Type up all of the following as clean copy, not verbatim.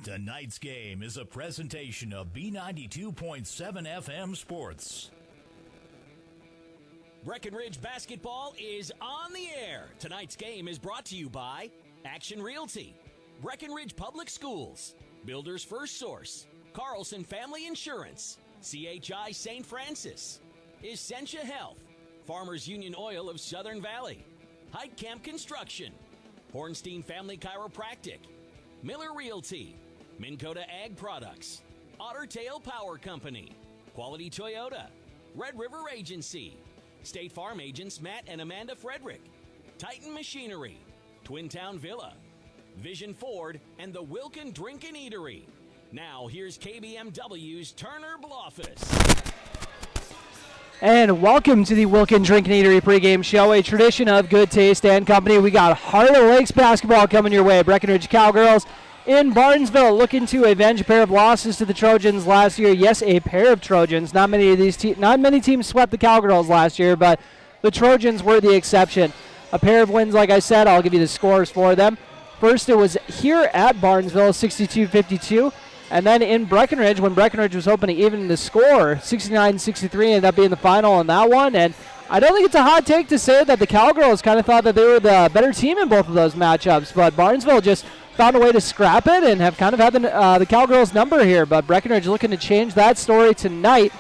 Tonight's game is a presentation of B92.7 FM Sports. Breckenridge basketball is on the air. Tonight's game is brought to you by Action Realty, Breckenridge Public Schools, Builders First Source, Carlson Family Insurance, CHI St. Francis, Essentia Health, Farmers Union Oil of Southern Valley, Hike Camp Construction, Hornstein Family Chiropractic, Miller Realty, Minn Kota Ag Products, Otter Tail Power Company, Quality Toyota, Red River Agency, State Farm agents Matt and Amanda Frederick, Titan Machinery, Twin Town Villa, Vision Ford, and the Wilkin Drink and Eatery. Now here's KBMW's Turner Blofus. And welcome to the Wilkin Drink and Eatery pregame show, a tradition of good taste and company. We got Heart of Lakes basketball coming your way. Breckenridge Cowgirls in Barnesville looking to avenge a pair of losses to the Trojans last year. Yes, a pair of Trojans. Not many teams swept the Cowgirls last year, but the Trojans were the exception. A pair of wins, like I said. I'll give you the scores for them. First, it was here at Barnesville, 62-52. And then in Breckenridge, when Breckenridge was hoping to even the score, 69-63 ended up being the final on that one. And I don't think it's a hot take to say that the Cowgirls kind of thought that they were the better team in both of those matchups. But Barnesville just found a way to scrap it and have kind of had the Cowgirls' number here. But Breckenridge looking to change that story tonight.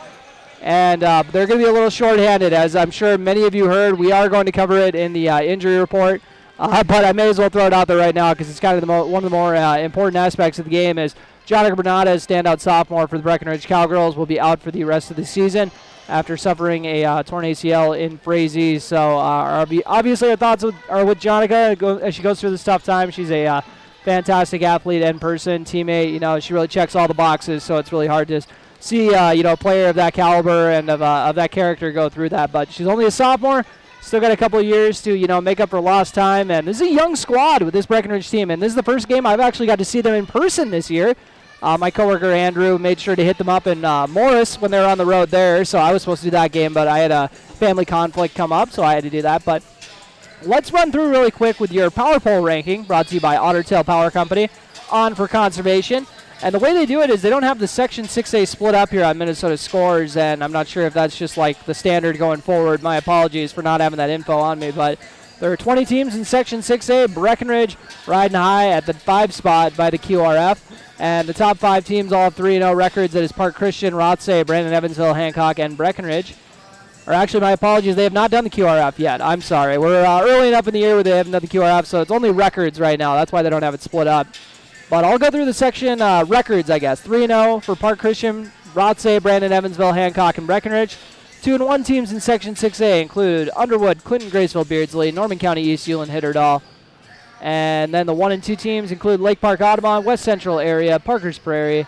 And they're going to be a little shorthanded, as I'm sure many of you heard. We are going to cover it in the injury report. But I may as well throw it out there right now because it's kind of one of the more important aspects of the game is Jonica Bernardes, standout sophomore for the Breckenridge Cowgirls, will be out for the rest of the season after suffering a torn ACL in Frazee. So obviously our thoughts are with Jonica as she goes through this tough time. She's a fantastic athlete and person, teammate. You know, she really checks all the boxes, so it's really hard to see a player of that caliber and of that character go through that. But she's only a sophomore. Still got a couple of years to, make up for lost time. And this is a young squad with this Breckenridge team. And this is the first game I've actually got to see them in person this year. My coworker Andrew made sure to hit them up in Morris when they were on the road there. So I was supposed to do that game, but I had a family conflict come up, so I had to do that. But let's run through really quick with your power poll ranking, brought to you by Otter Tail Power Company, on for conservation. And the way they do it is they don't have the Section 6A split up here on Minnesota scores, and I'm not sure if that's just like the standard going forward. My apologies for not having that info on me, but there are 20 teams in Section 6A. Breckenridge riding high at the 5 spot by the QRF, and the top 5 teams all have 3-0 records. That is Park Christian, Rothsay, Brandon Evansville, Hancock, and Breckenridge. Or actually, my apologies, they have not done the QRF yet. I'm sorry. We're early enough in the year where they haven't done the QRF, so it's only records right now. That's why they don't have it split up. But I'll go through the section records, I guess. 3-0 for Park Christian, Rothsay, Brandon Evansville, Hancock, and Breckenridge. 2-1 teams in Section 6A include Underwood, Clinton, Graceville, Beardsley, Norman County East, Ulen, Hitterdall. And then the 1-2 teams include Lake Park, Audubon, West Central area, Parker's Prairie.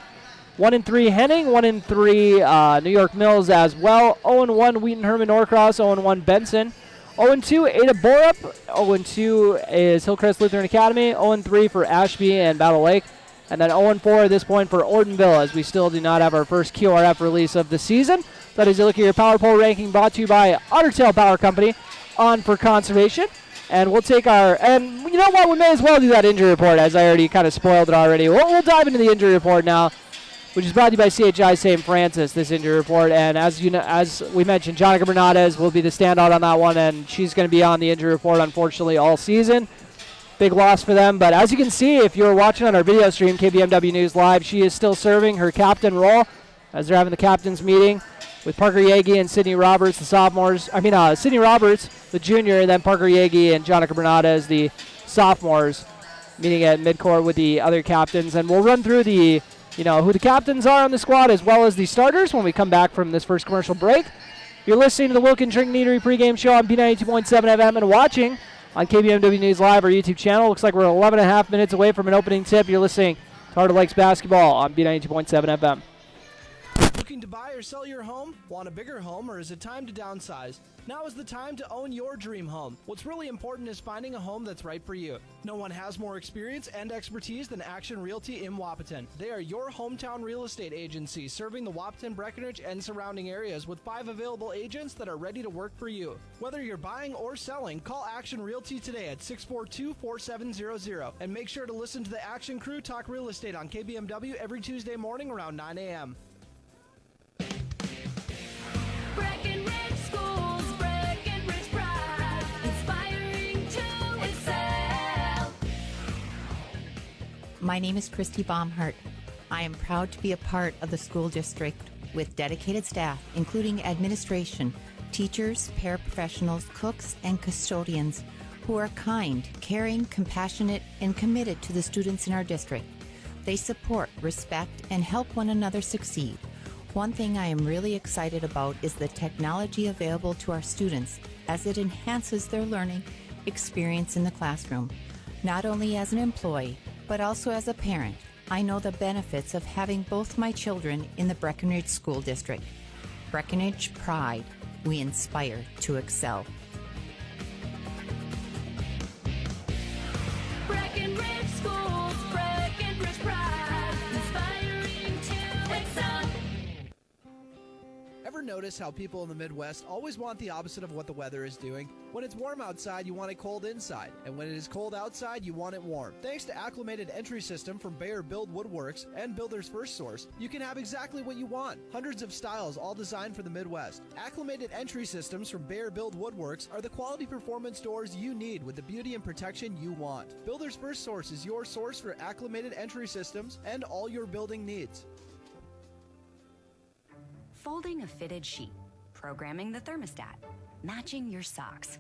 1-3 Henning, 1-3 New York Mills as well. 0-1 Wheaton, Herman, Norcross, 0-1 Benson. 0-2 Ada Borup, 0-2 is Hillcrest Lutheran Academy, 0-3 for Ashby and Battle Lake, and then 0-4 at this point for Ortonville, as we still do not have our first QRF release of the season. That is a look at your power poll ranking brought to you by Otter Tail Power Company, on for conservation. And we'll take and you know what, we may as well do that injury report, as I already kind of spoiled it already. We'll dive into the injury report now, which is brought to you by CHI St. Francis, this injury report. And as you know, as we mentioned, Jonica Bernardes will be the standout on that one, and she's going to be on the injury report, unfortunately, all season. Big loss for them. But as you can see, if you're watching on our video stream, KBMW News Live, she is still serving her captain role as they're having the captain's meeting with Parker Yagi and Sydney Roberts, the sophomores. Sydney Roberts, the junior, and then Parker Yagi and Jonica Bernardes, the sophomores, meeting at midcourt with the other captains. And we'll run through the who the captains are on the squad, as well as the starters when we come back from this first commercial break. You're listening to the Wilkin Drink and Eatery pregame show on B92.7 FM and watching on KBMW News Live, our YouTube channel. Looks like we're 11.5 minutes away from an opening tip. You're listening to Heart of Lakes basketball on B92.7 FM. Looking to buy or sell your home? Want a bigger home, or is it time to downsize? Now is the time to own your dream home. What's really important is finding a home that's right for you. No one has more experience and expertise than Action Realty in Wahpeton. They are your hometown real estate agency, serving the Wahpeton, Breckenridge, and surrounding areas with 5 available agents that are ready to work for you. Whether you're buying or selling, call Action Realty today at 642-4700 and make sure to listen to the Action Crew talk real estate on KBMW every Tuesday morning around 9 a.m. Breckenridge Schools, Breckenridge Pride, inspiring to excel. My name is Christy Baumhart. I am proud to be a part of the school district with dedicated staff, including administration, teachers, paraprofessionals, cooks, and custodians who are kind, caring, compassionate, and committed to the students in our district. They support, respect, and help one another succeed. One thing I am really excited about is the technology available to our students as it enhances their learning experience in the classroom. Not only as an employee, but also as a parent, I know the benefits of having both my children in the Breckenridge School District. Breckenridge Pride. We inspire to excel. Breckenridge Schools, Breckenridge Pride, inspiring to excel. Ever notice how people in the Midwest always want the opposite of what the weather is doing? When it's warm outside, you want it cold inside. And when it is cold outside, you want it warm. Thanks to Acclimated Entry System from Bayer Build Woodworks and Builder's First Source, you can have exactly what you want. Hundreds of styles, all designed for the Midwest. Acclimated Entry Systems from Bayer Build Woodworks are the quality performance doors you need with the beauty and protection you want. Builder's First Source is your source for acclimated entry systems and all your building needs. Folding a fitted sheet, programming the thermostat, matching your socks.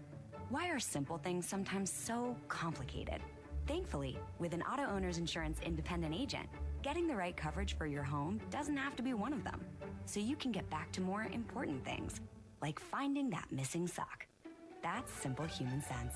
Why are simple things sometimes so complicated? Thankfully, with an Auto Owners Insurance independent agent, getting the right coverage for your home doesn't have to be one of them. So you can get back to more important things, like finding that missing sock. That's simple human sense.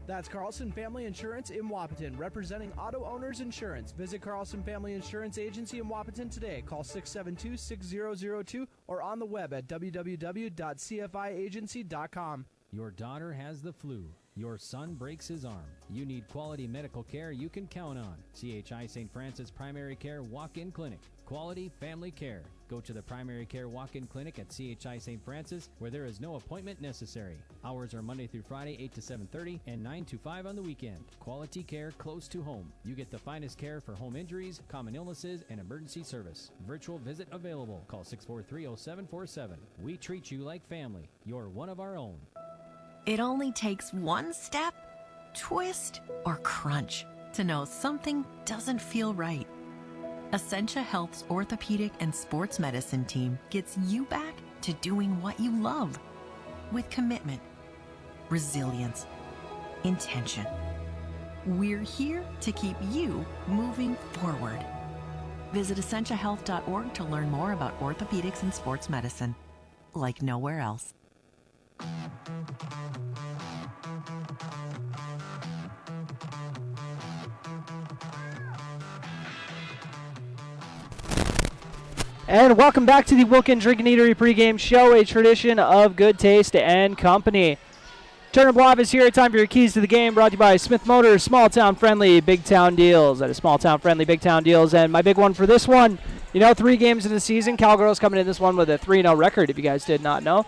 That's Carlson Family Insurance in Wahpeton, representing Auto Owners Insurance. Visit Carlson Family Insurance Agency in Wahpeton today. Call 672-6002 or on the web at www.cfiagency.com. Your daughter has the flu. Your son breaks his arm. You need quality medical care you can count on. CHI St. Francis Primary Care Walk-In Clinic. Quality family care. Go to the Primary Care Walk-In Clinic at CHI St. Francis, where there is no appointment necessary. Hours are Monday through Friday, 8 to 7:30 and 9 to 5 on the weekend. Quality care close to home. You get the finest care for home injuries, common illnesses, and emergency service. Virtual visit available. Call 643-0747. We treat you like family. You're one of our own. It only takes one step, twist, or crunch to know something doesn't feel right. Essentia Health's orthopedic and sports medicine team gets you back to doing what you love with commitment, resilience, intention. We're here to keep you moving forward. Visit essentiahealth.org to learn more about orthopedics and sports medicine, like nowhere else. And welcome back to the Wilkin Drink and Eatery pregame show, a tradition of good taste and company. Turner Blob is here. Time for your keys to the game, brought to you by Smith Motors, small town friendly, big town deals. That is small town friendly, big town deals. And my big one for this one, 3 games in the season. Cowgirls coming in this one with a 3-0 record, if you guys did not know.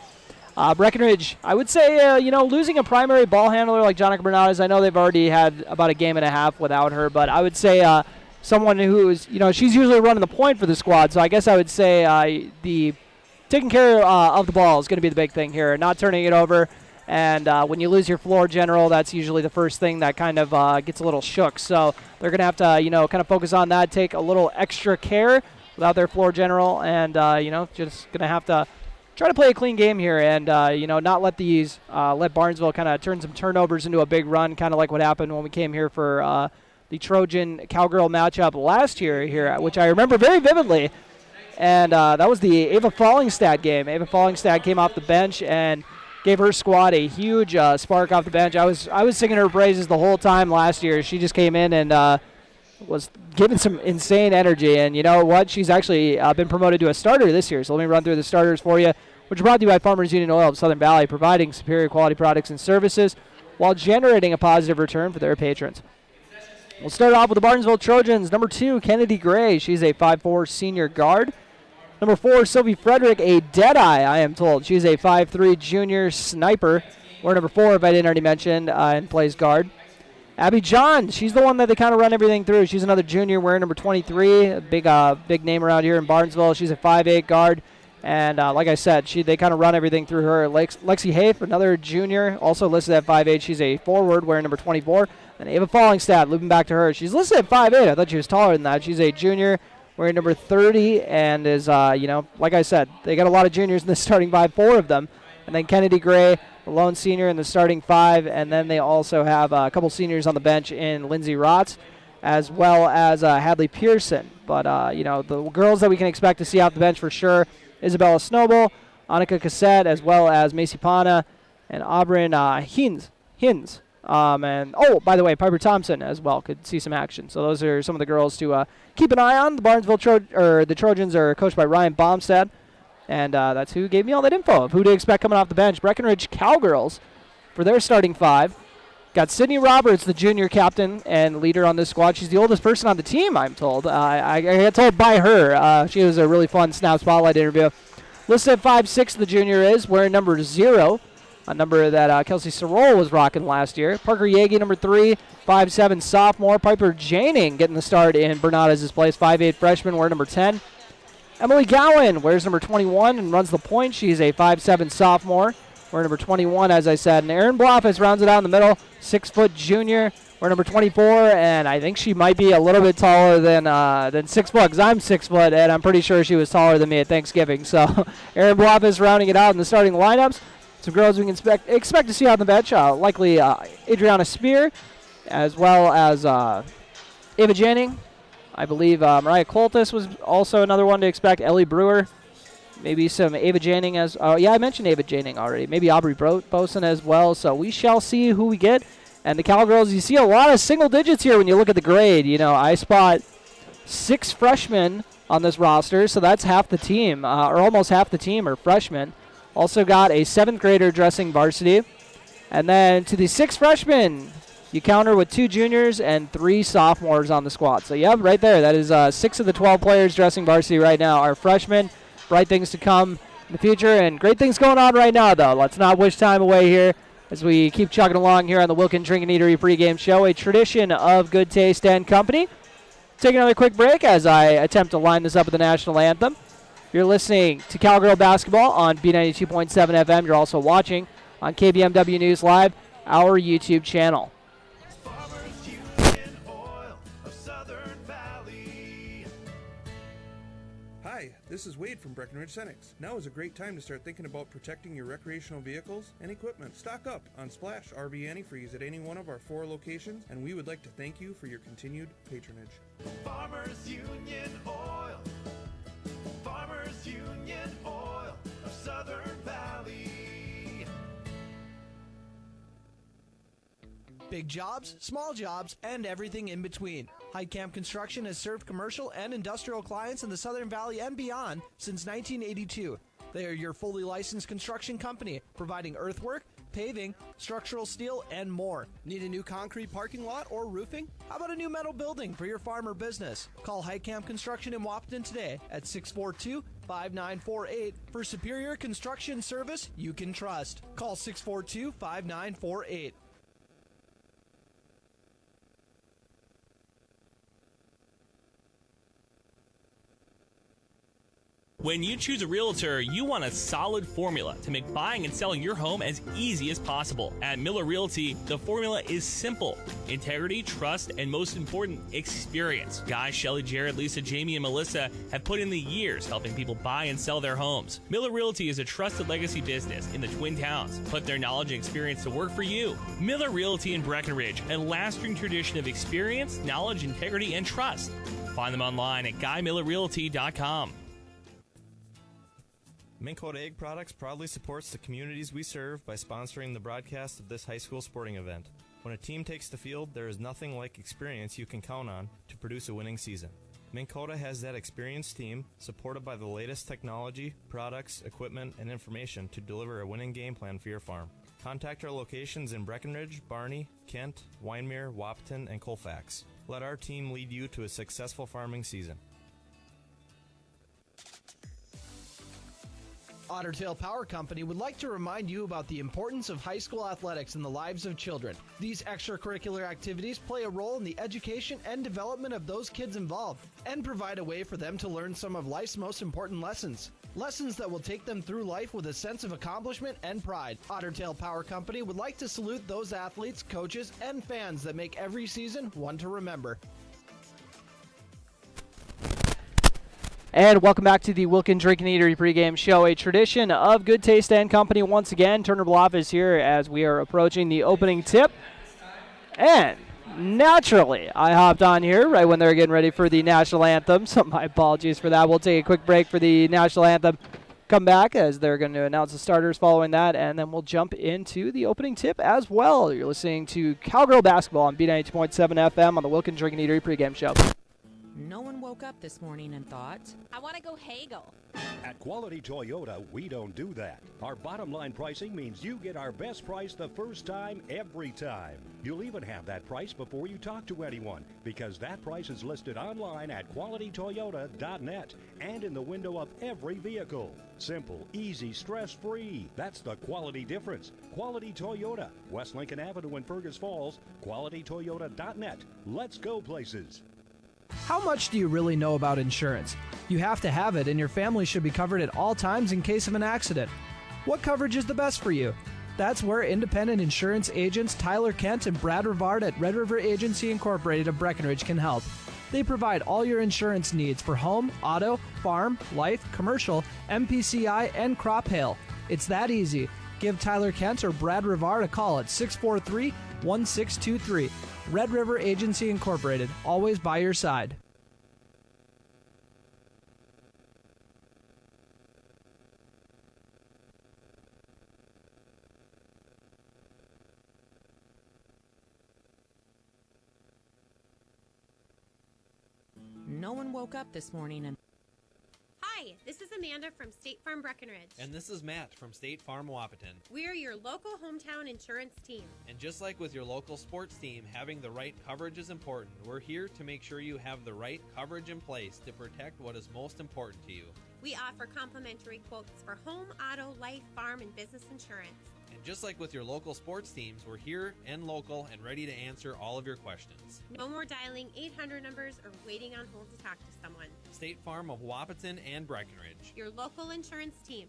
Breckenridge, I would say, losing a primary ball handler like Jonica Bernardes, I know they've already had about a game and a half without her, but I would say someone who is, she's usually running the point for the squad, so I guess I would say the taking care of the ball is going to be the big thing here, not turning it over. And when you lose your floor general, that's usually the first thing that kind of gets a little shook. So they're going to have to, kind of focus on that, take a little extra care without their floor general, and, just going to have to try to play a clean game here and, not let let Barnesville kind of turn some turnovers into a big run, kind of like what happened when we came here for the Trojan Cowgirl matchup last year here, which I remember very vividly. And that was the Ava Fallingstad game. Ava Fallingstad came off the bench and gave her squad a huge spark off the bench. I was singing her praises the whole time last year. She just came in and was giving some insane energy. And you know what? She's actually been promoted to a starter this year. So let me run through the starters for you, which are brought to you by Farmers Union Oil of Southern Valley, providing superior quality products and services while generating a positive return for their patrons. We'll start off with the Barnesville Trojans. Number 2, Kennedy Gray. She's a 5'4 senior guard. Number 4, Sophie Frederick, a Deadeye, I am told. She's a 5'3 junior sniper. Or number 4, if I didn't already mention, and plays guard. Abby John, she's the one that they kind of run everything through. She's another junior wearing number 23, a big name around here in Barnesville. She's a 5'8 guard. And like I said, they kind of run everything through her. Lexi Hafe, another junior, also listed at 5'8. She's a forward wearing number 24. And Ava Fallingstad, looping back to her. She's listed at 5'8. I thought she was taller than that. She's a junior wearing number 30 and is, like I said, they got a lot of juniors in the starting 5, 4 of them. And then Kennedy Gray, the lone senior in the starting 5. And then they also have a couple seniors on the bench in Lindsay Rotz, as well as Hadley Pearson. But, the girls that we can expect to see off the bench for sure, Isabella Snowball, Annika Cassette, as well as Macy Pana and Aubryn Hins. And by the way, Piper Thompson as well could see some action. So those are some of the girls to keep an eye on. The Barnesville the Trojans are coached by Ryan Baumstad, and that's who gave me all that info of who to expect coming off the bench. Breckenridge Cowgirls for their starting 5. Got Sydney Roberts, the junior captain and leader on this squad. She's the oldest person on the team, I'm told. I got told by her. She was a really fun Snap Spotlight interview. Listed at 5'6", the junior is, wearing number 0, a number that Kelsey Sorrell was rocking last year. Parker Yagi, number 3, 5'7", sophomore. Piper Janing getting the start in Bernard's place, 5'8", freshman, wearing number 10. Emily Gowan wears number 21 and runs the point. She's a 5'7", sophomore. We're number 21, as I said. And Erin Bloffis rounds it out in the middle, 6-foot junior. We're number 24, and I think she might be a little bit taller than 6 foot, because I'm 6 foot, and I'm pretty sure she was taller than me at Thanksgiving. So Erin Bloffis rounding it out in the starting lineups. Some girls we can expect to see on the bench, likely Adriana Spear, as well as Ava Janning. I believe Mariah Coltis was also another one to expect. Ellie Brewer. Maybe some Ava Janning I mentioned Ava Janning already. Maybe Aubrey Boson as well. So we shall see who we get. And the Cowgirls, you see a lot of single digits here when you look at the grade. You know, I spot 6 freshmen on this roster, so that's half the team, or almost half the team are freshmen. Also got a 7th grader dressing varsity. And then to the 6 freshmen, you counter with 2 juniors and 3 sophomores on the squad. So, yep, right there. That is 6 of the 12 players dressing varsity right now are freshmen. Bright things to come in the future, and great things going on right now, though. Let's not wish time away here as we keep chugging along here on the Wilkin Drink and Eatery pregame show, a tradition of good taste and company. Take another quick break as I attempt to line this up with the national anthem. You're listening to Cowgirl Basketball on B92.7 FM. You're also watching on KBMW News Live, our YouTube channel. Hi, this is Wade from Breckenridge Cenex. Now is a great time to start thinking about protecting your recreational vehicles and equipment. Stock up on Splash RV Antifreeze at any one of our 4 locations, and we would like to thank you for your continued patronage. Farmers Union Oil. Farmers Union Oil of Southern Valley. Big jobs, small jobs, and everything in between. Heidkamp Construction has served commercial and industrial clients in the Southern Valley and beyond since 1982. They are your fully licensed construction company, providing earthwork, paving, structural steel, and more. Need a new concrete parking lot or roofing? How about a new metal building for your farm or business? Call Heidkamp Construction in Wapton today at 642-5948 for superior construction service you can trust. Call 642-5948. When you choose a realtor, you want a solid formula to make buying and selling your home as easy as possible. At Miller Realty, the formula is simple: integrity, trust, and most important, experience. Guy, Shelley, Jared, Lisa, Jamie, and Melissa have put in the years helping people buy and sell their homes. Miller Realty is a trusted legacy business in the Twin Towns. Put their knowledge and experience to work for you. Miller Realty in Breckenridge, a lasting tradition of experience, knowledge, integrity, and trust. Find them online at GuyMillerRealty.com. Mink Coat Egg Products proudly supports the communities we serve by sponsoring the broadcast of this high school sporting event. When a team takes the field, there is nothing like experience you can count on to produce a winning season. Minn Kota has that experienced team, supported by the latest technology, products, equipment, and information to deliver a winning game plan for your farm. Contact our locations in Breckenridge, Barney, Kent, Wyndmere, Wahpeton, and Colfax. Let our team lead you to a successful farming season. Otter Tail Power Company would like to remind you about the importance of high school athletics in the lives of children. These extracurricular activities play a role in the education and development of those kids involved, and provide a way for them to learn some of life's most important lessons. Lessons that will take them through life with a sense of accomplishment and pride. Otter Tail Power Company would like to salute those athletes, coaches, and fans that make every season one to remember. And welcome back to the Wilkin Drink and Eatery pregame show, a tradition of Good Taste and Company. Once again, Turner Bluff is here as we are approaching the opening tip. And naturally, I hopped on here right when they're getting ready for the national anthem, so my apologies for that. We'll take a quick break for the national anthem. Come back as they're going to announce the starters following that, and then we'll jump into the opening tip as well. You're listening to Cowgirl Basketball on B92.7 FM on the Wilkin Drink and Eatery pregame show. No one woke up this morning and thought, I want to go haggle. At Quality Toyota, we don't do that. Our bottom line pricing means you get our best price the first time, every time. You'll even have that price before you talk to anyone, because that price is listed online at qualitytoyota.net and in the window of every vehicle. Simple, easy, stress-free. That's the quality difference. Quality Toyota, West Lincoln Avenue in Fergus Falls, qualitytoyota.net. Let's go places. How much do you really know about insurance? You have to have it, and your family should be covered at all times in case of an accident. What coverage is the best for you? That's where independent insurance agents Tyler Kent and Brad Rivard at Red River Agency Incorporated of Breckenridge can help. They provide all your insurance needs for home, auto, farm, life, commercial, MPCI, and crop hail. It's that easy. Give Tyler Kent or Brad Rivard a call at 643-1623. Red River Agency Incorporated, always by your side. no one woke up this morning and... Hi, this is Amanda from State Farm Breckenridge. And this is Matt from State Farm Wahpeton. We're your local hometown insurance team. And just like with your local sports team, having the right coverage is important. We're here to make sure you have the right coverage in place to protect what is most important to you. We offer complimentary quotes for home, auto, life, farm, and business insurance. And just like with your local sports teams, we're here and local and ready to answer all of your questions. No more dialing 800 numbers or waiting on hold to talk to someone. State Farm of Wahpeton and Breckenridge. Your local insurance team.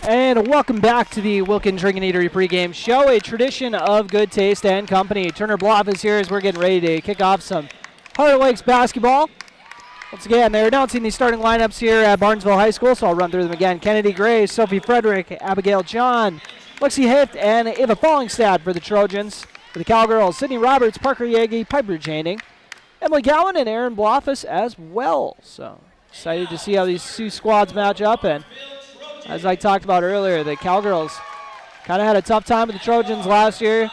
And welcome back to the Wilkin Drink and Eatery pregame show, a tradition of Good Taste and Company. Turner Bluff is here as we're getting ready to kick off some Heart Lakes basketball. Once again, they're announcing the starting lineups here at Barnesville High School, so I'll run through them again. Kennedy Gray, Sophie Frederick, Abigail John, Lexi Hitt, and Ava Fallingstad for the Trojans. For the Cowgirls, Sydney Roberts, Parker Yagi, Piper Janing, Emily Gowan, and Aaron Bloffus as well. So excited to see how these two squads match up. And as I talked about earlier, the Cowgirls kind of had a tough time with the Trojans last year.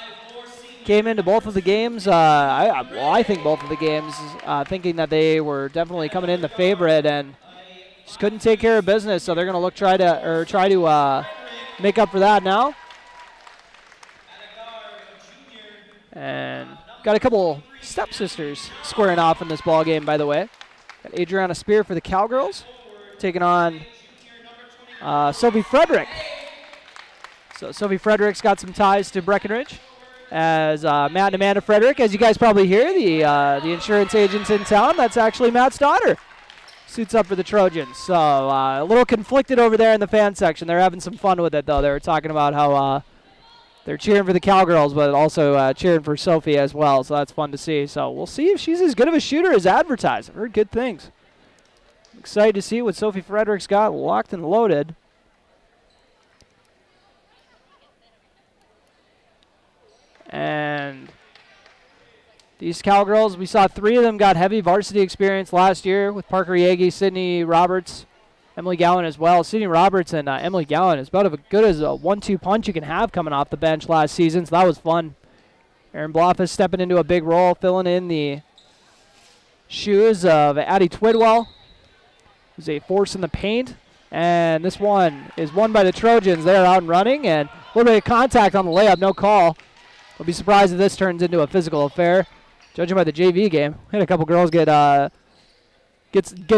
Came into both of the games, I think both of the games, thinking that they were definitely coming in the favorite and just couldn't take care of business. So they're going to try to make up for that now. And got a couple stepsisters squaring off in this ball game, by the way. Got Adriana Spear for the Cowgirls, taking on Sophie Frederick. So Sophie Frederick's got some ties to Breckenridge. As Matt and Amanda Frederick, as you guys probably hear, the insurance agents in town, that's actually Matt's daughter. Suits up for the Trojans. So a little conflicted over there in the fan section. They're having some fun with it, though. They were talking about how they're cheering for the Cowgirls, but also cheering for Sophie as well. So that's fun to see. So we'll see if she's as good of a shooter as advertised. I've heard good things. I'm excited to see what Sophie Frederick's got locked and loaded. And these Cowgirls, we saw three of them got heavy varsity experience last year with Parker Yagi, Sydney Roberts, Emily Gowan as well. Sydney Roberts and Emily Gowan is about as good as a 1-2 punch you can have coming off the bench last season, so that was fun. Erin Bloffus stepping into a big role, filling in the shoes of Addie Twidwell, who's a force in the paint. And this one is won by the Trojans. They're out and running, and a little bit of contact on the layup, no call. I'll be surprised if this turns into a physical affair. Judging by the JV game, we had a couple girls get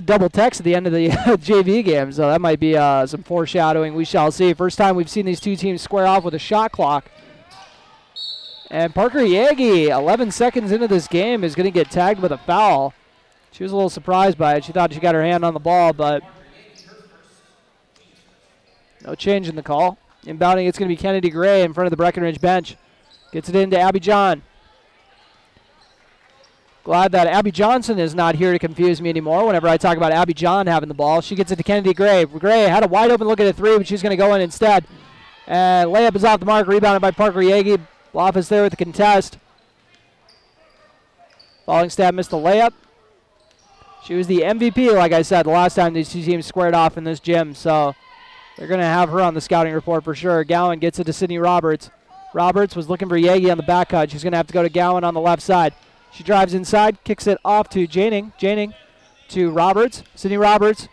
double text at the end of the JV game, so that might be some foreshadowing. We shall see. First time we've seen these two teams square off with a shot clock. And Parker Yagi, 11 seconds into this game, is going to get tagged with a foul. She was a little surprised by it. She thought she got her hand on the ball, but no change in the call. Inbounding, it's going to be Kennedy Gray in front of the Breckenridge bench. Gets it into Abby John. Glad that Abby Johnson is not here to confuse me anymore whenever I talk about Abby John having the ball. She gets it to Kennedy Gray. Gray had a wide open look at a three, but she's going to go in instead. And layup is off the mark, rebounded by Parker Yagi. Bloffus there with the contest. Falling missed the layup. She was the MVP, like I said, the last time these two teams squared off in this gym, so they're going to have her on the scouting report for sure. Gowan gets it to Sydney Roberts. Roberts was looking for Yagi on the back cut. She's going to have to go to Gowan on the left side. She drives inside, kicks it off to Janing. Janing to Roberts. Sydney Roberts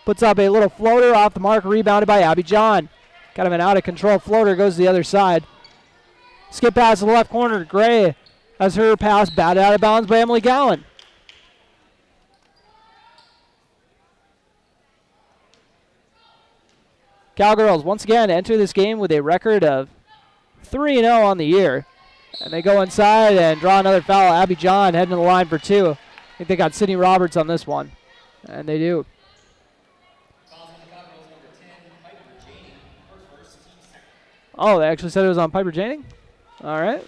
puts up a little floater off the mark, rebounded by Abby John. Kind of an out-of-control floater, goes to the other side. Skip pass to the left corner. Gray has her pass batted out of bounds by Emily Gowan. Cowgirls once again enter this game with a record of 3-0 on the year. And they go inside and draw another foul. Abby John heading to the line for two. I think they got Sydney Roberts on this one. And they do. Oh, they actually said it was on Piper Janing? All right.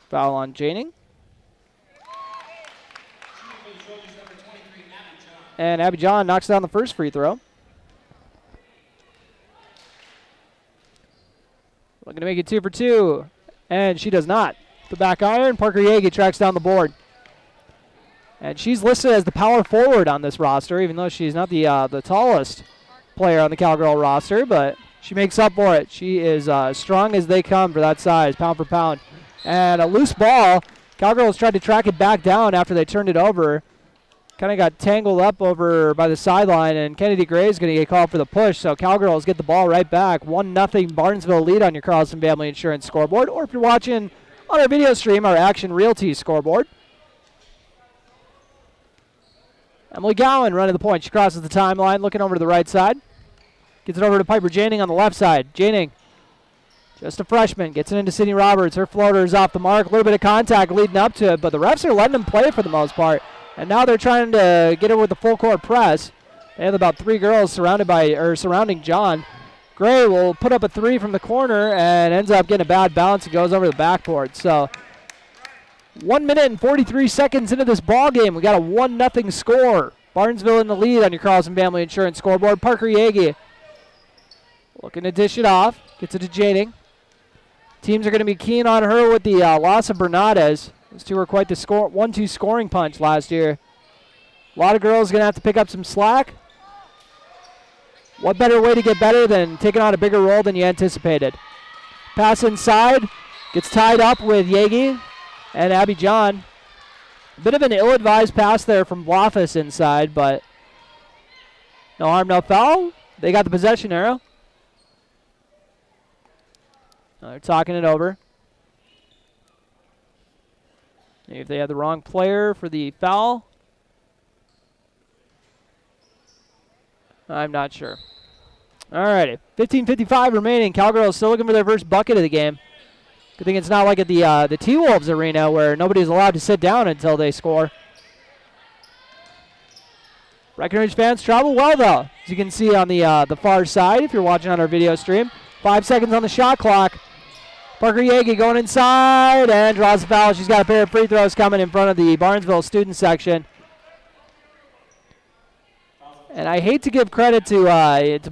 Foul on Janing. And Abby John knocks down the first free throw. Looking to make it 2 for 2. And she does not. The back iron, Parker Yagi tracks down the board. And she's listed as the power forward on this roster, even though she's not the tallest player on the Cowgirl roster, but she makes up for it. She is strong as they come for that size, pound for pound. And a loose ball. Cowgirls tried to track it back down after they turned it over. Kind of got tangled up over by the sideline, and Kennedy Gray is going to get called for the push, so Cowgirls get the ball right back. 1-0 Barnesville lead on your Carlson Family Insurance scoreboard, or if you're watching on our video stream, our Action Realty scoreboard. Emily Gowan running the point. She crosses the timeline, looking over to the right side. Gets it over to Piper Janing on the left side. Janing, just a freshman, gets it into Sydney Roberts. Her floater is off the mark. A little bit of contact leading up to it, but the refs are letting them play for the most part. And now they're trying to get her with the full court press. They have about 3 girls surrounding John. Gray will put up a 3 from the corner and ends up getting a bad bounce and goes over the backboard. So 1 minute and 43 seconds into this ball game, we got a 1-0 score. Barnesville in the lead on your Carlson Family Insurance scoreboard. Parker Yagi looking to dish it off. Gets it to Janing. Teams are going to be keen on her with the loss of Bernades. Those two were quite the 1-2 scoring punch last year. A lot of girls going to have to pick up some slack. What better way to get better than taking on a bigger role than you anticipated? Pass inside. Gets tied up with Yagi and Abby John. A bit of an ill-advised pass there from Bloffus inside, but no harm, no foul. They got the possession arrow. They're talking it over. Maybe if they had the wrong player for the foul. I'm not sure. Alrighty, 15:55 remaining. Cowgirls still looking for their first bucket of the game. Good thing it's not like at the T-Wolves arena where nobody's allowed to sit down until they score. Breckenridge fans travel well though, as you can see on the far side if you're watching on our video stream. 5 seconds on the shot clock. Parker Yagi going inside and draws the foul. She's got a pair of free throws coming in front of the Barnesville student section. And I hate to give credit to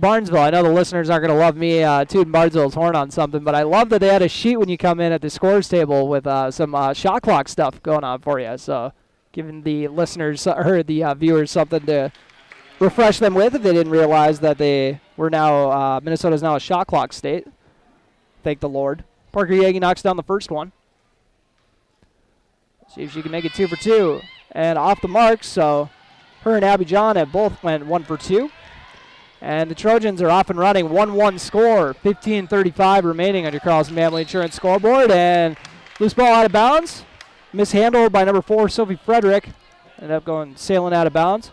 Barnesville. I know the listeners aren't going to love me tooting Barnesville's horn on something, but I love that they had a sheet when you come in at the scores table with some shot clock stuff going on for you. So giving the listeners or the viewers something to refresh them with if they didn't realize that they were now, Minnesota's now a shot clock state. Thank the Lord. Parker Yagi knocks down the first one. See if she can make it 2 for 2. And off the mark, so her and Abby John have both went 1 for 2. And the Trojans are off and running. 1-1 score. 15:35 remaining on your Carlson Family Insurance scoreboard. And loose ball out of bounds. Mishandled by number 4, Sophie Frederick. Ended up going sailing out of bounds.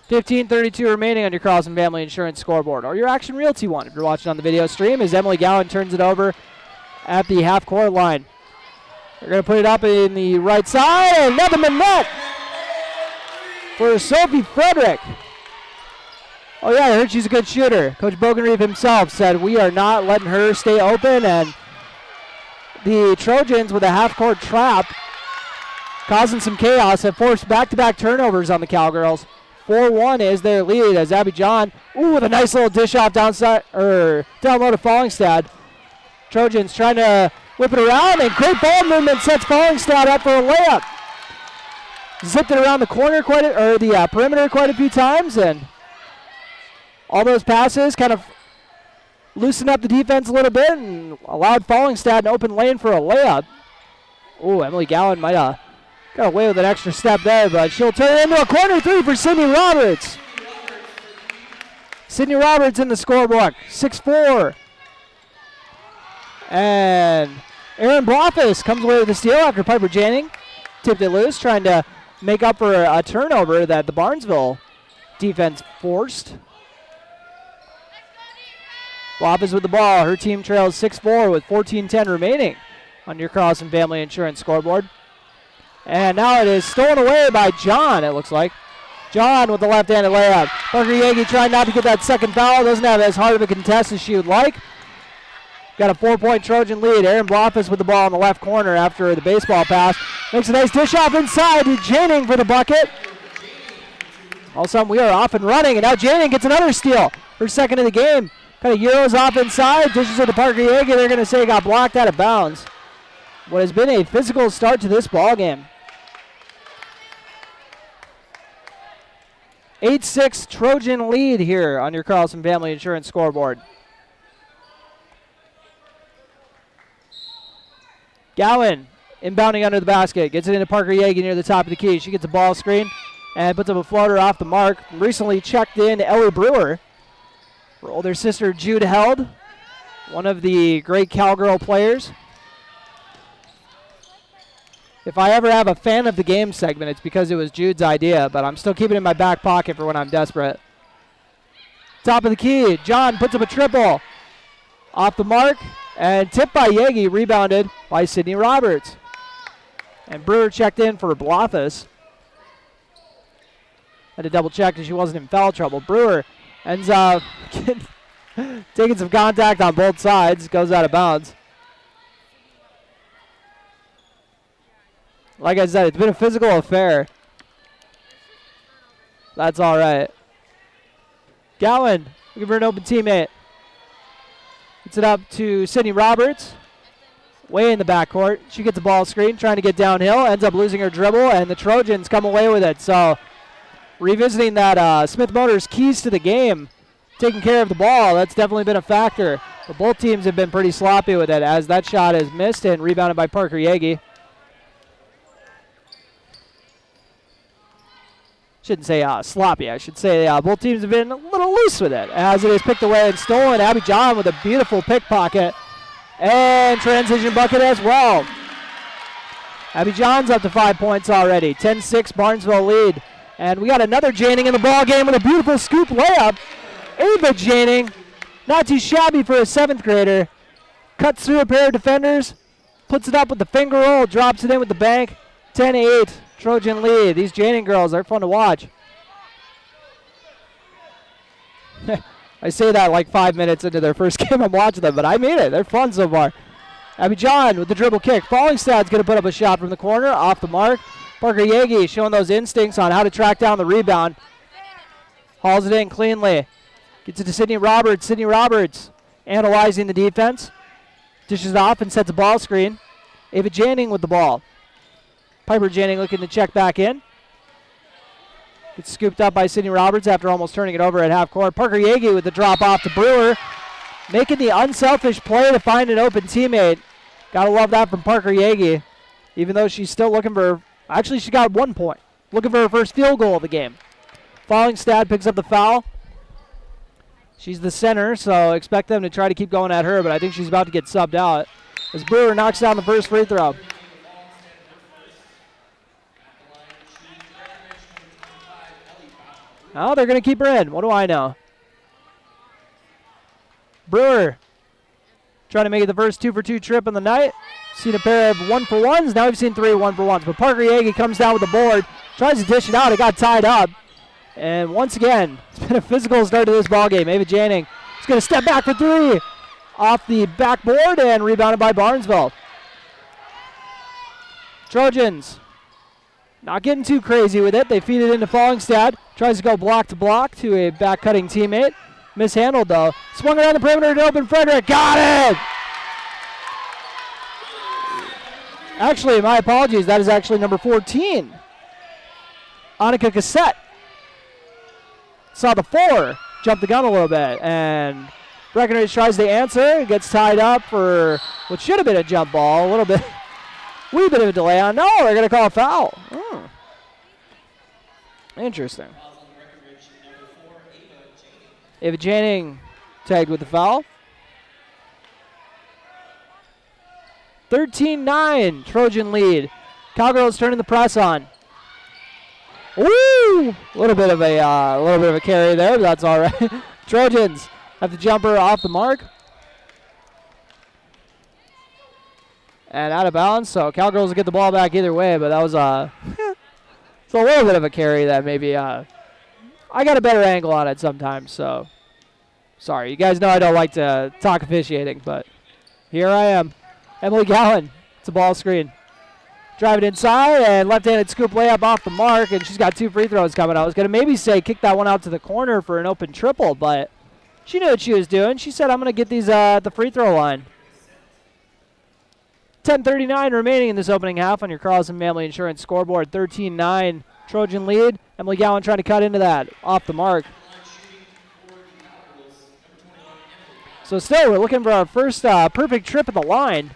15:32 remaining on your Carlson Family Insurance scoreboard. Or your Action Realty one if you're watching on the video stream, as Emily Gowan turns it over at the half-court line. They're going to put it up in the right side, and nothing but net for Sophie Frederick. Oh, yeah, I heard she's a good shooter. Coach Bogenreef himself said we are not letting her stay open, and the Trojans with a half-court trap causing some chaos have forced back-to-back turnovers on the Cowgirls. 4-1 is their lead as Abby John, with a nice little dish off downside, down low to Fallingstad. Trojans trying to whip it around, and great ball movement sets Fallingstad up for a layup. Zipped it around the corner the perimeter quite a few times, and all those passes kind of loosened up the defense a little bit and allowed Fallingstad an open lane for a layup. Oh, Emily Gowan might have got away with an extra step there, but she'll turn it into a corner 3 for Sydney Roberts. Sydney Roberts in the scorebook, 6'4". And Aaron Bloffus comes away with the steal after Piper Janning tipped it loose, trying to make up for a turnover that the Barnesville defense forced. Bloffus with the ball. Her team trails 6-4 with 14:10 remaining on your Carlson Family Insurance scoreboard. And now it is stolen away by John, it looks like. John with the left-handed layup. Parker Yagi trying not to get that second foul. Doesn't have as hard of a contest as she would like. Got a 4-point Trojan lead. Aaron Bloffus with the ball in the left corner after the baseball pass. Makes a nice dish off inside to Janning for the bucket. All of a sudden we are off and running, and now Janning gets another steal. Her second of the game. Kind of euros off inside, dishes it to Parker Yagi. They're going to say it got blocked out of bounds. What has been a physical start to this ball game. 8-6 Trojan lead here on your Carlson Family Insurance scoreboard. Gowan inbounding under the basket. Gets it into Parker Yagi near the top of the key. She gets a ball screen and puts up a floater off the mark. Recently checked in Ellie Brewer. Her older sister Jude Held, one of the great Cowgirl players. If I ever have a fan of the game segment, it's because it was Jude's idea, but I'm still keeping it in my back pocket for when I'm desperate. Top of the key, John puts up a triple. Off the mark, and tipped by Yagi, rebounded by Sydney Roberts. And Brewer checked in for Bloffus. Had to double check because she wasn't in foul trouble. Brewer ends up taking some contact on both sides, goes out of bounds. Like I said, it's been a physical affair. That's all right. Gowan looking for an open teammate. Gets it up to Sydney Roberts. Way in the backcourt. She gets the ball screen, trying to get downhill. Ends up losing her dribble, and the Trojans come away with it. So revisiting that Smith Motors keys to the game, taking care of the ball, that's definitely been a factor. But both teams have been pretty sloppy with it, as that shot is missed and rebounded by Parker Yagi. Shouldn't say sloppy. I should say both teams have been a little loose with it, as it is picked away and stolen. Abby John with a beautiful pickpocket and transition bucket as well. Abby John's up to 5 points already. 10-6 Barnesville lead. And we got another Janning in the ball game with a beautiful scoop layup. Ava Janning, not too shabby for a 7th grader. Cuts through a pair of defenders, puts it up with the finger roll, drops it in with the bank. 10-8 Trojan lead. These Janning girls are fun to watch. I say that like 5 minutes into their first game I'm watching them, but I mean it. They're fun so far. Abby John with the dribble kick. Fallingstad's going to put up a shot from the corner, off the mark. Parker Yagi showing those instincts on how to track down the rebound. Hauls it in cleanly. Gets it to Sydney Roberts. Sydney Roberts analyzing the defense. Dishes it off and sets a ball screen. Ava Janning with the ball. Piper Janning looking to check back in. Gets scooped up by Sydney Roberts after almost turning it over at half court. Parker Yagi with the drop off to Brewer. Making the unselfish play to find an open teammate. Gotta love that from Parker Yagi. Even though she's still looking for, actually she got 1 point. Looking for her first field goal of the game. Follingstad picks up the foul. She's the center, so expect them to try to keep going at her, but I think she's about to get subbed out as Brewer knocks down the first free throw. Oh, they're going to keep her in. What do I know? Brewer trying to make it the first 2-for-2 trip in the night. Seen a pair of 1-for-1s. Now we've seen 3 1-for-1s. But Parker Yagi comes down with the board, tries to dish it out. It got tied up. And once again, it's been a physical start to this ballgame. Ava Janning is going to step back for 3 off the backboard and rebounded by Barnesville. Trojans not getting too crazy with it. They feed it into Follingstad. Tries to go block to block to a back-cutting teammate. Mishandled, though. Swung around the perimeter to open Frederick. Got it! Actually, my apologies. That is actually number 14. Annika Cassette. Saw the 4. Jumped the gun a little bit. And Breckenridge tries to answer. Gets tied up for what should have been a jump ball. A little bit. Wee bit of a delay on. No, they're going to call a foul. Interesting. Ava Janning tagged with the foul. 13-9, Trojan lead. Cowgirls turning the press on. Ooh, a little bit of a carry there, but that's all right. Trojans have the jumper off the mark. And out of bounds, so Cowgirls will get the ball back either way, but that was it's a little bit of a carry that maybe I got a better angle on it sometimes, so sorry. You guys know I don't like to talk officiating, but here I am. Emily Gowan, it's a ball screen. Driving inside and left-handed scoop layup off the mark, and she's got 2 free throws coming out. I was going to maybe say kick that one out to the corner for an open triple, but she knew what she was doing. She said, I'm going to get these at the free throw line. 10:39 remaining in this opening half on your Carlson Family Insurance scoreboard. 13-9 Trojan lead. Emily Gowan trying to cut into that. Off the mark. So still, we're looking for our first perfect trip at the line.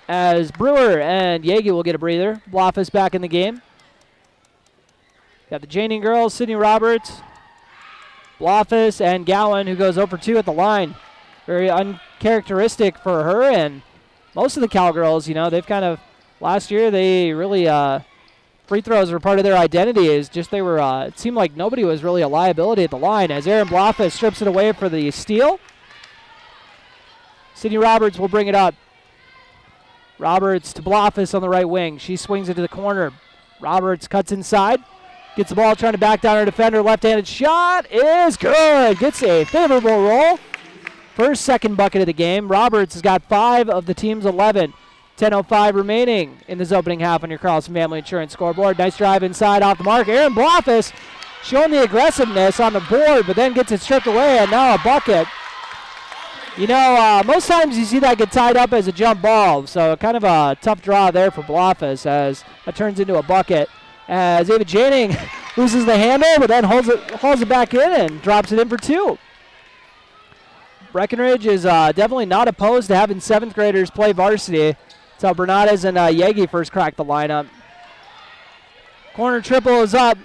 As Brewer and Yagi will get a breather. Blofis back in the game. Got the Janning girls, Sydney Roberts, Blofis, and Gowan, who goes 0 for 2 at the line. Very uncharacteristic for her, and most of the Cowgirls, you know, they've kind of, last year they really, free throws were part of their identity. Is just they were, it seemed like nobody was really a liability at the line as Aaron Blofis strips it away for the steal. Sydney Roberts will bring it up. Roberts to Blofis on the right wing. She swings it to the corner. Roberts cuts inside. Gets the ball trying to back down her defender. Left-handed shot is good. Gets a favorable roll. First, second bucket of the game. Roberts has got 5 of the team's 11. 10:05 remaining in this opening half on your Carlson Family Insurance scoreboard. Nice drive inside off the mark. Aaron Blofis showing the aggressiveness on the board, but then gets it stripped away, and now a bucket. You know, most times you see that get tied up as a jump ball, so kind of a tough draw there for Blofis as it turns into a bucket. As Ava Janning loses the handle, but then hauls it back in and drops it in for 2. Breckenridge is definitely not opposed to having 7th graders play varsity. That's how Bernades and Yagi first cracked the lineup. Corner triple is up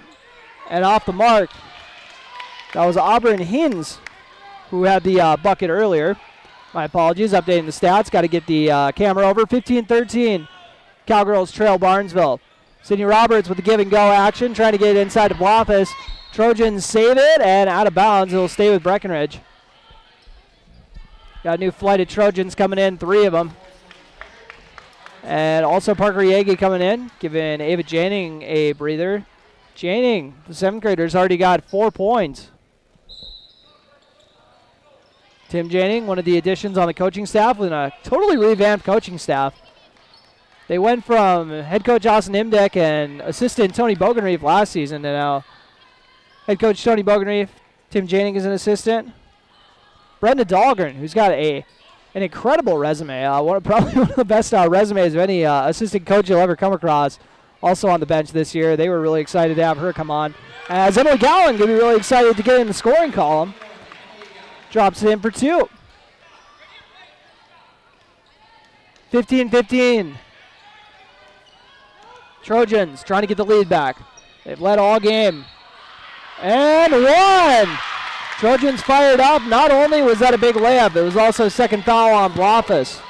and off the mark. That was Auburn Hines who had the bucket earlier. My apologies, updating the stats. Got to get the camera over. 15-13. Cowgirls trail Barnesville. Sydney Roberts with the give and go action, trying to get it inside to Blofis. Trojans save it and out of bounds. It'll stay with Breckenridge. Got a new flight of Trojans coming in, 3 of them. And also Parker Yagi coming in, giving Ava Janning a breather. Janning, the 7th graders, already got 4 points. Tim Janning, one of the additions on the coaching staff with a totally revamped coaching staff. They went from head coach Austin Imdek and assistant Tony Bogenreef last season to now head coach Tony Bogenreef. Tim Janning is an assistant. Brenda Dahlgren, who's got an incredible resume. Probably one of the best resumes of any assistant coach you'll ever come across. also on the bench this year. They were really excited to have her come on. As Emily Gowan going to be really excited to get in the scoring column. Drops it in for 2. 15-15. Trojans trying to get the lead back. They've led all game. And 1! Trojans fired up. Not only was that a big layup, it was also a second foul on Blofus.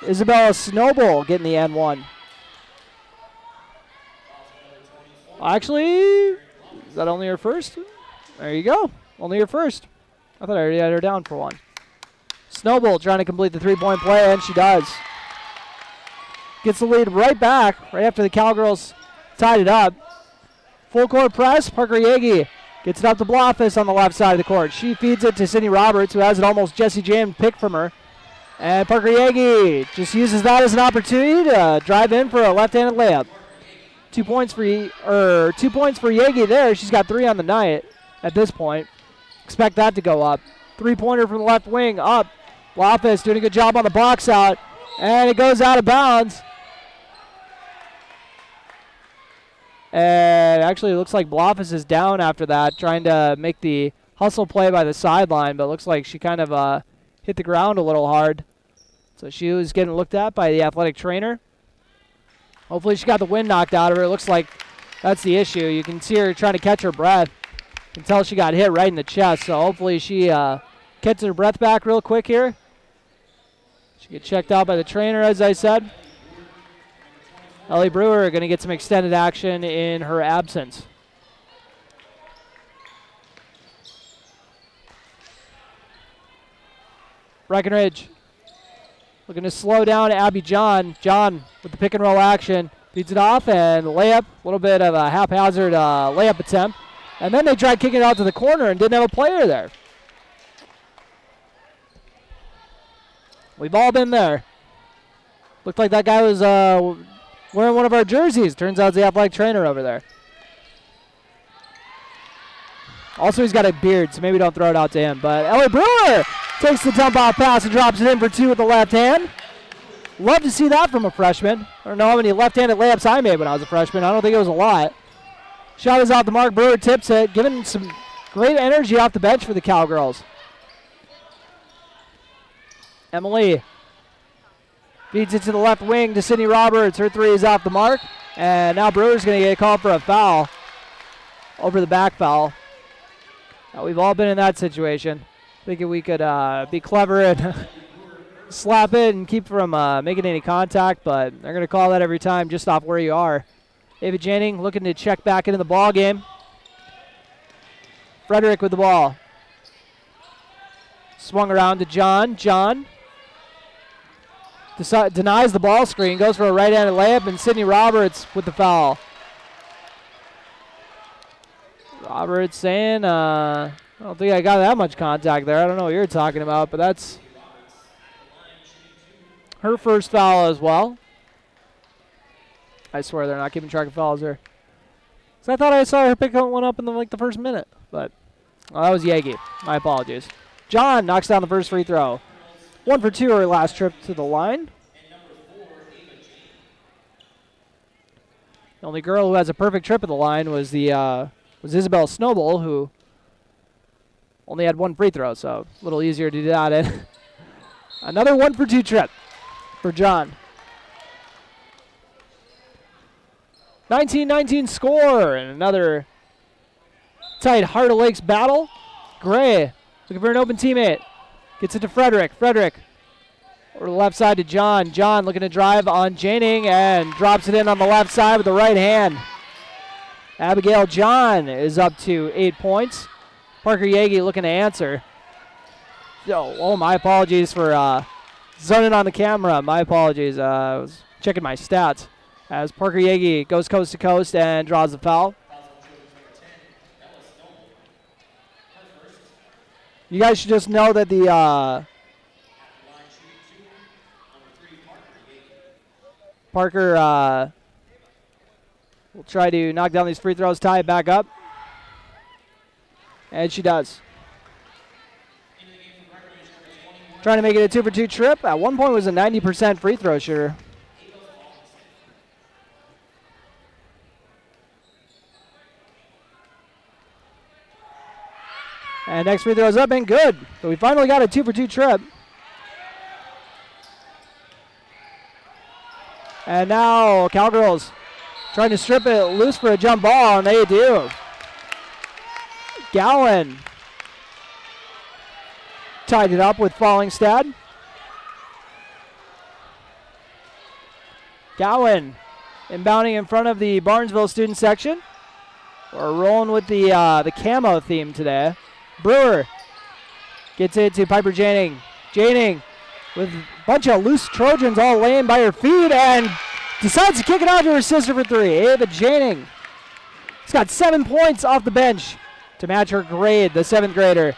Isabella Snowball getting the N1. Actually, is that only her first? There you go. Only her first. I thought I already had her down for 1. Snowball trying to complete the 3-point play, and she does. Gets the lead right back, right after the Cowgirls tied it up. Full court press. Parker Yagi gets it up to Blofus on the left side of the court. She feeds it to Sydney Roberts, who has it almost Jesse Jam picked from her. And Parker Yagi just uses that as an opportunity to drive in for a left-handed layup. 2 points for 2 points for Yagi there. She's got 3 on the night at this point. Expect that to go up. 3-pointer from the left wing up. Blofus doing a good job on the box out. And it goes out of bounds. And actually it looks like Blofus is down after that, trying to make the hustle play by the sideline, but it looks like she kind of hit the ground a little hard. So she was getting looked at by the athletic trainer. Hopefully she got the wind knocked out of her. It looks like that's the issue. You can see her trying to catch her breath. You can tell she got hit right in the chest, so hopefully she gets her breath back real quick here. She gets checked out by the trainer, as I said. Ellie Brewer going to get some extended action in her absence. Breckenridge looking to slow down Abby John. John with the pick and roll action. Feeds it off and layup. A little bit of a haphazard layup attempt. And then they tried kicking it out to the corner and didn't have a player there. We've all been there. Looked like that guy was wearing one of our jerseys. Turns out it's the athletic trainer over there. Also, he's got a beard, so maybe don't throw it out to him. But Ellie Brewer takes the dump off pass and drops it in for 2 with the left hand. Love to see that from a freshman. I don't know how many left-handed layups I made when I was a freshman. I don't think it was a lot. Shot is off the mark. Brewer tips it, giving some great energy off the bench for the Cowgirls. Emily feeds it to the left wing to Sydney Roberts. Her 3 is off the mark. And now Brewer's going to get called for a foul. Over the back foul. Now, we've all been in that situation. Thinking we could be clever and slap it and keep from making any contact, but they're going to call that every time just off where you are. David Janning looking to check back into the ball game. Frederick with the ball. Swung around to John. John denies the ball screen, goes for a right-handed layup, and Sydney Roberts with the foul. Roberts saying, I don't think I got that much contact there. I don't know what you're talking about, but that's her first foul as well. I swear they're not keeping track of fouls here. So I thought I saw her pick one up in the first minute, but that was Yagi. My apologies. John knocks down the first free throw. 1 for 2 her last trip to the line. The only girl who has a perfect trip at the line was Isabel Snowball, who only had 1 free throw, so a little easier to do that in. Another 1 for 2 trip for John. 19-19 score, and another tight Heart of Lakes battle. Gray looking for an open teammate. Gets it to Frederick. Frederick over the left side to John. John looking to drive on Janning and drops it in on the left side with the right hand. Abigail John is up to 8 points. Parker Yagi looking to answer. Oh, my apologies for zoning on the camera. My apologies. I was checking my stats. As Parker Yagi goes coast to coast and draws the foul. You guys should just know that the Parker will try to knock down these free throws, tie it back up. And she does. Trying to make it a 2 for 2 trip. At one point was a 90% free throw shooter. And next free throw's up and good. So we finally got a 2-for-2 trip. And now Cowgirls trying to strip it loose for a jump ball, and they do. Gowan tied it up with Fallingstad. Gowan inbounding in front of the Barnesville student section. We're rolling with the camo theme today. Brewer gets it to Piper Janing. Janing with a bunch of loose Trojans all laying by her feet and decides to kick it out to her sister for 3. Ava Janing. She's got 7 points off the bench to match her grade, the 7th grader.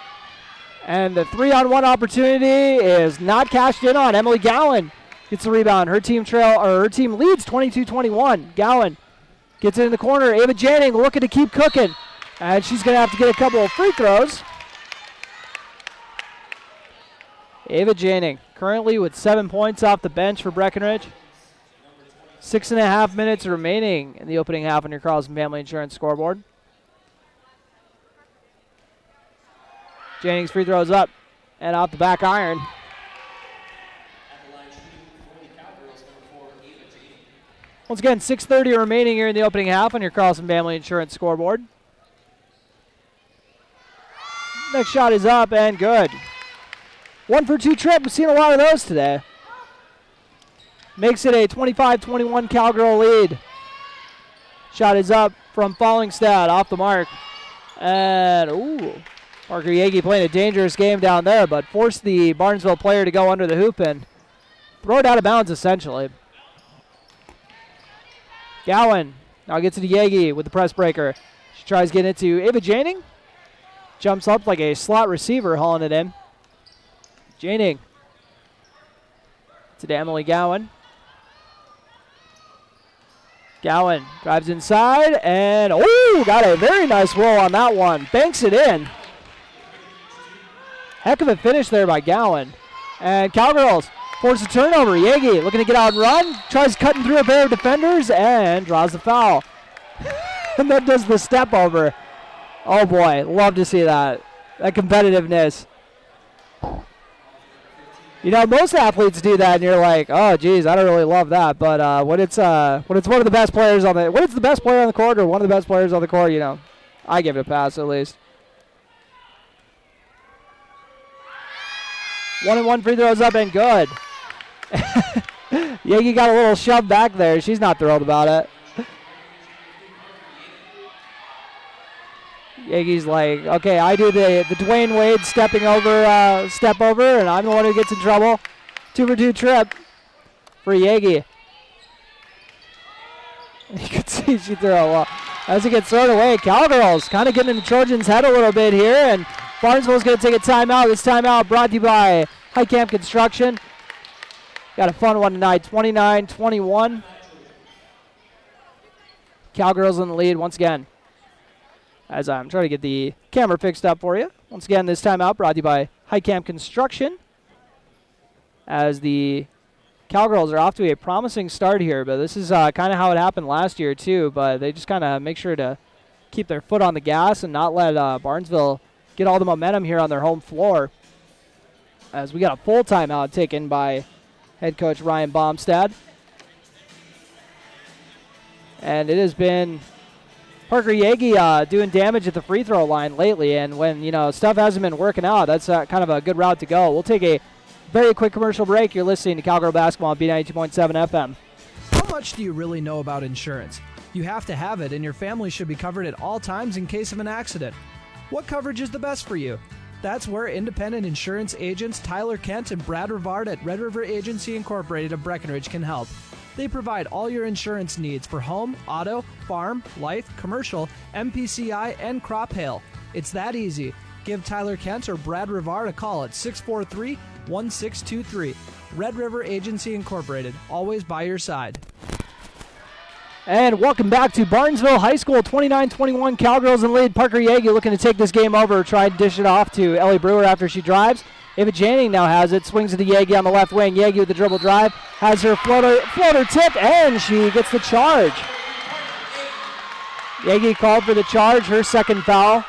And the 3-on-1 opportunity is not cashed in on. Emily Gowan gets the rebound. Her team leads 22-21. Gowan gets it in the corner. Ava Janing looking to keep cooking. And she's going to have to get a couple of free throws. Ava Janing currently with 7 points off the bench for Breckenridge. 6.5 minutes remaining in the opening half on your Carlson Family Insurance scoreboard. Janning's free throws up and off the back iron. Once again, 6:30 remaining here in the opening half on your Carlson Family Insurance scoreboard. Next shot is up and good. 1-for-2 trip. We've seen a lot of those today. Makes it a 25-21 Cowgirl lead. Shot is up from Fallingstad off the mark. And, Parker Yagi playing a dangerous game down there, but forced the Barnesville player to go under the hoop and throw it out of bounds, essentially. Gowan now gets it to Yagi with the press breaker. She tries getting it to Ava Janing. Jumps up like a slot receiver, hauling it in. Janing to Emily Gowan. Gowan drives inside and, got a very nice roll on that one. Banks it in. Heck of a finish there by Gowan. And Cowgirls force a turnover. Yagi looking to get out and run. Tries cutting through a pair of defenders and draws the foul. And then does the step over. Oh boy, love to see that. That competitiveness. You know, most athletes do that, and you're like, oh, geez, I don't really love that. But when it's one of the best players on the, when it's the best player on the court or one of the best players on the court, you know, I give it a pass at least. 1-and-1 free throws up and good. Yagi got a little shove back there. She's not thrilled about it. Yagi's like, okay, I do the Dwayne Wade step over, and I'm the one who gets in trouble. 2-for-2 trip for Yagi. You can see she threw a lot. As it gets thrown away, Cowgirls kind of getting in the Trojans' head a little bit here, and Barnesville's going to take a timeout. This timeout brought to you by High Camp Construction. Got a fun one tonight, 29-21. Cowgirls in the lead once again. As I'm trying to get the camera fixed up for you. Once again, this timeout brought to you by High Camp Construction. As the Cowgirls are off to a promising start here, but this is kind of how it happened last year too, but they just kind of make sure to keep their foot on the gas and not let Barnesville get all the momentum here on their home floor. As we got a full timeout taken by head coach Ryan Baumstad. And it has been Parker Yagi doing damage at the free throw line lately, and when, you know, stuff hasn't been working out, that's kind of a good route to go. We'll take a very quick commercial break. You're listening to Cowgirl Basketball on B92.7 FM. How much do you really know about insurance? You have to have it, and your family should be covered at all times in case of an accident. What coverage is the best for you? That's where independent insurance agents Tyler Kent and Brad Rivard at Red River Agency Incorporated of Breckenridge can help. They provide all your insurance needs for home, auto, farm, life, commercial, MPCI, and crop hail. It's that easy. Give Tyler Kent or Brad Rivard a call at 643-1623. Red River Agency Incorporated, always by your side. And welcome back to Barnesville High School, 29-21 Cowgirls in the lead. Parker Yagi looking to take this game over, try to dish it off to Ellie Brewer after she drives. Ava Janing now has it, swings it to Yagi on the left wing. Yagi with the dribble drive, has her floater tip, and she gets the charge. Yagi called for the charge, her second foul.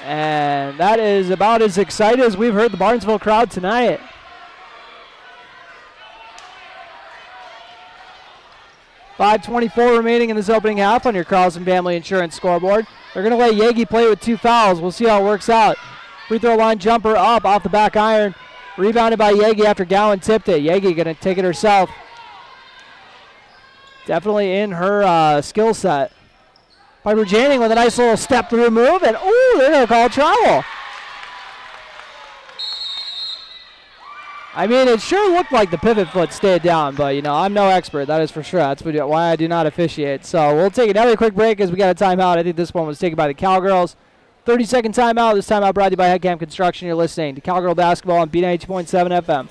And that is about as excited as we've heard the Barnesville crowd tonight. .5:24 remaining in this opening half on your Carlson Family Insurance scoreboard. They're going to let Yagi play with 2 fouls. We'll see how it works out. Free throw line jumper up off the back iron. Rebounded by Yagi after Gowan tipped it. Yagi going to take it herself. Definitely in her skill set. Piper Janning with a nice little step through move. And, ooh, they're going to call travel. I mean, it sure looked like the pivot foot stayed down, but, you know, I'm no expert. That is for sure. That's why I do not officiate. So we'll take another quick break as we got a timeout. I think this one was taken by the Cowgirls. 30-second timeout. This timeout brought to you by Headcamp Construction. You're listening to Cowgirl Basketball on B92.7 FM.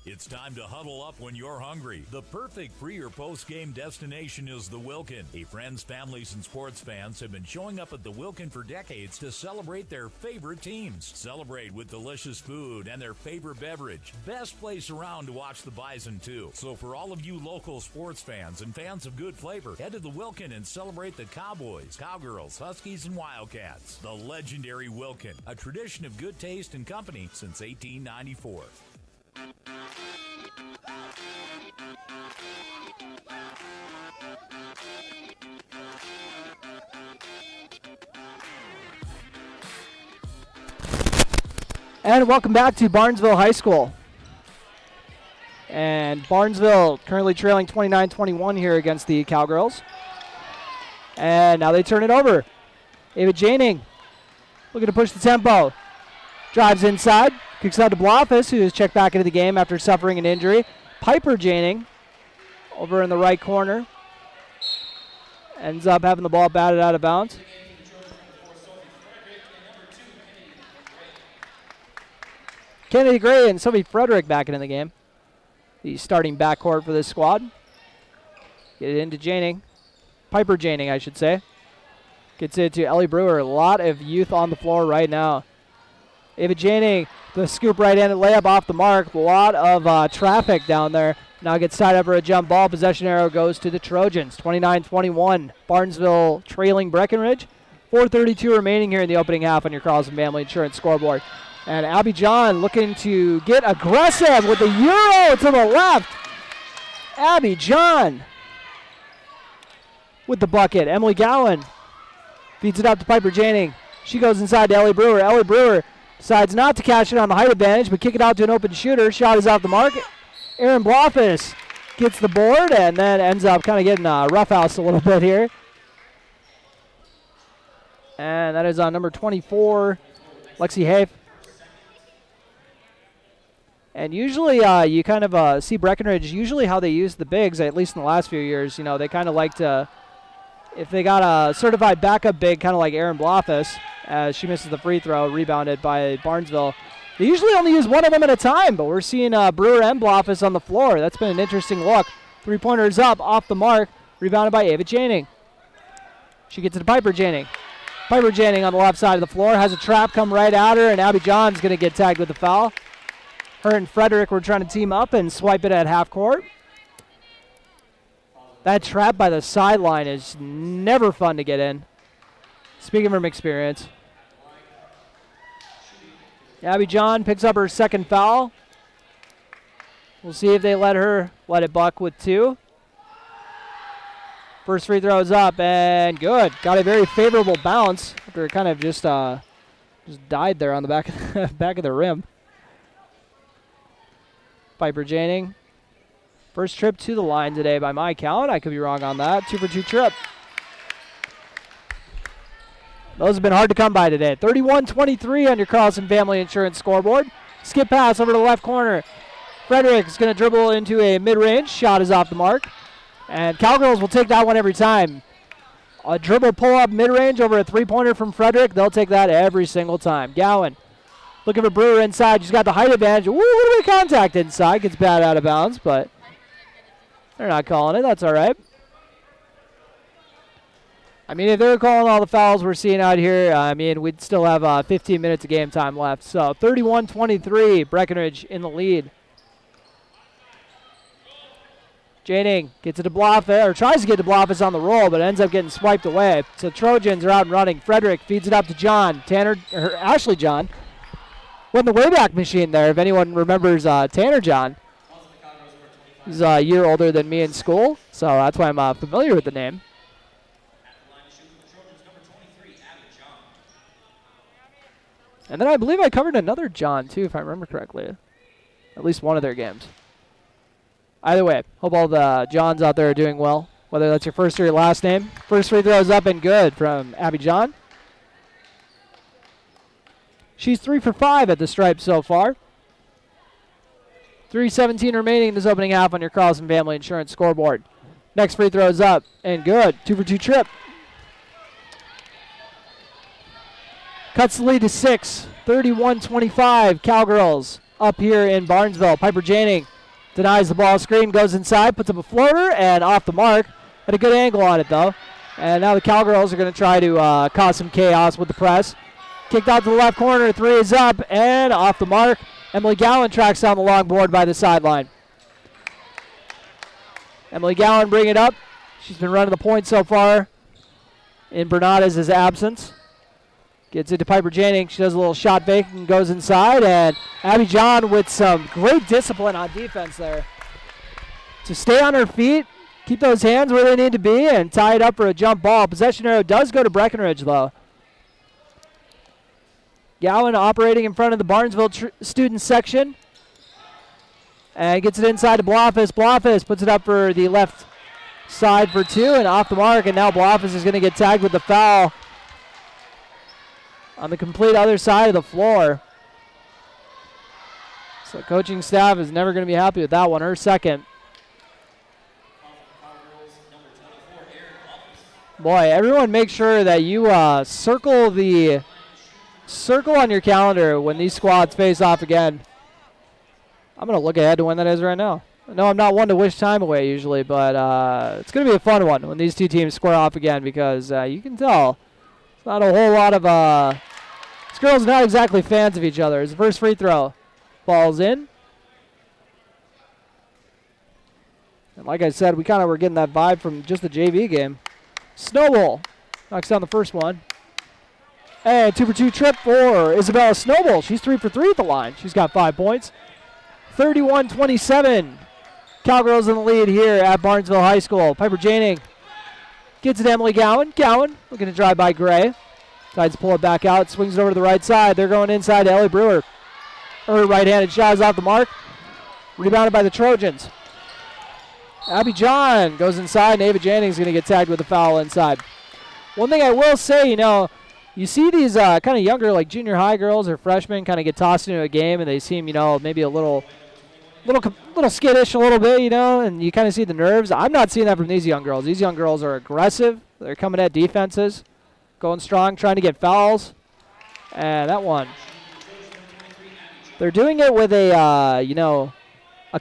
It's time to huddle up when you're hungry. The perfect pre- or post-game destination is the Wilkin. Friends, families, and sports fans have been showing up at the Wilkin for decades to celebrate their favorite teams. Celebrate with delicious food and their favorite beverage. Best place around to watch the Bison, too. So for all of you local sports fans and fans of good flavor, head to the Wilkin and celebrate the Cowboys, Cowgirls, Huskies, and Wildcats. The legendary Wilkin, a tradition of good taste and company since 1894. And welcome back to Barnesville High School. And Barnesville currently trailing 29-21 here against the Cowgirls. And now they turn it over. Ava Janing looking to push the tempo. Drives inside. Kicks out to Blofis, who has checked back into the game after suffering an injury. Piper Janing over in the right corner. Ends up having the ball batted out of bounds. Kennedy Gray and Sophie Frederick back into the game. The starting backcourt for this squad. Get it into Janing. Piper Janing, I should say. Gets it to Ellie Brewer. A lot of youth on the floor right now. Ava Janing, the scoop right-handed layup off the mark. A lot of traffic down there. Now gets tied up for a jump ball. Possession arrow goes to the Trojans. 29-21. Barnesville trailing Breckenridge. 4:32 remaining here in the opening half on your Carlson Family Insurance scoreboard. And Abby John looking to get aggressive with the Euro to the left. Abby John with the bucket. Emily Gowan feeds it up to Piper Janing. She goes inside to Ellie Brewer. Ellie Brewer decides not to cash it on the height advantage, but kick it out to an open shooter. Shot is off the mark. Aaron Blofis gets the board and then ends up kind of getting roughhoused a little bit here. And that is on number 24, Lexi Hafe. And usually you kind of see Breckenridge, usually how they use the bigs, at least in the last few years, you know, they kind of like to, if they got a certified backup big, kind of like Aaron Blofis, as she misses the free throw, rebounded by Barnesville. They usually only use one of them at a time, but we're seeing Brewer and Blofis on the floor. That's been an interesting look. Three-pointers up, off the mark, rebounded by Ava Janing. She gets it to Piper Janing. Piper Janing on the left side of the floor, has a trap come right at her, and Abby John's going to get tagged with the foul. Her and Frederick were trying to team up and swipe it at half court. That trap by the sideline is never fun to get in. Speaking from experience. Abby John picks up her second foul. We'll see if they let it buck with 2. First free throw is up and good. Got a very favorable bounce after it kind of just died there on the back of the rim. Piper Janing. First trip to the line today by my count. I could be wrong on that. 2-for-2 trip. Those have been hard to come by today. 31-23 on your Carlson Family Insurance scoreboard. Skip pass over to the left corner. Frederick is going to dribble into a mid-range. Shot is off the mark. And Cowgirls will take that one every time. A dribble pull-up mid-range over a three-pointer from Frederick. They'll take that every single time. Gowan looking for Brewer inside. She's got the height advantage. Ooh, a little bit of contact inside. Gets bad out of bounds, but they're not calling it. That's all right. I mean, if they're calling all the fouls we're seeing out here, I mean, we'd still have 15 minutes of game time left. So 31-23, Breckenridge in the lead. Janing gets it to Blofis, or tries to get to Blofis on the roll, but ends up getting swiped away. So Trojans are out and running. Frederick feeds it up to John. Ashley John. Went in the Wayback Machine there, if anyone remembers Tanner John. He's a year older than me in school, so that's why I'm familiar with the name. And then I believe I covered another John, too, if I remember correctly. At least one of their games. Either way, hope all the Johns out there are doing well, whether that's your first or your last name. First free throw is up and good from Abby John. She's 3 for 5 at the stripe so far. 3:17 remaining in this opening half on your Carlson Family Insurance scoreboard. Next free throw is up and good. 2 for 2 trip. Cuts the lead to 6. 31-25. Cowgirls up here in Barnesville. Piper Janing denies the ball screen, goes inside, puts up a floater, and off the mark. Had a good angle on it, though. And now the Cowgirls are going to try to cause some chaos with the press. Kicked out to the left corner. 3 is up and off the mark. Emily Gowan tracks down the long board by the sideline. Emily Gowan bring it up. She's been running the point so far in Bernada's absence. Gets it to Piper Janing. She does a little shot fake and goes inside. And Abby John with some great discipline on defense there. To stay on her feet, keep those hands where they need to be, and tie it up for a jump ball. Possession arrow does go to Breckenridge, though. Gowan operating in front of the Barnesville student section. And gets it inside to Blofis. Blofis puts it up for the left side for 2 and off the mark. And now Blofis is going to get tagged with the foul on the complete other side of the floor. So coaching staff is never going to be happy with that one. Her second. Boy, everyone make sure that you circle on your calendar when these squads face off again. I'm going to look ahead to when that is right now. No, I'm not one to wish time away usually, but it's going to be a fun one when these two teams square off again, because you can tell it's not a whole lot of these girls are not exactly fans of each other. As the first free throw falls in. And like I said, we kind of were getting that vibe from just the JV game. Snowball knocks down the first one. And 2 for 2 trip for Isabella Snowball. She's 3 for 3 at the line. She's got 5 points. 31-27. Cowgirls in the lead here at Barnesville High School. Piper Janing gets it to Emily Gowan. Gowan looking to drive by Gray. Decides to pull it back out. Swings it over to the right side. They're going inside to Ellie Brewer. Her right-handed shot is off the mark. Rebounded by the Trojans. Abby John goes inside, and Ava Janning's going to get tagged with a foul inside. One thing I will say, you see these kind of younger, like junior high girls or freshmen kind of get tossed into a game, and they seem, maybe a little skittish a little bit, and you kind of see the nerves. I'm not seeing that from these young girls. These young girls are aggressive. They're coming at defenses, going strong, trying to get fouls. And that one. They're doing it with a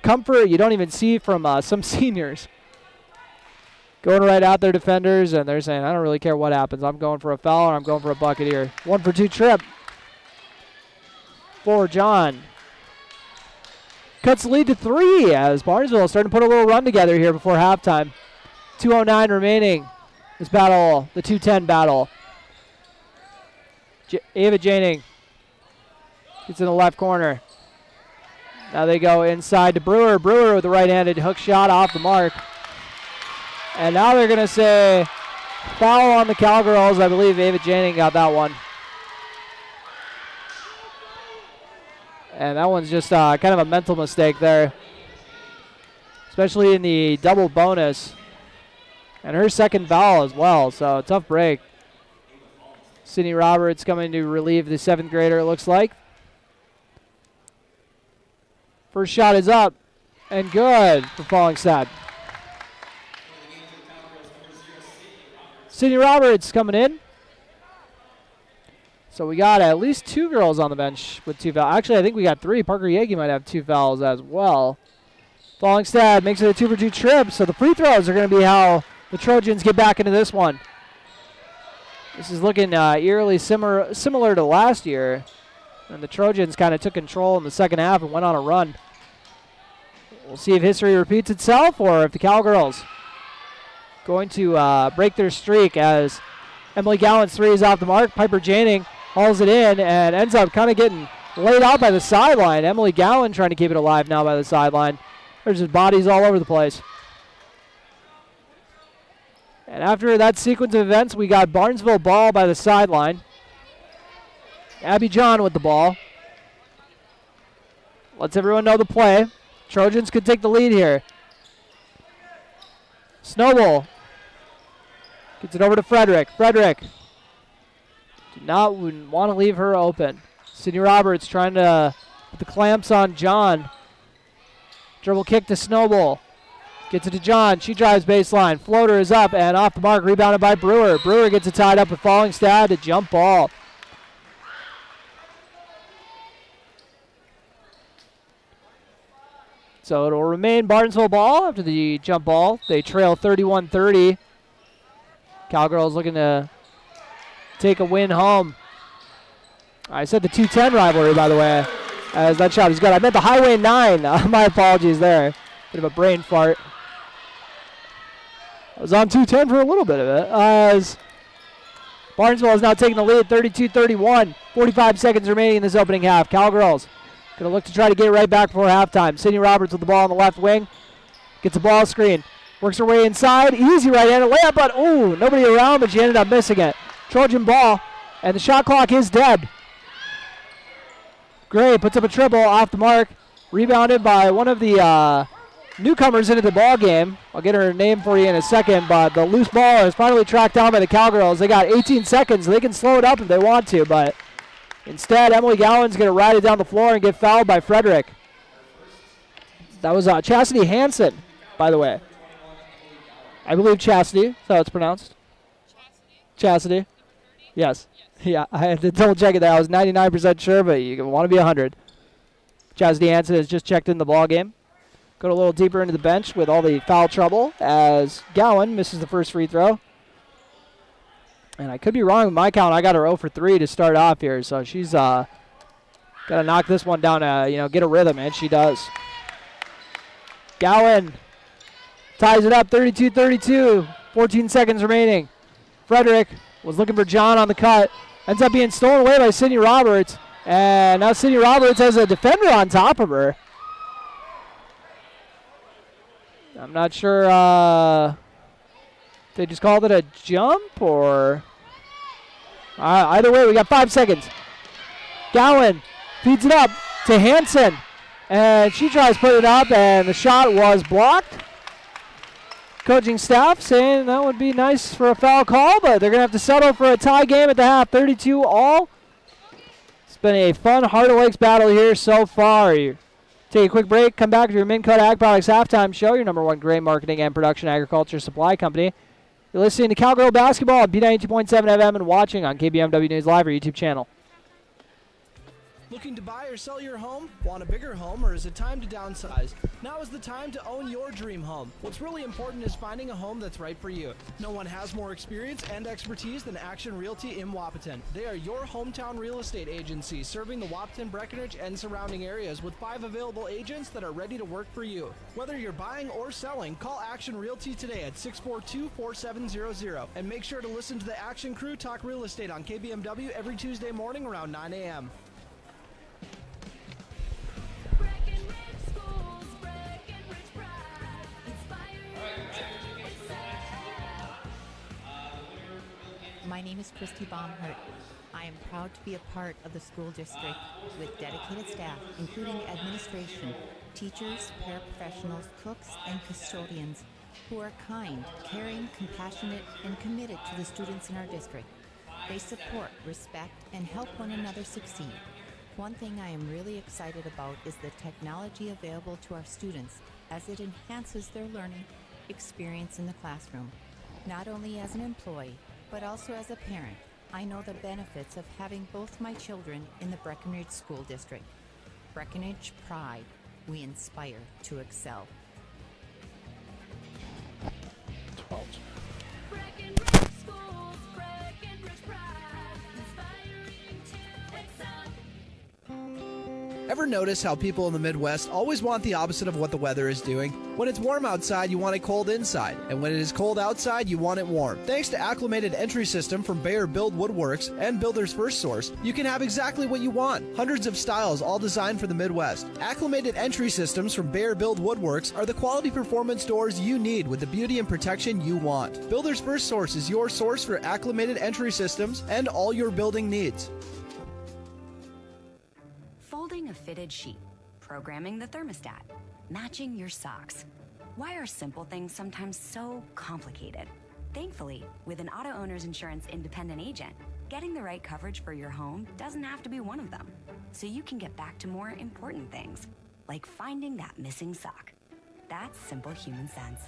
comfort you don't even see from some seniors. Going right at their defenders, and they're saying, I don't really care what happens. I'm going for a foul, or I'm going for a bucket here. 1 for 2 trip for John. Cuts the lead to 3 as Barnesville is starting to put a little run together here before halftime. 2:09 remaining. This battle, the 2:10 battle. Ava Janing gets in the left corner. Now they go inside to Brewer. Brewer with the right-handed hook shot off the mark. And now they're going to say foul on the Cowgirls. I believe Ava Janing got that one. And that one's just kind of a mental mistake there, especially in the double bonus. And her second foul as well, so tough break. Sydney Roberts coming to relieve the 7th grader, it looks like. First shot is up and good for Falling Side. Sydney Roberts coming in. So we got at least 2 girls on the bench with 2 fouls. Actually, I think we got 3. Parker Yagi might have 2 fouls as well. Falling Side makes it a 2 for 2 trip. So the free throws are going to be how the Trojans get back into this one. This is looking eerily similar to last year. And the Trojans kind of took control in the second half and went on a run. We'll see if history repeats itself or if the Cowgirls going to break their streak as Emily Gowan's three is off the mark. Piper Janing hauls it in and ends up kind of getting laid out by the sideline. Emily Gowan trying to keep it alive now by the sideline. There's just bodies all over the place. And after that sequence of events, we got Barnesville ball by the sideline. Abby John with the ball. Lets everyone know the play. Trojans could take the lead here. Snowball gets it over to Frederick. Frederick did not want to leave her open. Sydney Roberts trying to put the clamps on John. Dribble kick to Snowball. Gets it to John. She drives baseline. Floater is up and off the mark. Rebounded by Brewer. Brewer gets it tied up with falling stab to jump ball. So it'll remain Barnesville ball after the jump ball. They trail 31-30. Cowgirls looking to take a win home. I said the 210 rivalry, by the way, as that shot is good. I meant the Highway 9. My apologies there. Bit of a brain fart. I was on 210 for a little bit of it. As Barnesville is now taking the lead, 32-31. 45 seconds remaining in this opening half. Cowgirls going to look to try to get it right back before halftime. Sydney Roberts with the ball on the left wing. Gets a ball screen. Works her way inside. Easy right-handed layup, but ooh, nobody around, but she ended up missing it. Trojan ball, and the shot clock is dead. Gray puts up a triple off the mark. Rebounded by one of the newcomers into the ball game. I'll get her name for you in a second, but the loose ball is finally tracked down by the Cowgirls. They got 18 seconds. They can slow it up if they want to, but instead, Emily Gowan's going to ride it down the floor and get fouled by Frederick. That was Chastity Hansen, by the way. I believe Chastity. Is that how it's pronounced? Chastity? Yes. Yeah, I had to double check it there. I was 99% sure, but you want to be 100. Chastity Hansen has just checked in the ball game. Go a little deeper into the bench with all the foul trouble as Gowan misses the first free throw. And I could be wrong with my count. I got her 0 for 3 to start off here, so she's got to knock this one down to get a rhythm, and she does. Gowan ties it up, 32-32. 14 seconds remaining. Frederick was looking for John on the cut. Ends up being stolen away by Sydney Roberts. And now Sydney Roberts has a defender on top of her. I'm not sure if they just called it a jump or... either way, we got 5 seconds. Gowan feeds it up to Hansen. And she tries to put it up, and the shot was blocked. Coaching staff saying that would be nice for a foul call, but they're going to have to settle for a tie game at the half, 32 all. It's been a fun Heart of Lakes battle here so far. Take a quick break, come back to your Minn Kota Ag Products halftime show, your #1 grain marketing and production agriculture supply company. You're listening to Cowgirl Basketball on B92.7 FM and watching on KBMW News Live, our YouTube channel. Looking to buy or sell your home? Want a bigger home, or is it time to downsize? Now is the time to own your dream home. What's really important is finding a home that's right for you. No one has more experience and expertise than Action Realty in Wapaton. They are your hometown real estate agency, serving the Wapaton, Breckenridge, and surrounding areas with 5 available agents that are ready to work for you. Whether you're buying or selling, call Action Realty today at 642-4700. And make sure to listen to the Action Crew talk real estate on KBMW every Tuesday morning around 9 a.m. My name is Christy Baumhart. I am proud to be a part of the school district with dedicated staff, including administration, teachers, paraprofessionals, cooks, and custodians who are kind, caring, compassionate, and committed to the students in our district. They support, respect, and help one another succeed. One thing I am really excited about is the technology available to our students as it enhances their learning experience in the classroom. Not only as an employee, but also as a parent, I know the benefits of having both my children in the Breckenridge School District. Breckenridge Pride. We inspire to excel. 12. Breckenridge Schools, Breckenridge Pride, inspiring to excel. Ever notice how people in the Midwest always want the opposite of what the weather is doing? When it's warm outside, you want it cold inside. And when it is cold outside, you want it warm. Thanks to Acclimated Entry System from Bayer Build Woodworks and Builder's First Source, you can have exactly what you want. Hundreds of styles, all designed for the Midwest. Acclimated Entry Systems from Bayer Build Woodworks are the quality performance doors you need with the beauty and protection you want. Builder's First Source is your source for acclimated entry systems and all your building needs. Folding a fitted sheet, programming the thermostat, matching your socks. Why are simple things sometimes so complicated? Thankfully, with an auto owner's insurance independent agent, getting the right coverage for your home doesn't have to be one of them. So you can get back to more important things, like finding that missing sock. That's simple human sense.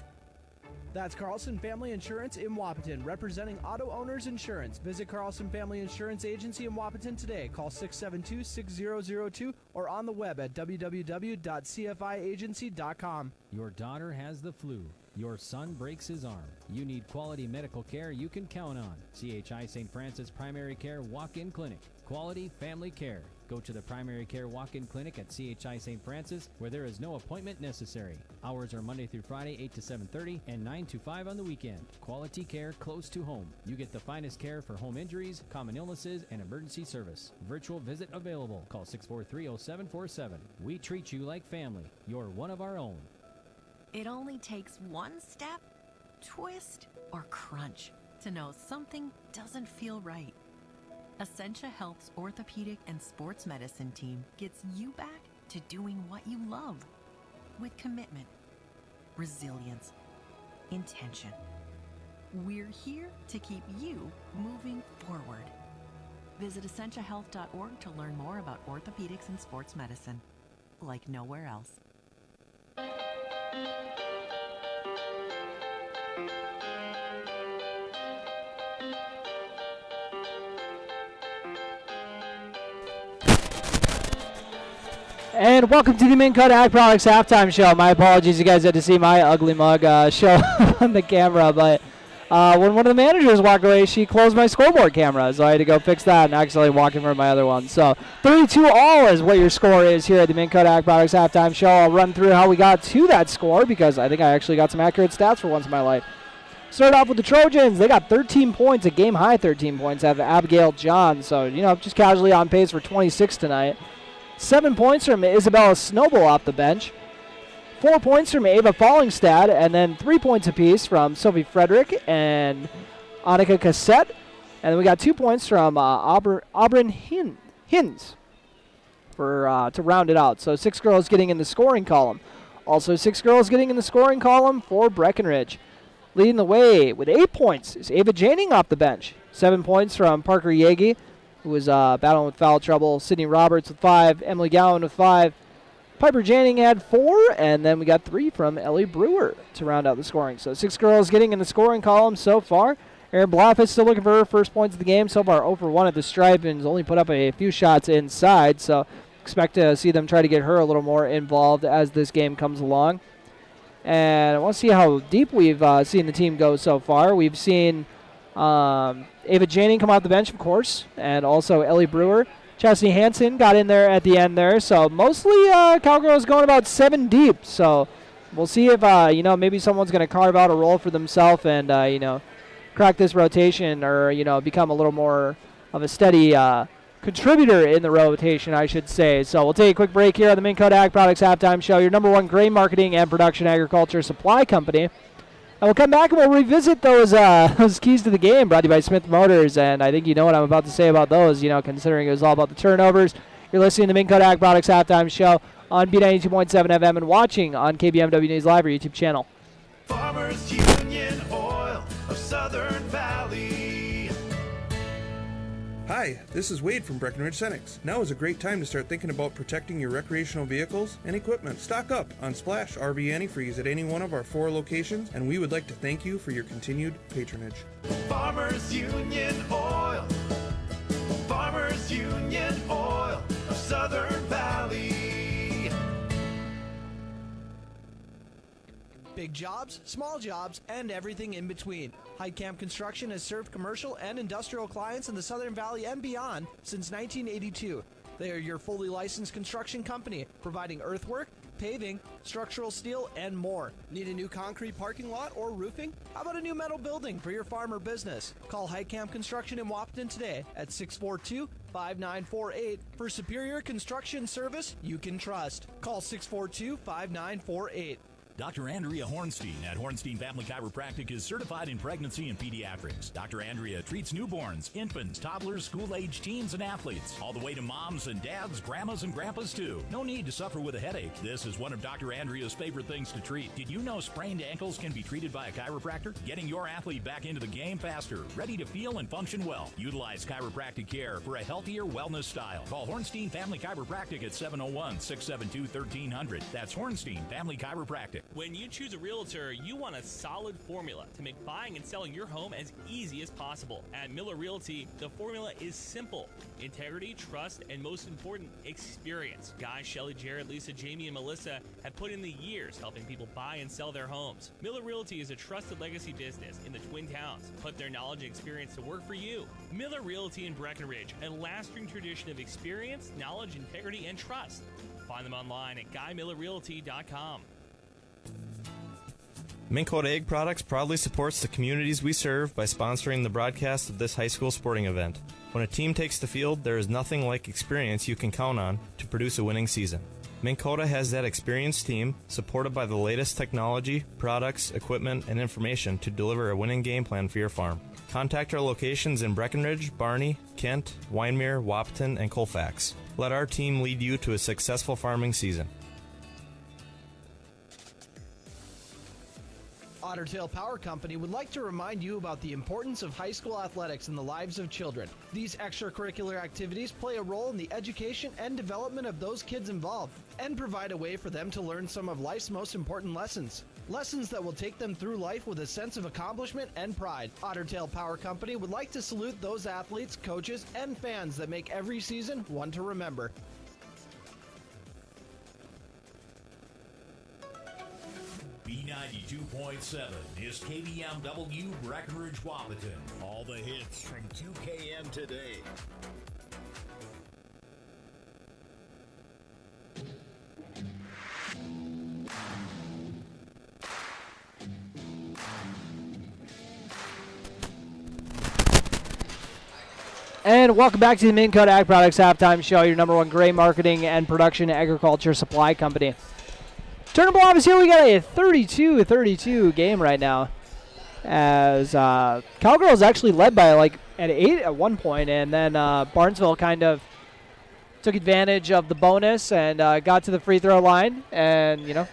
That's Carlson Family Insurance in Wapaton, representing auto owners insurance. Visit Carlson Family Insurance Agency in Wapaton today. Call 672-6002 or on the web at www.cfiagency.com. Your daughter has the flu. Your son breaks his arm. You need quality medical care you can count on. CHI St. Francis Primary Care Walk-In Clinic. Quality family care. Go to the Primary Care Walk-In Clinic at CHI St. Francis, where there is no appointment necessary. Hours are Monday through Friday, 8 to 7:30 and 9 to 5 on the weekend. Quality care close to home. You get the finest care for home injuries, common illnesses, and emergency service. Virtual visit available. Call 643-0747. We treat you like family. You're one of our own. It only takes one step, twist, or crunch to know something doesn't feel right. Essentia Health's orthopedic and sports medicine team gets you back to doing what you love with commitment, resilience, intention. We're here to keep you moving forward. Visit essentiahealth.org to learn more about orthopedics and sports medicine, like nowhere else. And welcome to the Minn Kota Ag Products Halftime Show. My apologies, you guys had to see my ugly mug show on the camera, but when one of the managers walked away, she closed my scoreboard camera, so I had to go fix that and accidentally walk in for my other one. So 32-all is what your score is here at the Minn Kota Ag Products Halftime Show. I'll run through how we got to that score because I think I actually got some accurate stats for once in my life. Start off with the Trojans. They got 13 points, a game-high 13 points out of Abigail John, so, just casually on pace for 26 tonight. 7 points from Isabella Snowball off the bench. 4 points from Ava Fallingstad, and then 3 points apiece from Sophie Frederick and Annika Cassette. And then we got 2 points from Auburn Hins to round it out. So 6 girls getting in the scoring column. Also 6 girls getting in the scoring column for Breckenridge. Leading the way with 8 points is Ava Janing off the bench. 7 points from Parker Yagi, who was battling with foul trouble. Sydney Roberts with 5. Emily Gowan with 5. Piper Janning had 4. And then we got 3 from Ellie Brewer to round out the scoring. So 6 girls getting in the scoring column so far. Erin Bloff is still looking for her first points of the game. So far 0 for 1 at the stripe and has only put up a few shots inside. So expect to see them try to get her a little more involved as this game comes along. And I want to see how deep we've seen the team go so far. We've seen Ava Janning come off the bench, of course, and also Ellie Brewer. Chastity Hansen got in there at the end there. So mostly Cowgirls going about 7 deep. So we'll see if, maybe someone's going to carve out a role for themselves and, crack this rotation or, become a little more of a steady contributor in the rotation, I should say. So we'll take a quick break here on the Minn Kota Ag Products Halftime Show, your number 1 grain marketing and production agriculture supply company. And we'll come back and we'll revisit those keys to the game brought to you by Smith Motors. And I think you know what I'm about to say about those, considering it was all about the turnovers. You're listening to Minn Kota Ag Products Halftime Show on B92.7 FM and watching on KBMW News Live or YouTube channel. Farmers Union Oil of Southern Valley. Hi, this is Wade from Breckenridge Cenex. Now is a great time to start thinking about protecting your recreational vehicles and equipment. Stock up on Splash RV Antifreeze at any one of our 4 locations, and we would like to thank you for your continued patronage. Farmers Union Oil. Farmers Union Oil of Southern Valley. Big jobs, small jobs, and everything in between. Heidkamp Construction has served commercial and industrial clients in the Southern Valley and beyond since 1982. They are your fully licensed construction company, providing earthwork, paving, structural steel, and more. Need a new concrete parking lot or roofing? How about a new metal building for your farm or business? Call Heitkamp Construction in Wapton today at 642-5948 for superior construction service you can trust. Call 642-5948. Dr. Andrea Hornstein at Hornstein Family Chiropractic is certified in pregnancy and pediatrics. Dr. Andrea treats newborns, infants, toddlers, school-age teens, and athletes, all the way to moms and dads, grandmas, and grandpas, too. No need to suffer with a headache. This is one of Dr. Andrea's favorite things to treat. Did you know sprained ankles can be treated by a chiropractor? Getting your athlete back into the game faster, ready to feel and function well. Utilize chiropractic care for a healthier wellness style. Call Hornstein Family Chiropractic at 701-672-1300. That's Hornstein Family Chiropractic. When you choose a realtor, you want a solid formula to make buying and selling your home as easy as possible. At Miller Realty, the formula is simple: integrity, trust, and most important, experience. Guy, Shelley, Jared, Lisa, Jamie, and Melissa have put in the years helping people buy and sell their homes. Miller Realty is a trusted legacy business in the Twin Towns. Put their knowledge and experience to work for you. Miller Realty in Breckenridge, a lasting tradition of experience, knowledge, integrity, and trust. Find them online at GuyMillerRealty.com. Minn Kota Egg Products proudly supports the communities we serve by sponsoring the broadcast of this high school sporting event. When a team takes the field, there is nothing like experience you can count on to produce a winning season. Minn Kota has that experienced team, supported by the latest technology, products, equipment, and information to deliver a winning game plan for your farm. Contact our locations in Breckenridge, Barney, Kent, Wyndmere, Wapton, and Colfax. Let our team lead you to a successful farming season. Otter Tail Power Company would like to remind you about the importance of high school athletics in the lives of children. These extracurricular activities play a role in the education and development of those kids involved and provide a way for them to learn some of life's most important lessons. Lessons that will take them through life with a sense of accomplishment and pride. Otter Tail Power Company would like to salute those athletes, coaches, and fans that make every season one to remember. B92.7 is KBMW Breckenridge Wahpeton. All the hits from 2KM today. And welcome back to the Minn Kota Ag Products Halftime Show, your number one grain marketing and production agriculture supply company. Turner Blobs here. We got a 32-32 game right now, as Cowgirls actually led by like at 8 at one point, and then Barnesville kind of took advantage of the bonus and got to the free throw line, and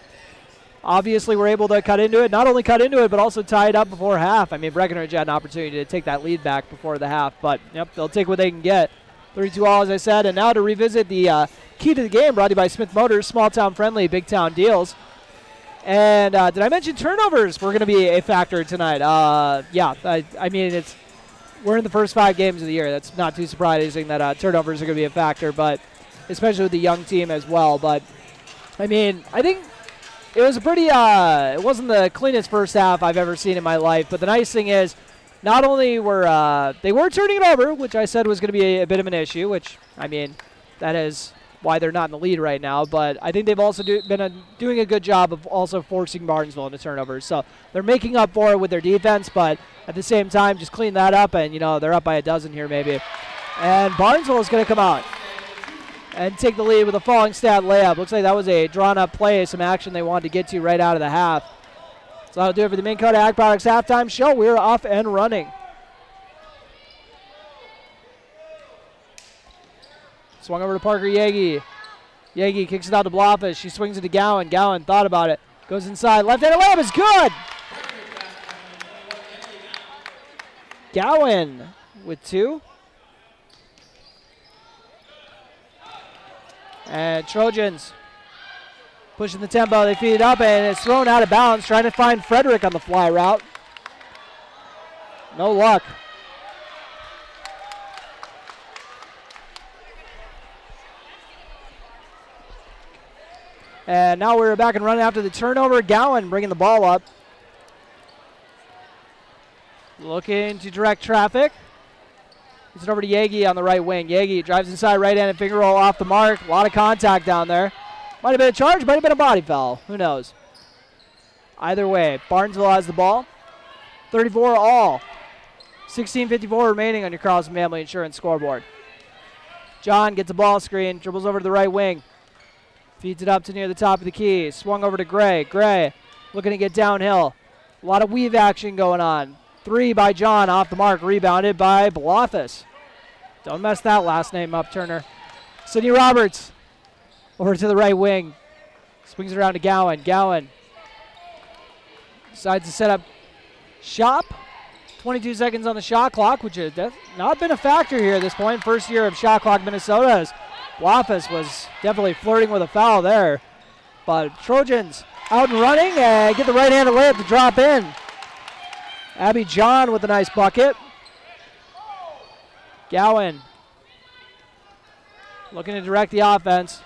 obviously we're able to cut into it. Not only cut into it, but also tie it up before half. I mean, Breckenridge had an opportunity to take that lead back before the half, but they'll take what they can get. 32 all, as I said, and now to revisit the key to the game, brought to you by Smith Motors, small town friendly, big town deals. And did I mention turnovers were going to be a factor tonight? I mean, we're in the first 5 games of the year. That's not too surprising that turnovers are going to be a factor, but especially with the young team as well. But I mean, I think it was a pretty. It wasn't the cleanest first half I've ever seen in my life. But the nice thing is, not only were they were turning it over, which I said was going to be a bit of an issue, which, I mean, that is why they're not in the lead right now. But I think they've also been doing a good job of also forcing Barnesville into turnovers. So they're making up for it with their defense, but at the same time, just clean that up, and, they're up by a dozen here maybe. And Barnesville is going to come out and take the lead with a falling stat layup. Looks like that was a drawn-up play, some action they wanted to get to right out of the half. So that'll do it for the Minn Kota Ag Products Halftime Show. We're off and running. Swung over to Parker Yagi. Yagi kicks it out to Bloffish. She swings it to Gowan. Gowan thought about it. Goes inside. Left-handed layup is good! Gowan with 2. And Trojans pushing the tempo. They feed it up, and it's thrown out of bounds, trying to find Frederick on the fly route. No luck. And now we're back and running after the turnover. Gowan bringing the ball up. Looking to direct traffic. Gets it over to Yagi on the right wing. Yagi drives inside, right-handed finger roll off the mark. A lot of contact down there. Might have been a charge, might have been a body foul. Who knows? Either way, Barnesville has the ball. 34 all. 16:54 remaining on your Carlson Family Insurance scoreboard. John gets a ball screen, dribbles over to the right wing. Feeds it up to near the top of the key. Swung over to Gray. Gray looking to get downhill. A lot of weave action going on. 3 by John off the mark. Rebounded by Blothus. Don't mess that last name up, Turner. Sydney Roberts over to the right wing. Swings it around to Gowan. Gowan decides to set up shop. 22 seconds on the shot clock, which has not been a factor here at this point. First year of shot clock Minnesota. Blothus was definitely flirting with a foul there. But Trojans out and running and get the right-handed layup to drop in. Abby John with a nice bucket. Gowan looking to direct the offense.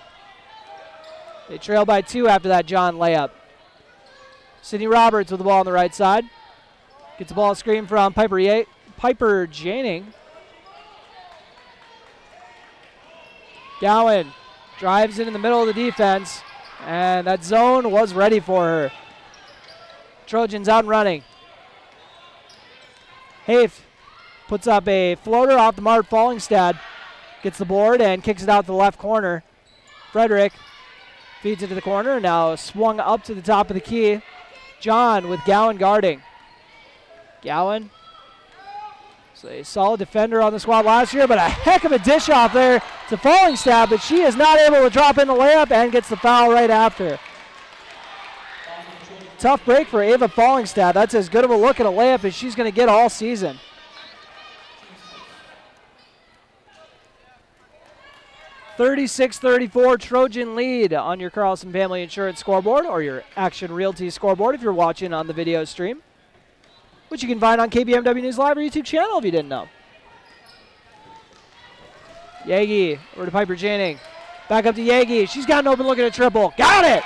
They trail by 2 after that John layup. Sydney Roberts with the ball on the right side. Gets the ball screen from Piper Janing. Gowan drives in the middle of the defense, and that zone was ready for her. Trojans out and running. Haif puts up a floater off the mark. Fallingstad gets the board and kicks it out to the left corner. Frederick feeds it to the corner. Now swung up to the top of the key. John with Gowan guarding. Gowan is a solid defender on the squad last year, but a heck of a dish off there to Fallingstad, but she is not able to drop in the layup and gets the foul right after. Tough break for Ava Fallingstad. That's as good of a look at a layup as she's going to get all season. (36-34) Trojan lead on your Carlson Family Insurance scoreboard, or your Action Realty scoreboard if you're watching on the video stream, which you can find on KBMW News Live or YouTube channel if you didn't know. Yagi over to Piper Janing. Back up to Yagi. She's got an open look at a triple. Got it!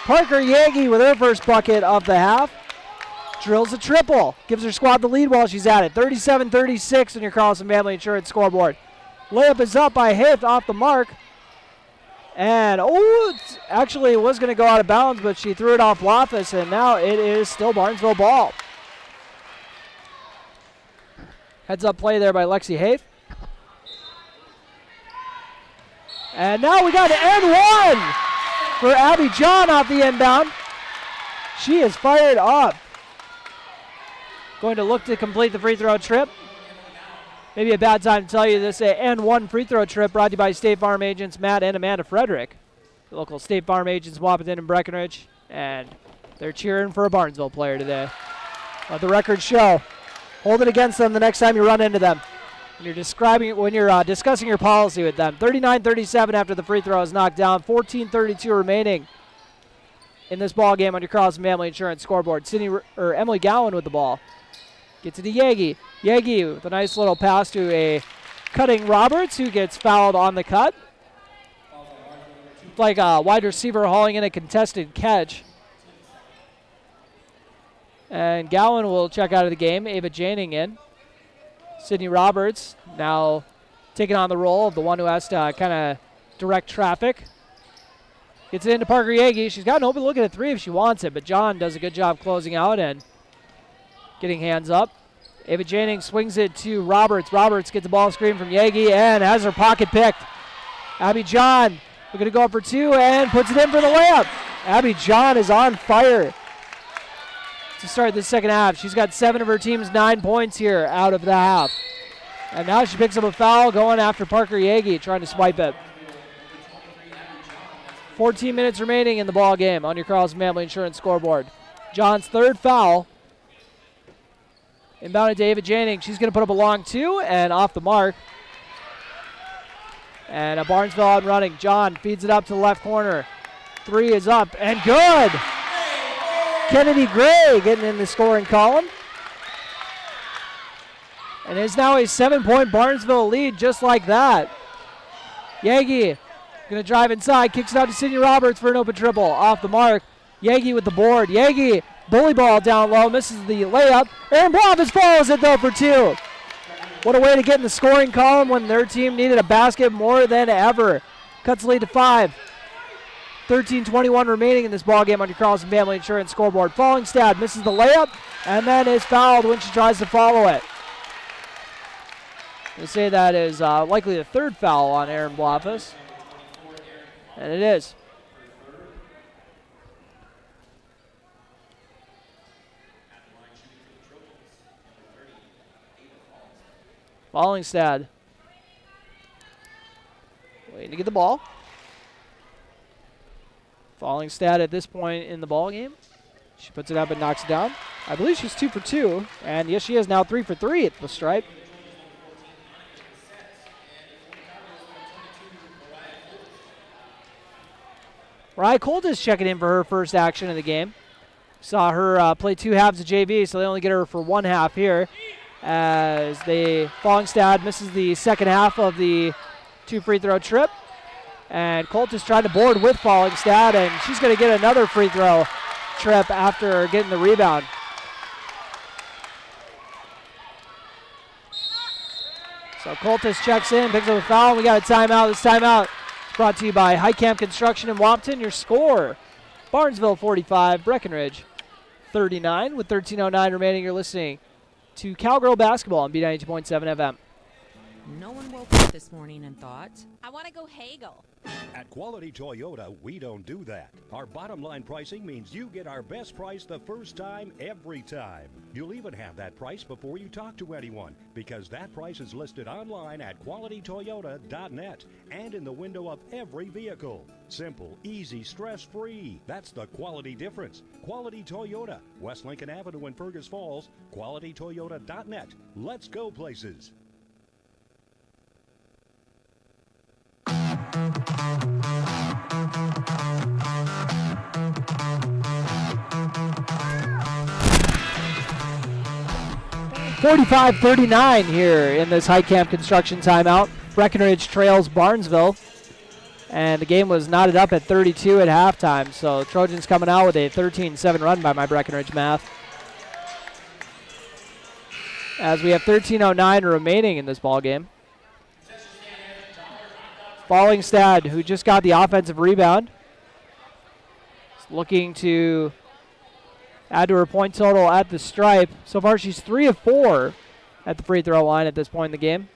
Parker Yagi with her first bucket of the half. Drills a triple. Gives her squad the lead while she's at it. 37-36 on your Carlson Family Insurance scoreboard. Layup is up by Hift off the mark. And, actually was going to go out of bounds, but she threw it off Loftus, and now it is still Barnesville ball. Heads up play there by Lexi Haif. And now we got an and 1 for Abby John off the inbound. She is fired up. Going to look to complete the free throw trip. Maybe a bad time to tell you this and 1 free throw trip brought to you by State Farm agents Matt and Amanda Frederick. The local State Farm agents Wahpeton and Breckenridge. And they're cheering for a Barnesville player today. Let the record show. Hold it against them the next time you run into them. When you're discussing your policy with them. 39-37 after the free throw is knocked down. 14:32 remaining in this ball game on your Carlson Family Insurance scoreboard. Emily Gowan with the ball. Gets it to Yagi. Yagi with a nice little pass to a cutting Roberts, who gets fouled on the cut. Like a wide receiver hauling in a contested catch. And Gowan will check out of the game. Ava Janing in. Sydney Roberts now taking on the role of the one who has to kind of direct traffic. Gets it into Parker Yagi. She's got an open look at a 3 if she wants it, but John does a good job closing out and getting hands up. Ava Janing swings it to Roberts. Roberts gets the ball screen from Yagi and has her pocket picked. Abby John looking to go up for 2 and puts it in for the layup. Abby John is on fire to start this second half. She's got 7 of her team's 9 points here out of the half. And now she picks up a foul going after Parker Yagi, trying to swipe it. 14 minutes remaining in the ball game on your Carlson Family Insurance scoreboard. John's 3rd foul. Inbounded to Ava Janing. She's going to put up a long 2 and off the mark. And a Barnesville out and running. John feeds it up to the left corner. 3 is up and good. Kennedy Gray getting in the scoring column. And it's now a 7-point Barnesville lead just like that. Yagi going to drive inside. Kicks it out to Sydney Roberts for an open triple. Off the mark. Yagi with the board. Yagi bully ball down low. Misses the layup. Aaron Bloffus follows it though for 2. What a way to get in the scoring column when their team needed a basket more than ever. Cuts the lead to 5. 13:21 remaining in this ballgame on your Carlson Family Insurance scoreboard. Fallingstad misses the layup and then is fouled when she tries to follow it. They say that is likely the 3rd foul on Aaron Blofus. And it is. Fallingstad waiting to get the ball. Fallingstad at this point in the ball game. She puts it up and knocks it down. I believe she's 2 for 2. And yes, she is now 3 for 3 at the stripe. Mariah Colt is checking in for her first action of the game. Saw her play 2 halves of JV, so they only get her for 1 half here. As Fallingstad misses the second half of the 2 free throw trip. And Colt is trying to board with Fallingstad, and she's going to get another free throw trip after getting the rebound. So Coltis checks in, picks up a foul. We got a timeout. This timeout is brought to you by Highcamp Construction in Wampton. Your score, Barnesville 45, Breckenridge 39. With 13:09 remaining, you're listening to Cowgirl Basketball on B92.7 FM. No one woke up this morning and thought, I want to go Hagel. At Quality Toyota, we don't do that. Our bottom line pricing means you get our best price the first time, every time. You'll even have that price before you talk to anyone, because that price is listed online at qualitytoyota.net and in the window of every vehicle. Simple, easy, stress-free. That's the quality difference. Quality Toyota, West Lincoln Avenue in Fergus Falls, qualitytoyota.net. Let's go places. .45-39 here in this Highcamp Construction timeout. Breckenridge trails Barnesville, and the game was knotted up at 32 at halftime, so Trojans coming out with a 13-7 run by my Breckenridge math. As we have 13:09 remaining in this ballgame. Fallingstad, who just got the offensive rebound, is looking to add to her point total at the stripe. So far, she's 3 of 4 at the free throw line at this point in the game.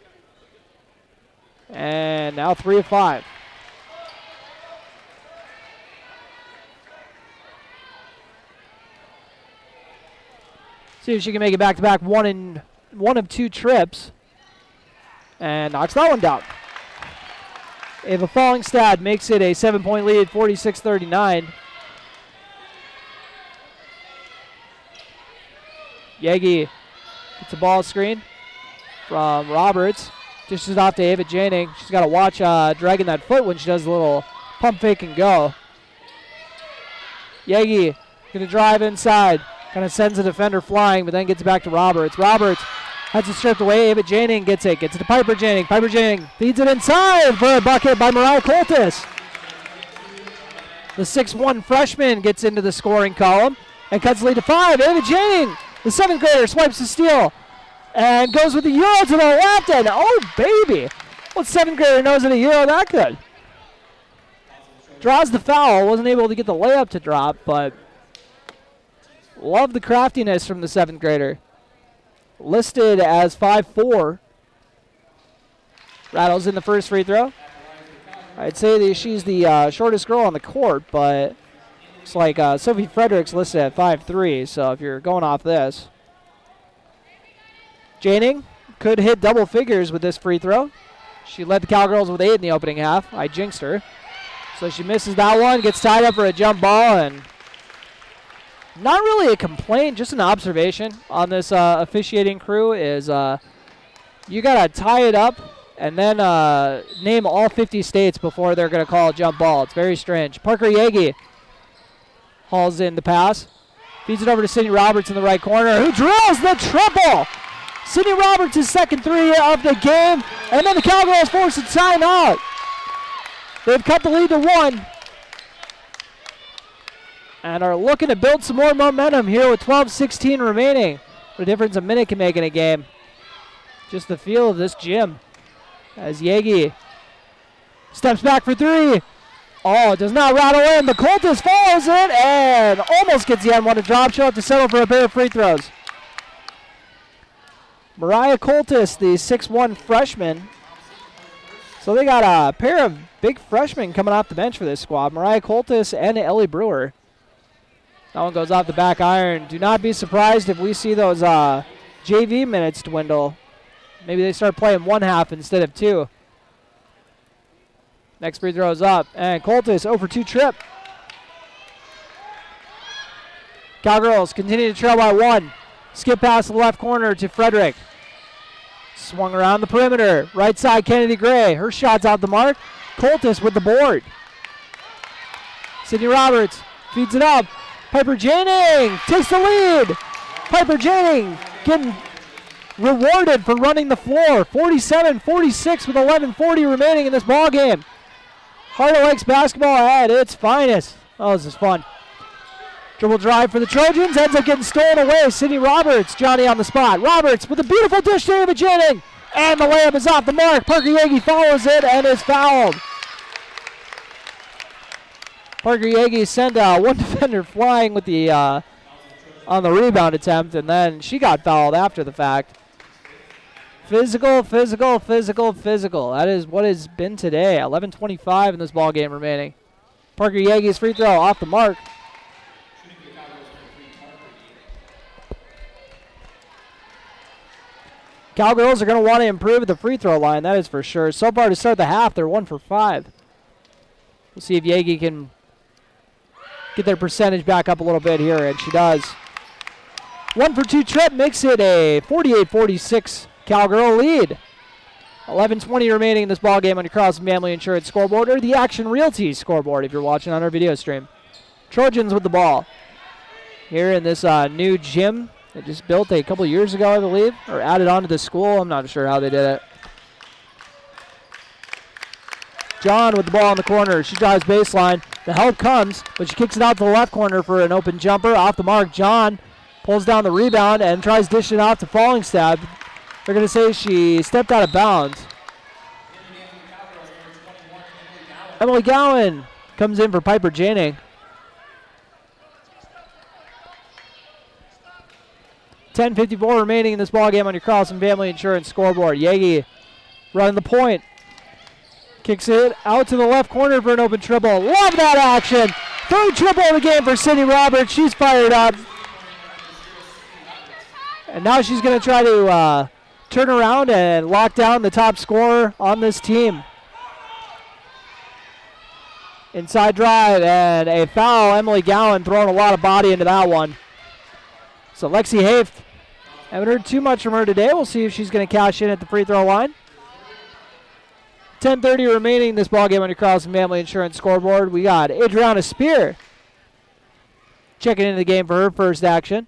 And now 3 of 5. See if she can make it back-to-back one of 2 trips. And knocks that one down. Ava Fallingstad makes it a 7-point lead, 46-39. Yegi gets a ball screen from Roberts. Dishes it off to Ava Janing. She's got to watch dragging that foot when she does a little pump fake and go. Yegi going to drive inside. Kind of sends the defender flying, but then gets it back to Roberts. Roberts has it stripped away. Ava Janing gets it. Gets it to Piper Janing. Piper Janing feeds it inside for a bucket by Mariah Coltis. The 6'1 freshman gets into the scoring column and cuts the lead to 5. Ava Janing, the 7th grader, swipes the steal and goes with the Euro to the left. And oh, baby. What 7th grader knows that a Euro that good? Draws the foul. Wasn't able to get the layup to drop, but love the craftiness from the 7th grader. Listed as 5'4". Rattles in the first free throw. I'd say that she's the shortest girl on the court, but it's like Sophie Fredericks listed at 5'3", so if you're going off this. Janing could hit double figures with this free throw. She led the Cowgirls with 8 in the opening half. I jinxed her. So she misses that one, gets tied up for a jump ball, and not really a complaint, just an observation on this officiating crew is you got to tie it up and then name all 50 states before they're going to call a jump ball. It's very strange. Parker Yegi hauls in the pass. Feeds it over to Sydney Roberts in the right corner, who drills the triple. Sydney Roberts' second 3 of the game, and then the Cowgirls force a timeout. They've cut the lead to 1. And are looking to build some more momentum here with 12:16 remaining. What a difference a minute can make in a game. just the feel of this gym. As Yagi steps back for three. Oh, does not rattle in, but Coltis follows it and almost gets the N1 to drop. She'll have to settle for a pair of free throws. Mariah Coltis, the 6'1 freshman. So they got a pair of big freshmen coming off the bench for this squad. Mariah Coltis and Ellie Brewer. That one goes off the back iron. Do not be surprised if we see those JV minutes dwindle. Maybe they start playing one half instead of two. Next free throw is up, and Coltis 0 for 2 trip. Cowgirls continue to trail by 1. Skip past the left corner to Frederick. Swung around the perimeter. Right side, Kennedy Gray. Her shot's out the mark. Coltis with the board. Sydney Roberts feeds it up. Piper Janing takes the lead. Piper Janing getting rewarded for running the floor. 47-46 with 11:40 remaining in this ball game. Heart of Lakes basketball at its finest. Oh, this is fun. Dribble drive for the Trojans. Ends up getting stolen away. Sydney Roberts, Johnny on the spot. Roberts with a beautiful dish to Ava Janing. And the layup is off the mark. Parker Yagi follows it and is fouled. Parker Yagi sent one defender flying with the on the rebound attempt, and then she got fouled after the fact. Physical, physical, physical, physical. That is what has been today. 11:25 in this ball game remaining. Parker Yagi's free throw off the mark. Cowgirls are going to want to improve at the free throw line, that is for sure. So far to start the half, they're 1 for 5. We'll see if Yagi can get their percentage back up a little bit here, and she does. 1 for 2 trip makes it a 48-46 Cowgirl lead. 11:20 remaining in this ball game on your Carlson Family Insurance scoreboard, or the Action Realty scoreboard if you're watching on our video stream. Trojans with the ball. Here in this new gym they just built a couple years ago, I believe, or added on to the school. I'm not sure how they did it. John with the ball in the corner. She drives baseline. The help comes, but she kicks it out to the left corner for an open jumper. Off the mark, John pulls down the rebound and tries dishing it out to Falling Stab. They're going to say she stepped out of bounds. Emily Gowan comes in for Piper Janing. 10:54 remaining in this ballgame on your Carlson Family Insurance scoreboard. Yagi running the point. Kicks it out to the left corner for an open triple. Love that action. Third triple of the game for Sydney Roberts. She's fired up. And now she's going to try to turn around and lock down the top scorer on this team. Inside drive and a foul. Emily Gowan throwing a lot of body into that one. So Lexi Haft, haven't heard too much from her today. We'll see if she's going to cash in at the free throw line. 10:30 remaining in this ballgame on your Carlson Family Insurance scoreboard. We got Adriana Spear checking into the game for her first action.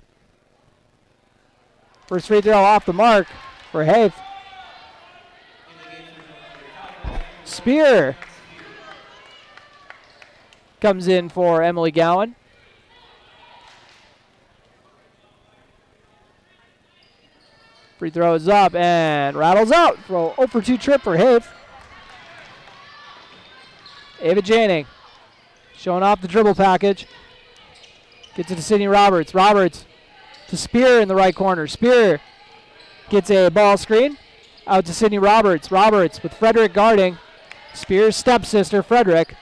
First free throw off the mark for Haft. Spear comes in for Emily Gowan. Free throw is up and rattles out. 0 for 2 trip for Haft. Ava Janing showing off the dribble package. Gets it to Sydney Roberts. Roberts to Spear in the right corner. Spear gets a ball screen out to Sydney Roberts. Roberts with Frederick guarding. Spear's stepsister, Frederick.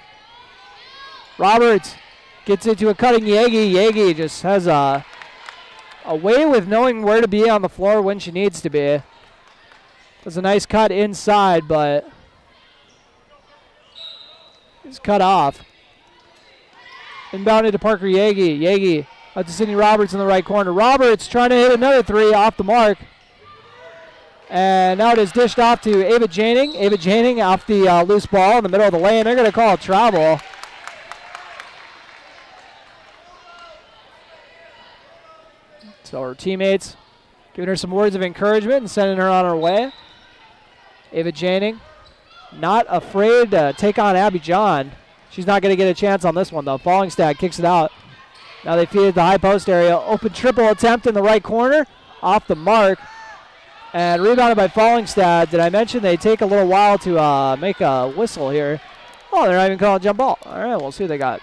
Roberts gets it to a cutting Yagi. Yagi just has a way with knowing where to be on the floor when she needs to be. Does a nice cut inside, but it's cut off. Inbounded to Parker Yagi. Yagi out to Sydney Roberts in the right corner. Roberts trying to hit another three off the mark. And now it is dished off to Ava Janing. Ava Janing off the loose ball in the middle of the lane. They're going to call it travel. So her teammates giving her some words of encouragement and sending her on her way. Ava Janing not afraid to take on Abby John. She's not going to get a chance on this one, though. Fallingstad kicks it out. Now they feed it the high post area. Open triple attempt in the right corner. Off the mark. And rebounded by Fallingstad. Did I mention they take a little while to make a whistle here? Oh, they're not even calling a jump ball. All right, we'll see what they got.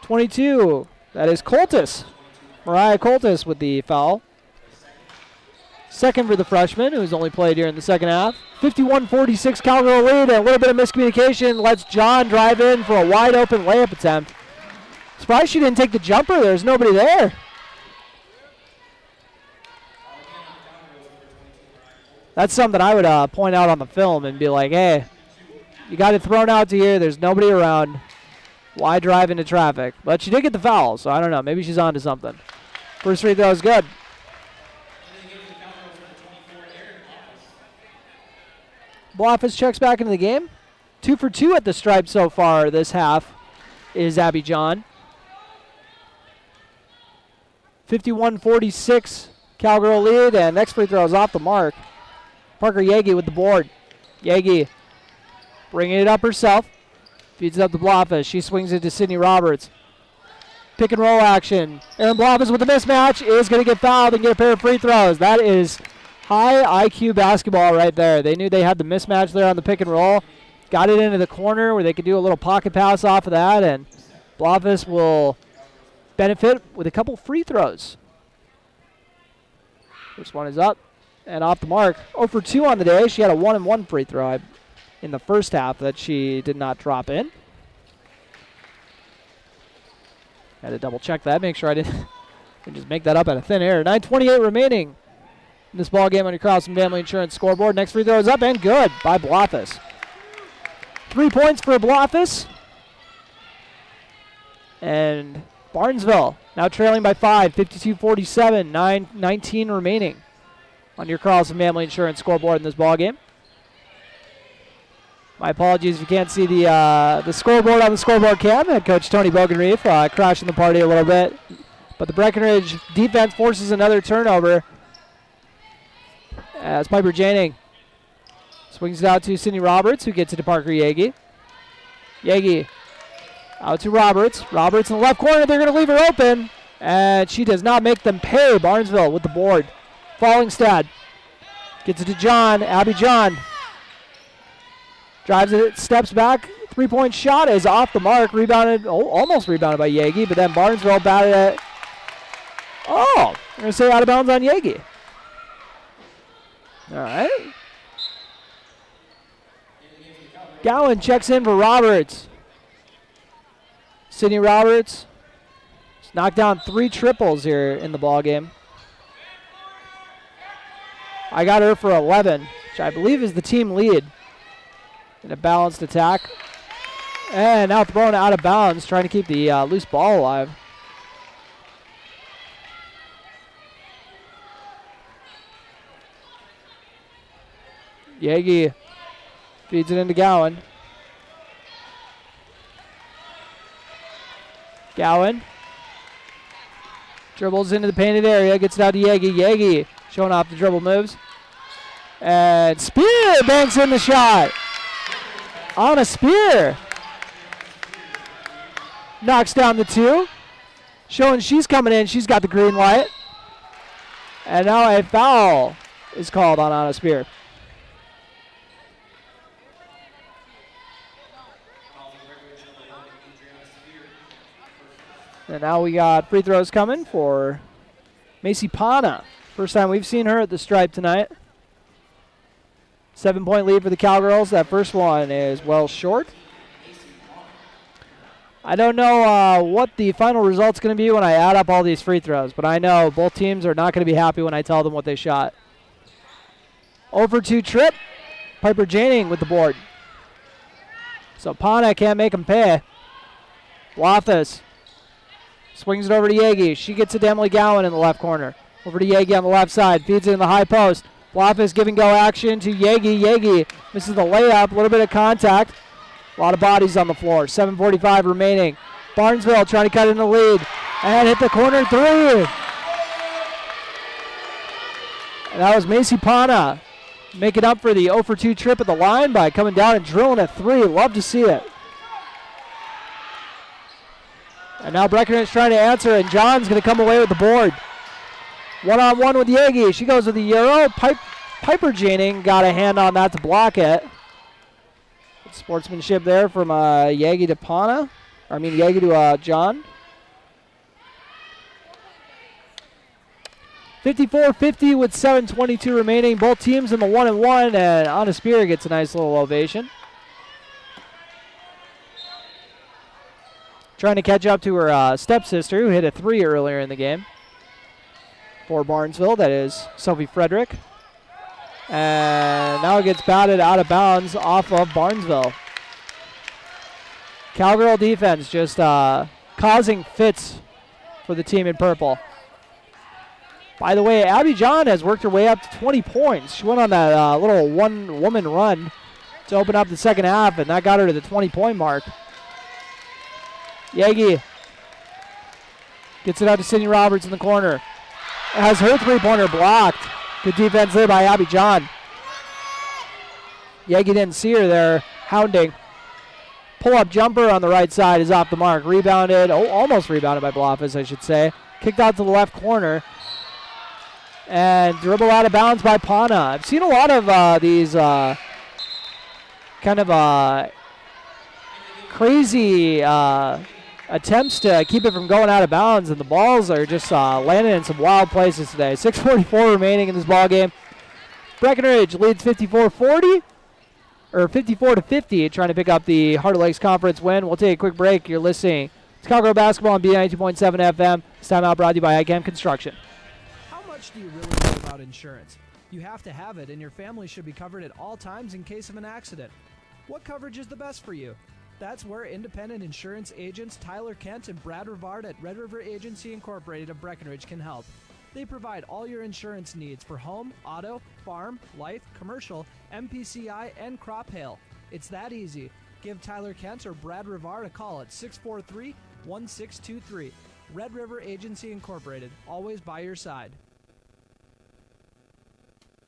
22. That is Coltis. Mariah Coltis with the foul. Second for the freshman, who's only played here in the second half. 51-46 Cowgirl lead, and a little bit of miscommunication lets John drive in for a wide open layup attempt. Surprised she didn't take the jumper. There's nobody there. That's something I would point out on the film and be like, hey, you got it thrown out to here. There's nobody around. Why drive into traffic? But she did get the foul, so I don't know. Maybe she's on to something. First free throw is good. Bluffus checks back into the game. 2 for 2 at the stripe so far this half is Abby John. 51-46 Cowgirl lead, and next free throw is off the mark. Parker Yagi with the board. Yagi bringing it up herself. Feeds it up to Bluffus. She swings it to Sydney Roberts. Pick and roll action. Aaron Bluffus with the mismatch is going to get fouled and get a pair of free throws. That is high IQ basketball right there. They knew they had the mismatch there on the pick and roll. Got it into the corner where they could do a little pocket pass off of that, and Bluffus will benefit with a couple free throws. First one is up and off the mark. 0 for 2 on the day. She had a 1-and-1 free throw in the first half that she did not drop in. Had to double check that, make sure I didn't just make that up out of thin air. 9:28 remaining in this ball game on your Carlson Family Insurance scoreboard. Next free throw is up and good by Bluffus. 3 points for Bluffus. And Barnesville now trailing by 5, 52-47, 9:19 remaining on your Carlson Family Insurance scoreboard in this ball game. My apologies if you can't see the scoreboard on the scoreboard cam. Head coach Tony Bogenreef crashing the party a little bit. But the Breckenridge defense forces another turnover as Piper Janing swings it out to Sydney Roberts, who gets it to Parker Yagi. Yagi out to Roberts. Roberts in the left corner. They're going to leave her open. And she does not make them pay. Barnesville with the board. Fallingstad gets it to John. Abby John drives it, steps back. 3-point shot is off the mark. Rebounded, almost rebounded by Yagi, but then Barnesville batted it. Oh, I'm going to say out of bounds on Yagi. All right. Gowan checks in for Roberts. Sydney Roberts knocked down 3 triples here in the ball game. I got her for 11, which I believe is the team lead in a balanced attack. And now thrown out of bounds, trying to keep the loose ball alive. Yagi feeds it into Gowan. Gowan dribbles into the painted area, gets it out to Yagi. Yagi showing off the dribble moves. And Spear banks in the shot. On a Spear. Knocks down the 2. Showing she's coming in. She's got the green light. And now a foul is called on Anna Spear. And now we got free throws coming for Macy Pana. First time we've seen her at the stripe tonight. 7-point lead for the Cowgirls. That first one is well short. I don't know what the final result's going to be when I add up all these free throws, but I know both teams are not going to be happy when I tell them what they shot. 0 for 2 trip. Piper Janing with the board. So Pana can't make them pay. Bluffus swings it over to Yagi. She gets it to Emily Gowan in the left corner. Over to Yagi on the left side. Feeds it in the high post. Bluffus give and go action to Yagi. Yagi misses the layup. A little bit of contact. A lot of bodies on the floor. 7:45 remaining. Barnesville trying to cut in the lead. And hit the corner 3. And that was Macy Pana making up for the 0 for 2 trip at the line by coming down and drilling a 3. Love to see it. And now Breckenridge trying to answer, and John's going to come away with the board. One-on-one with Yagi. She goes with the Euro. Piper Janing got a hand on that to block it. Good sportsmanship there from Yagi to Pana. Yagi to John. 54-50 with 7:22 remaining. Both teams in the 1-1, and Anna Spear gets a nice little ovation. Trying to catch up to her stepsister, who hit a 3 earlier in the game. For Barnesville, that is Sophie Frederick. And now it gets batted out of bounds off of Barnesville. Cowgirl defense just causing fits for the team in purple. By the way, Abby John has worked her way up to 20 points. She went on that little one-woman run to open up the second half, and that got her to the 20-point mark. Yagi gets it out to Sydney Roberts in the corner. Has her three-pointer blocked. Good defense there by Abby John. Yagi didn't see her there, hounding. Pull-up jumper on the right side is off the mark. Rebounded, almost rebounded by Blofis, I should say. Kicked out to the left corner. And dribble out of bounds by Pana. I've seen a lot of these kind of crazy attempts to keep it from going out of bounds, and the balls are just landing in some wild places today. 6:44 remaining in this ball game. Breckenridge leads 54-40, or 54-50, trying to pick up the Heart of Lakes Conference win. We'll take a quick break. You're listening to Cowgirl Basketball on B92.7 FM. This time out brought to you by ICAM Construction. How much do you really know about insurance? You have to have it, and your family should be covered at all times in case of an accident. What coverage is the best for you? That's where independent insurance agents Tyler Kent and Brad Rivard at Red River Agency Incorporated of Breckenridge can help. They provide all your insurance needs for home, auto, farm, life, commercial, MPCI, and crop hail. It's that easy. Give Tyler Kent or Brad Rivard a call at 643-1623. Red River Agency Incorporated, always by your side.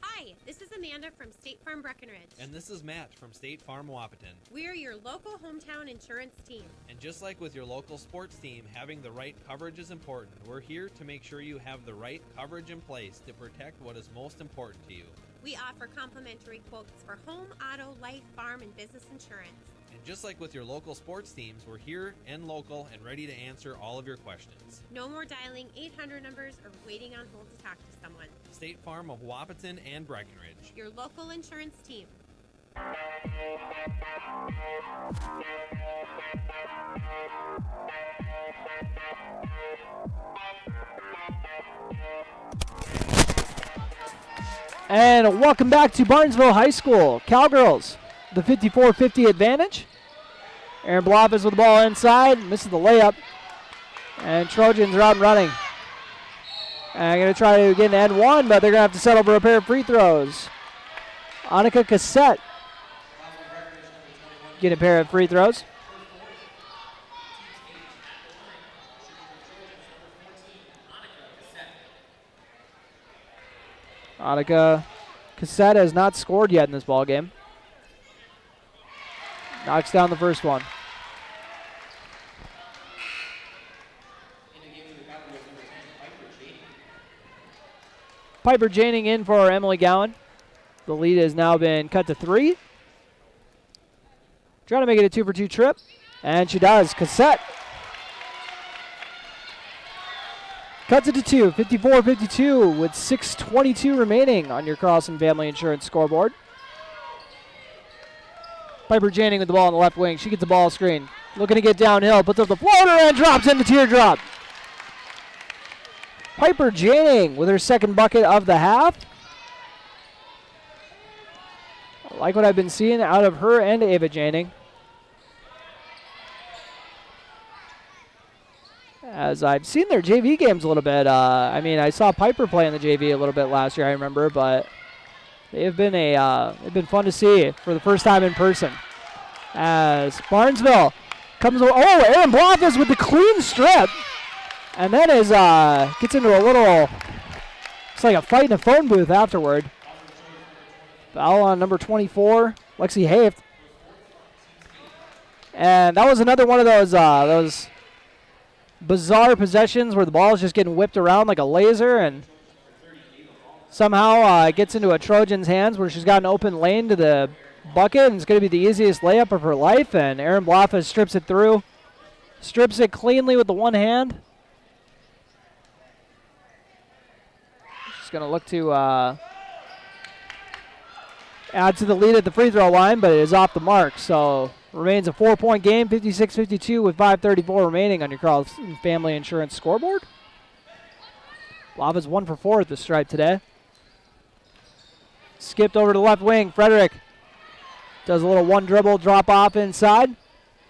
Hi, this is Amanda from State Farm Breckenridge. And this is Matt from State Farm Wapaton. We are your local hometown insurance team. And just like with your local sports team, having the right coverage is important. We're here to make sure you have the right coverage in place to protect what is most important to you. We offer complimentary quotes for home, auto, life, farm, and business insurance. And just like with your local sports teams, we're here and local and ready to answer all of your questions. No more dialing 800 numbers or waiting on hold to talk to someone. State Farm of Wapaton and Breckenridge. Your local insurance team. And welcome back to Barnesville High School. Cowgirls, the 54-50 advantage. Aaron Blofis with the ball inside, misses the layup. And Trojans are out and running. And going to try to get an end one, but they're going to have to settle for a pair of free throws. Annika Cassette get a pair of free throws. Annika Cassette has not scored yet in this ball game. Knocks down the first one. Piper Janing in for Emily Gowan. The lead has now been cut to 3. Trying to make it a 2-for-2 trip. And she does. Cassette cuts it to 2. 54-52 with 6:22 remaining on your Carlson Family Insurance scoreboard. Piper Janing with the ball on the left wing. She gets the ball screen. Looking to get downhill. Puts up the floater and drops in the teardrop. Piper Janing with her second bucket of the half. I like what I've been seeing out of her and Ava Janing. As I've seen their JV games a little bit. I saw Piper play in the JV a little bit last year, I remember, but they've been fun to see for the first time in person. As Barnesville comes over. Oh, Aaron Blofis with the clean strip. And then gets into a little, it's like a fight in a phone booth afterward. Foul on number 24, Lexi Haft. And that was another one of those bizarre possessions where the ball is just getting whipped around like a laser. And Somehow gets into a Trojan's hands where she's got an open lane to the bucket, and it's going to be the easiest layup of her life, and Erin Blaffa strips it through. Strips it cleanly with the one hand. She's going to look to add to the lead at the free throw line, but it is off the mark. So remains a 4-point game, 56-52 with 5:34 remaining on your Carlson Family Insurance scoreboard. Blaffa's 1 for 4 at the stripe today. Skipped over to the left wing. Frederick does a little one dribble drop off inside.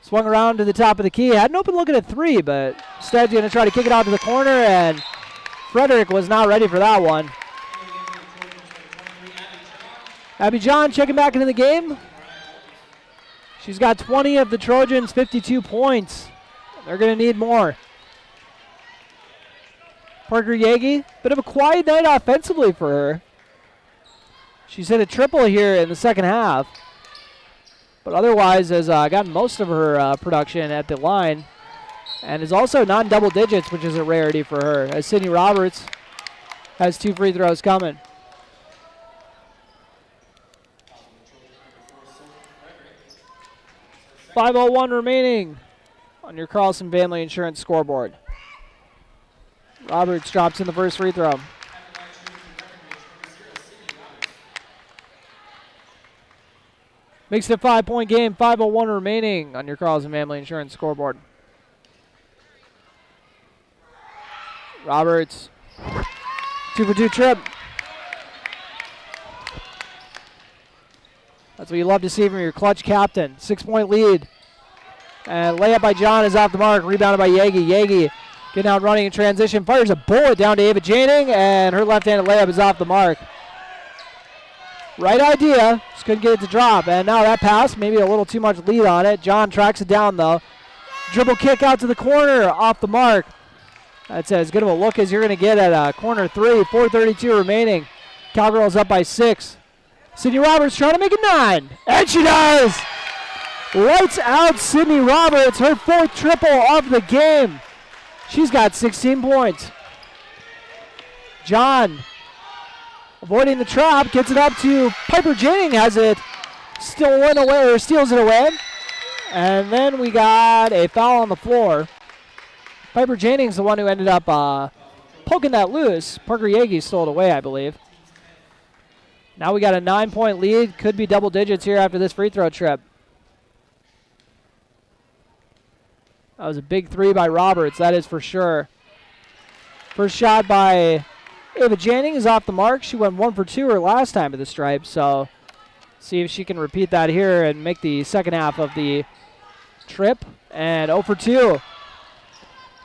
Swung around to the top of the key. Had an open look at a three, but instead going to try to kick it out to the corner, and Frederick was not ready for that one. Abby John checking back into the game. She's got 20 of the Trojans' 52 points. They're going to need more. Parker Yagi, bit of a quiet night offensively for her. She's hit a triple here in the second half, but otherwise has gotten most of her production at the line, and is also non-double digits, which is a rarity for her, as Sydney Roberts has 2 free throws coming. .501 remaining on your Carlson Family Insurance scoreboard. Roberts drops in the first free throw. Makes it a 5-point game, 5:01 remaining on your Carlson Family Insurance scoreboard. Roberts, 2 for 2 trip. That's what you love to see from your clutch captain. 6-point lead. And layup by John is off the mark, rebounded by Yagi. Yagi getting out running in transition, fires a bullet down to Ava Janing, and her left-handed layup is off the mark. Right idea, just couldn't get it to drop. And now that pass, maybe a little too much lead on it. John tracks it down though. Dribble kick out to the corner, off the mark. That's as good of a look as you're going to get at corner 3. 4:32 remaining. Cowgirls up by 6. Sydney Roberts trying to make it 9. And she does! Lights out Sydney Roberts, her 4th triple of the game. She's got 16 points. John avoiding the trap, gets it up to Piper Janing, has it stolen away, or steals it away. And then we got a foul on the floor. Piper Janing's the one who ended up poking that loose. Parker Yagi stole it away, I believe. Now we got a 9-point lead. Could be double digits here after this free throw trip. That was a big 3 by Roberts, that is for sure. First shot by Ava Janing is off the mark. She went 1 for 2 her last time at the stripe, so see if she can repeat that here and make the second half of the trip. And 0 for 2.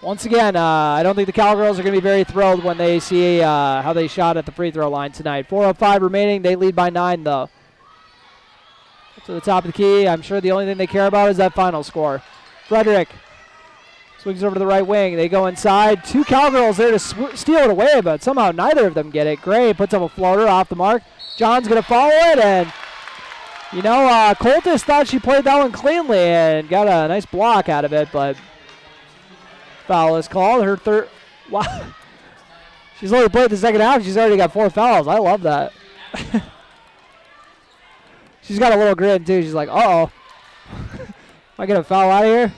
Once again, I don't think the Cowgirls are going to be very thrilled when they see how they shot at the free throw line tonight. 4:05 remaining. They lead by 9, though. To the top of the key. I'm sure the only thing they care about is that final score. Frederick swings over to the right wing. They go inside. 2 Cowgirls there to steal it away, but somehow neither of them get it. Gray puts up a floater off the mark. John's going to follow it, and, you know, Coltis thought she played that one cleanly and got a nice block out of it, but foul is called. Her third. Wow. She's only played the second half. She's already got 4 fouls. I love that. She's got a little grin, too. She's like, uh-oh. Am I going to foul out of here?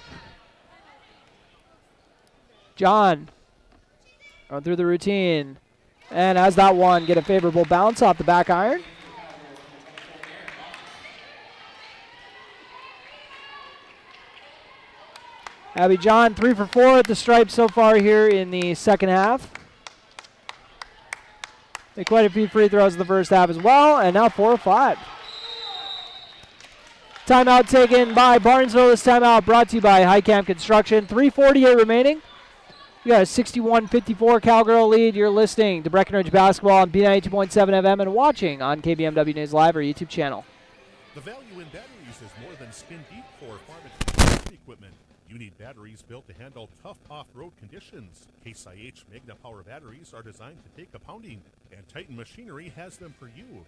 John going through the routine. And has that one get a favorable bounce off the back iron. Abby John, 3 for 4 at the stripe so far here in the second half. Made quite a few free throws in the first half as well, and now 4 of 5. Timeout taken by Barnesville. This timeout brought to you by High Camp Construction. 3:48 remaining. You got a 61-54 Cowgirl lead. You're listening to Breckenridge Basketball on B92.7 FM and watching on KBMW News Live, our YouTube channel. The value in batteries is more than skin deep for farm and construction equipment. You need batteries built to handle tough off-road conditions. Case IH Magna Power batteries are designed to take a pounding, and Titan Machinery has them for you.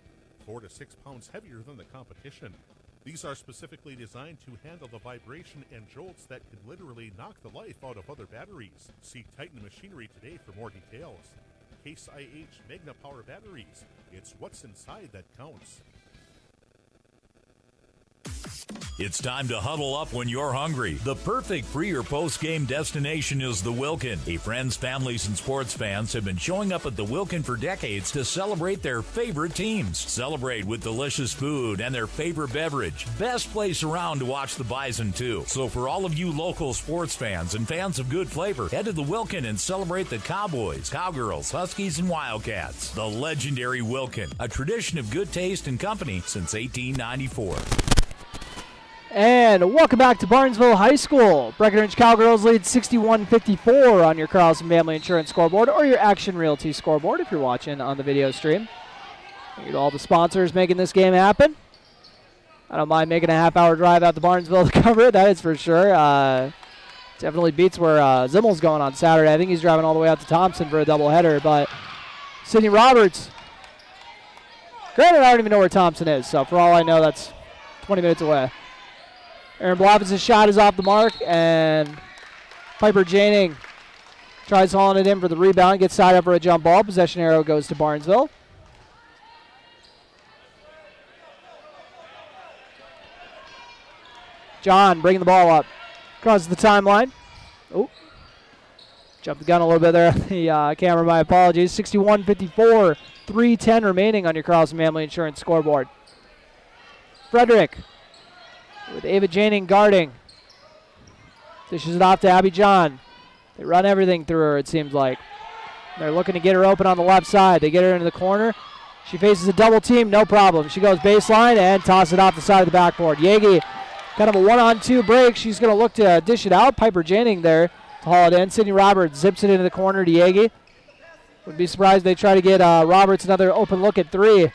4 to 6 pounds heavier than the competition. These are specifically designed to handle the vibration and jolts that could literally knock the life out of other batteries. See Titan Machinery today for more details. Case IH Magna Power batteries. It's what's inside that counts. It's time to huddle up when you're hungry. The perfect pre- or post-game destination is the Wilkin. Friends, families, and sports fans have been showing up at the Wilkin for decades to celebrate their favorite teams. Celebrate with delicious food and their favorite beverage. Best place around to watch the Bison, too. So for all of you local sports fans and fans of good flavor, head to the Wilkin and celebrate the Cowboys, Cowgirls, Huskies, and Wildcats. The legendary Wilkin, a tradition of good taste and company since 1894. And welcome back to Barnesville High School. Breckenridge Cowgirls lead 61-54 on your Carlson Family Insurance scoreboard or your Action Realty scoreboard if you're watching on the video stream. Thank you to all the sponsors making this game happen. I don't mind making a half-hour drive out to Barnesville to cover it, that is for sure. Definitely beats where Zimmel's going on Saturday. I think he's driving all the way out to Thompson for a doubleheader, but Sydney Roberts. Granted, I don't even know where Thompson is, so for all I know, that's 20 minutes away. Aaron Bloffins' shot is off the mark, and Piper Janing tries hauling it in for the rebound, gets side up for a jump ball. Possession arrow goes to Barnesville. John bringing the ball up. Crosses the timeline. Oh, jumped the gun a little bit there on the camera, my apologies. 61-54, 3:10 remaining on your Carlson Family Insurance scoreboard. Frederick with Ava Janing guarding. Dishes it off to Abby John. They run everything through her, it seems like. They're looking to get her open on the left side. They get her into the corner. She faces a double team, no problem. She goes baseline and tosses it off the side of the backboard. Yagi, kind of a one-on-two break. She's going to look to dish it out. Piper Janing there to haul it in. Sydney Roberts zips it into the corner to Yagi. Wouldn't be surprised if they try to get Roberts another open look at three.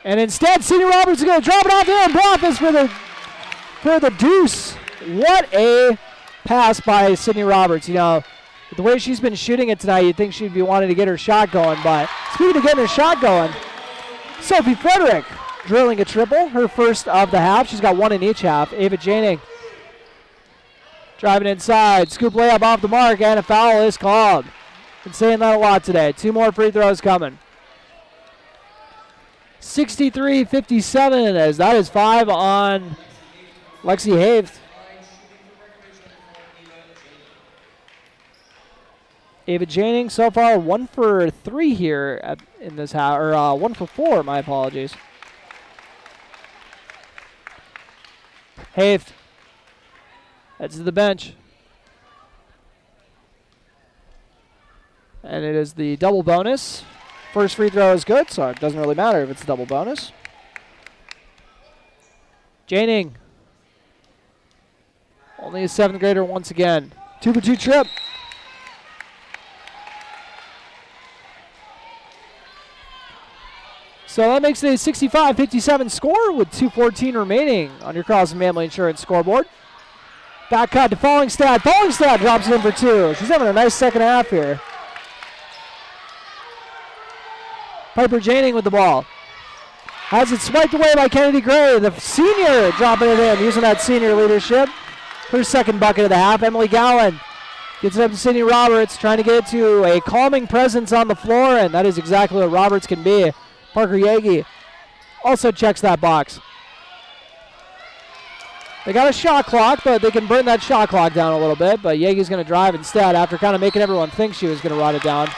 And instead, Sydney Roberts is going to drop it off to Aaron Bloffins for the deuce. What a pass by Sydney Roberts. You know, with the way she's been shooting it tonight, you'd think she'd be wanting to get her shot going. But speaking of getting her shot going, Sophie Frederick drilling a triple, her first of the half. She's got one in each half. Ava Janing driving inside. Scoop layup off the mark, and a foul is called. Been saying that a lot today. Two more free throws coming. 63-57, as that is 5 on Lexi Haves. Ava Janing so far 1 for 3 here in this half, or 1 for 4, my apologies. Haves heads to the bench. And it is the double bonus. First free throw is good, so it doesn't really matter if it's a double bonus. Janing, only a 7th grader once again. 2 for 2 trip. So that makes it a 65-57 score with 2:14 remaining on your Carlson Family Insurance scoreboard. Back cut to Fallingstad. Fallingstad drops it in for 2. She's having a nice second half here. Piper Janing with the ball. Has it swiped away by Kennedy Gray. The senior dropping it in, using that senior leadership. Her second bucket of the half. Emily Gowan gets it up to Sydney Roberts, trying to get it to a calming presence on the floor, and that is exactly what Roberts can be. Parker Yagi also checks that box. They got a shot clock, but they can burn that shot clock down a little bit, but Yagi's going to drive instead after kind of making everyone think she was going to run it down.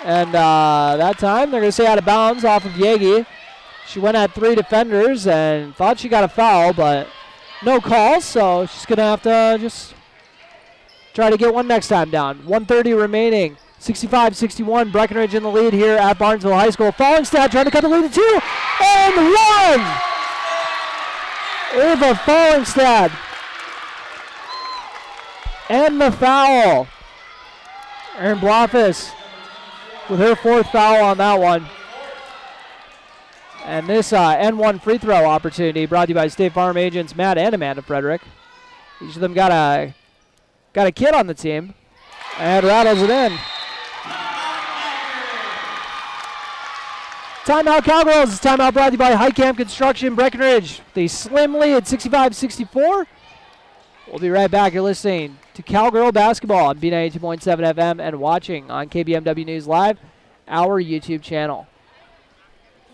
And that time, they're going to say out of bounds off of Yagi. She went at 3 defenders and thought she got a foul, but no calls, so she's going to have to just try to get one next time down. 1:30 remaining. 65-61, Breckenridge in the lead here at Barnesville High School. Fallingstad trying to cut the lead to 2, and 1! Ava Fallingstad. And the foul. Aaron Bloffins with her 4th foul on that one. And this N1 free throw opportunity brought to you by State Farm agents Matt and Amanda Frederick. Each of them got a kid on the team and rattles it in. Timeout Cowgirls. Timeout brought to you by Highcamp Construction Breckenridge. The slim lead 65-64. We'll be right back. You're listening to Cowgirl Basketball on B92.7 FM and watching on KBMW News Live, our YouTube channel.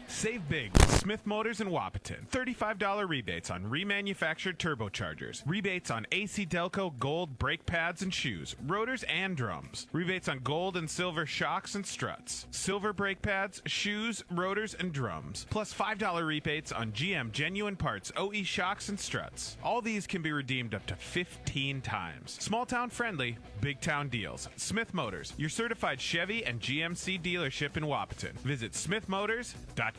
Save big with Smith Motors in Wapaton. $35 rebates on remanufactured turbochargers. Rebates on AC Delco Gold brake pads and shoes, rotors and drums. Rebates on gold and silver shocks and struts. Silver brake pads, shoes, rotors, and drums. Plus $5 rebates on GM genuine parts, OE shocks and struts. All these can be redeemed up to 15 times. Small town friendly, big town deals. Smith Motors, your certified Chevy and GMC dealership in Wapaton. Visit smithmotors.com.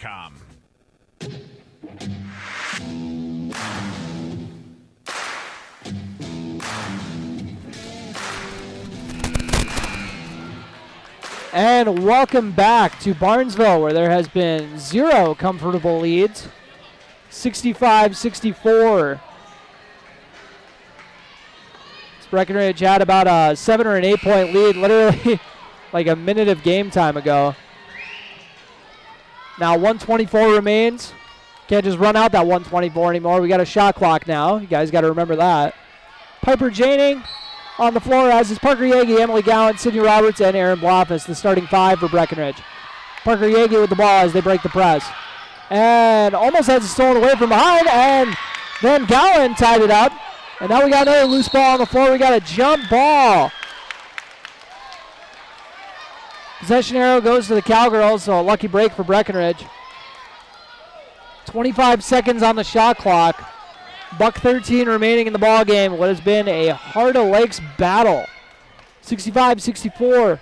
And welcome back to Barnesville, where there has been 0 comfortable leads. 65-64. Breckenridge had about a 7 or an 8 point lead literally like a minute of game time ago. Now 124 remains. Can't just run out that 124 anymore. We got a shot clock now. You guys got to remember that. Piper Janing on the floor, as is Parker Yagi, Emily Gowan, Sydney Roberts, and Aaron Bloffus, the starting 5 for Breckenridge. Parker Yagi with the ball as they break the press. And almost has it stolen away from behind, and then Gowan tied it up. And now we got another loose ball on the floor. We got a jump ball. Possession arrow goes to the Cowgirls, so a lucky break for Breckenridge. 25 seconds on the shot clock. $1:13 remaining in the ball game. What has been a Heart of Lakes battle. 65-64.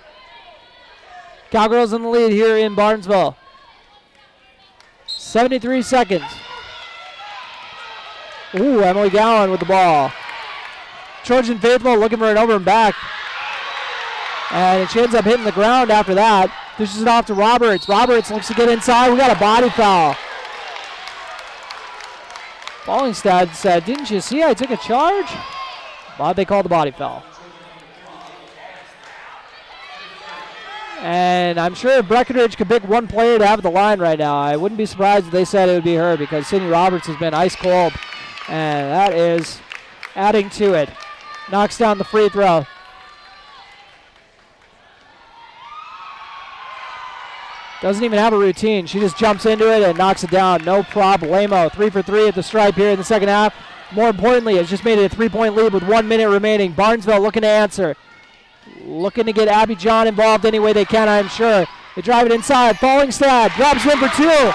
Cowgirls in the lead here in Barnesville. 73 seconds. Ooh, Emily Gowan with the ball. Trojan Faithful looking for an over and back. And she ends up hitting the ground after that. Dishes it off to Roberts. Roberts looks to get inside. We got a body foul. Fallingstad said, "Didn't you see I took a charge?" But they called the body foul. And I'm sure if Breckenridge could pick one player to have at the line right now, I wouldn't be surprised if they said it would be her, because Sydney Roberts has been ice cold. And that is adding to it. Knocks down the free throw. Doesn't even have a routine. She just jumps into it and knocks it down. No problemo. 3 for 3 at the stripe here in the second half. More importantly, it's just made it a 3-point lead with 1 minute remaining. Barnesville looking to answer. Looking to get Abby John involved any way they can, I'm sure. They drive it inside. Fallingstad drops in for 2.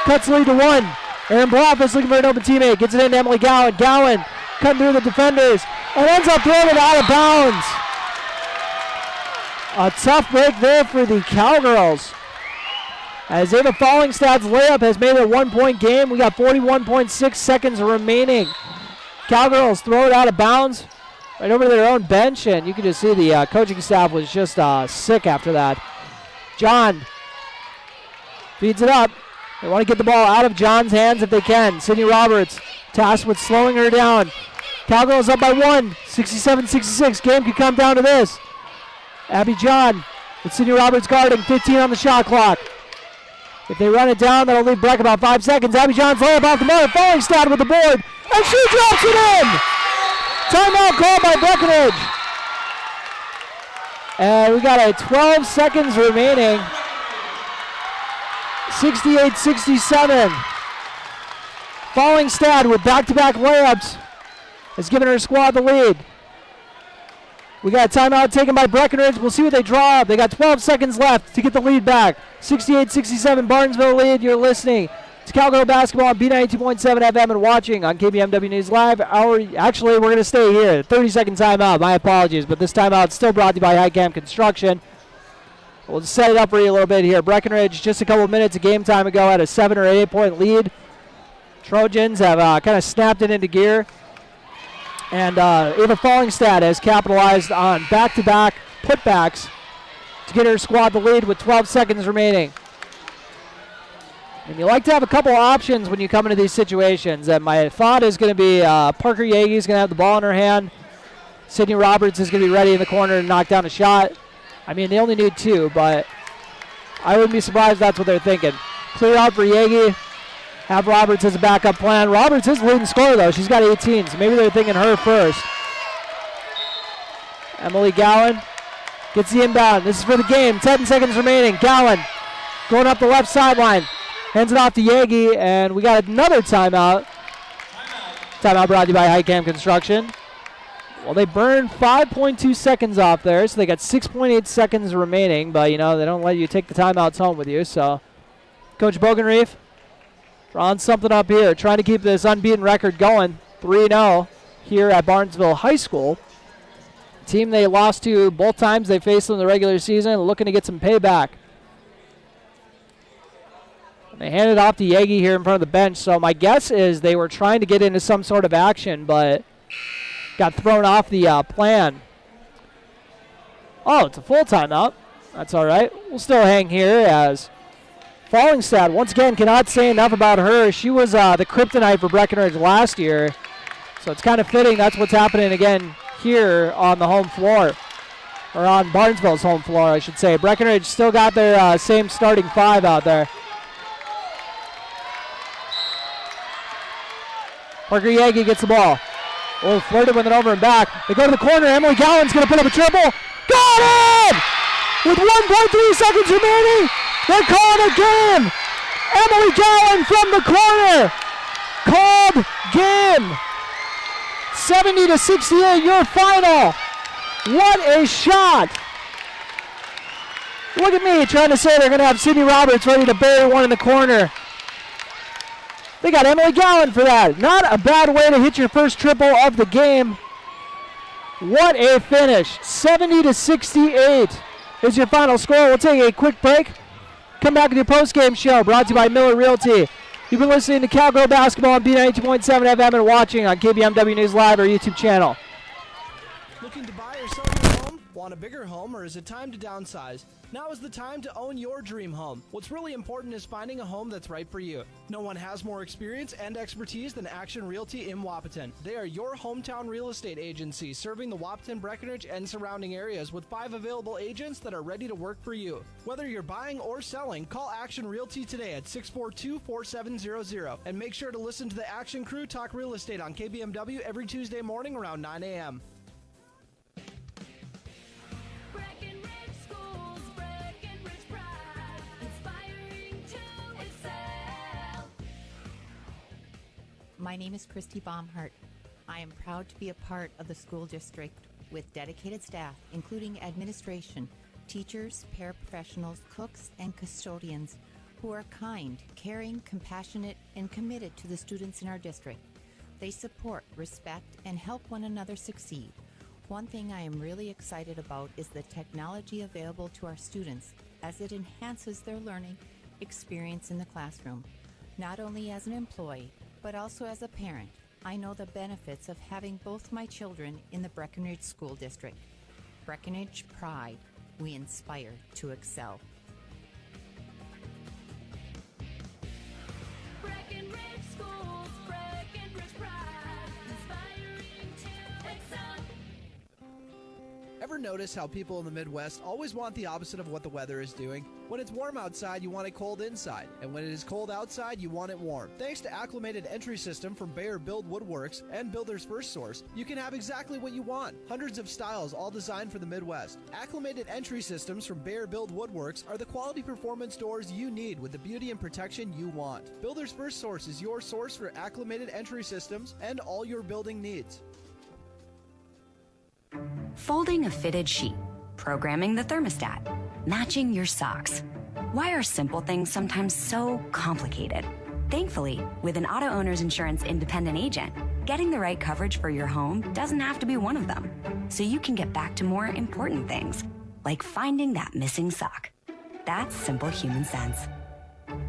Cuts lead to 1. Aaron Bloffus looking for an open teammate. Gets it into Emily Gowan. Gowan cutting through the defenders and ends up throwing it out of bounds. A tough break there for the Cowgirls. As Ava Fallingstad's layup has made it a 1-point game. We got 41.6 seconds remaining. Cowgirls throw it out of bounds right over to their own bench, and you can just see the coaching staff was just sick after that. John feeds it up. They want to get the ball out of John's hands if they can. Sydney Roberts tasked with slowing her down. Cowgirls up by 1, 67-66. Game could come down to this. Abby John with Sydney Roberts guarding, 15 on the shot clock. If they run it down, that'll leave Breck about 5 seconds. Abby John's layup off the mark. Fallingstad with the board, and she drops it in. Timeout called by Breckenridge. And we got a 12 seconds remaining. 68-67. Fallingstad with back-to-back layups has given her squad the lead. We got a timeout taken by Breckenridge. We'll see what they draw up. They got 12 seconds left to get the lead back. 68-67 Barnesville lead. You're listening to Cowgirl Basketball on B92.7 FM and watching on KBMW News Live. Actually, we're going to stay here. 30-second timeout. My apologies, but this timeout is still brought to you by High Camp Construction. We'll just set it up for you a little bit here. Breckenridge, just a couple minutes of game time ago, had a 7 or 8 point lead. Trojans have kind of snapped it into gear. And Ava Fallingstad has capitalized on back-to-back putbacks to get her squad the lead with 12 seconds remaining. And you like to have a couple options when you come into these situations. And my thought is going to be Parker Yagi is going to have the ball in her hand. Sydney Roberts is going to be ready in the corner to knock down a shot. I mean, they only need 2, but I wouldn't be surprised if that's what they're thinking. Clear out for Yagi. have Roberts as a backup plan. Roberts is leading scorer, though. She's got 18, so maybe they're thinking her first. Emily Gowan gets the inbound. This is for the game. 10 seconds remaining. Gowan going up the left sideline. Hands it off to Yagi, and we got another timeout. Timeout brought to you by Highcam Construction. Well, they burned 5.2 seconds off there, so they got 6.8 seconds remaining, but, they don't let you take the timeouts home with you, so Coach Bogenreef drawing something up here, trying to keep this unbeaten record going, 3-0 here at Barnesville High School. Team they lost to both times they faced in the regular season, looking to get some payback. They handed it off to Yagi here in front of the bench, so my guess is they were trying to get into some sort of action, but got thrown off the plan. Oh, it's a full timeout. That's all right. We'll still hang here as Fallingstad, once again, cannot say enough about her. She was the kryptonite for Breckenridge last year, so it's kind of fitting that's what's happening again here on the home floor, or on Barnesville's home floor, I should say. Breckenridge still got their same starting five out there. Parker Yagi gets the ball. Oh, flirted with it over and back. They go to the corner. Emily Gowan's going to put up a triple. Got it! With 1.3 seconds remaining, they're calling a game. Emily Gowan from the corner. Called game. 70-68, your final. What a shot. Look at me trying to say they're going to have Sydney Roberts ready to bury one in the corner. They got Emily Gowan for that. Not a bad way to hit your first triple of the game. What a finish. 70-68 is your final score. We'll take a quick break. Come back with your postgame show brought to you by Miller Realty. You've been listening to Cowgirl Basketball on B92.7 FM and watching on KBMW News Live or YouTube channel. Looking to buy or sell your home? Want a bigger home, or is it time to downsize? Now is the time to own your dream home. What's really important is finding a home that's right for you. No one has more experience and expertise than Action Realty in Wapaton. They are your hometown real estate agency, serving the Wapaton, Breckenridge, and surrounding areas with 5 available agents that are ready to work for you. Whether you're buying or selling, call Action Realty today at 642-4700. And make sure to listen to the Action Crew talk real estate on KBMW every Tuesday morning around 9 a.m. My name is Christy Baumhart. I am proud to be a part of the school district with dedicated staff, including administration, teachers, paraprofessionals, cooks, and custodians who are kind, caring, compassionate, and committed to the students in our district. They support, respect, and help one another succeed. One thing I am really excited about is the technology available to our students as it enhances their learning experience in the classroom. Not only as an employee, but also as a parent, I know the benefits of having both my children in the Breckenridge School District. Breckenridge Pride. We inspire to excel. Breckenridge Schools, Breckenridge Pride, inspiring to excel. Ever notice how people in the Midwest always want the opposite of what the weather is doing? When it's warm outside, you want it cold inside. And when it is cold outside, you want it warm. Thanks to Acclimated Entry System from Bayer Build Woodworks and Builder's First Source, you can have exactly what you want. Hundreds of styles, all designed for the Midwest. Acclimated Entry Systems from Bayer Build Woodworks are the quality performance doors you need with the beauty and protection you want. Builder's First Source is your source for acclimated entry systems and all your building needs. Folding a fitted sheet, programming the thermostat, matching your socks. Why are simple things sometimes so complicated? Thankfully, with an auto owner's insurance independent agent, getting the right coverage for your home doesn't have to be one of them. So you can get back to more important things, like finding that missing sock. That's simple human sense.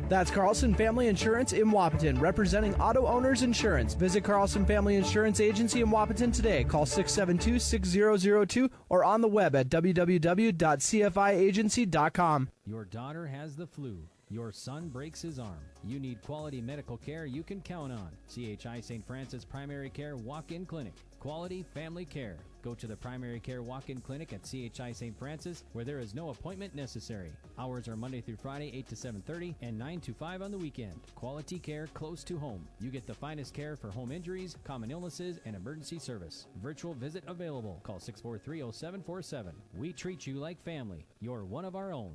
That's Carlson Family Insurance in Wapaton, representing auto owners insurance. Visit Carlson Family Insurance Agency in Wapaton today. Call 672-6002 or on the web at www.cfiagency.com. Your daughter has the flu. Your son breaks his arm. You need quality medical care you can count on. CHI St. Francis Primary Care Walk-In Clinic. Quality family care. Go to the primary care walk-in clinic at CHI St. Francis, where there is no appointment necessary. Hours are Monday through Friday, 8 to 7:30, and 9 to 5 on the weekend. Quality care close to home. You get the finest care for home injuries, common illnesses, and emergency service. Virtual visit available. Call 643-0747. We treat you like family. You're one of our own.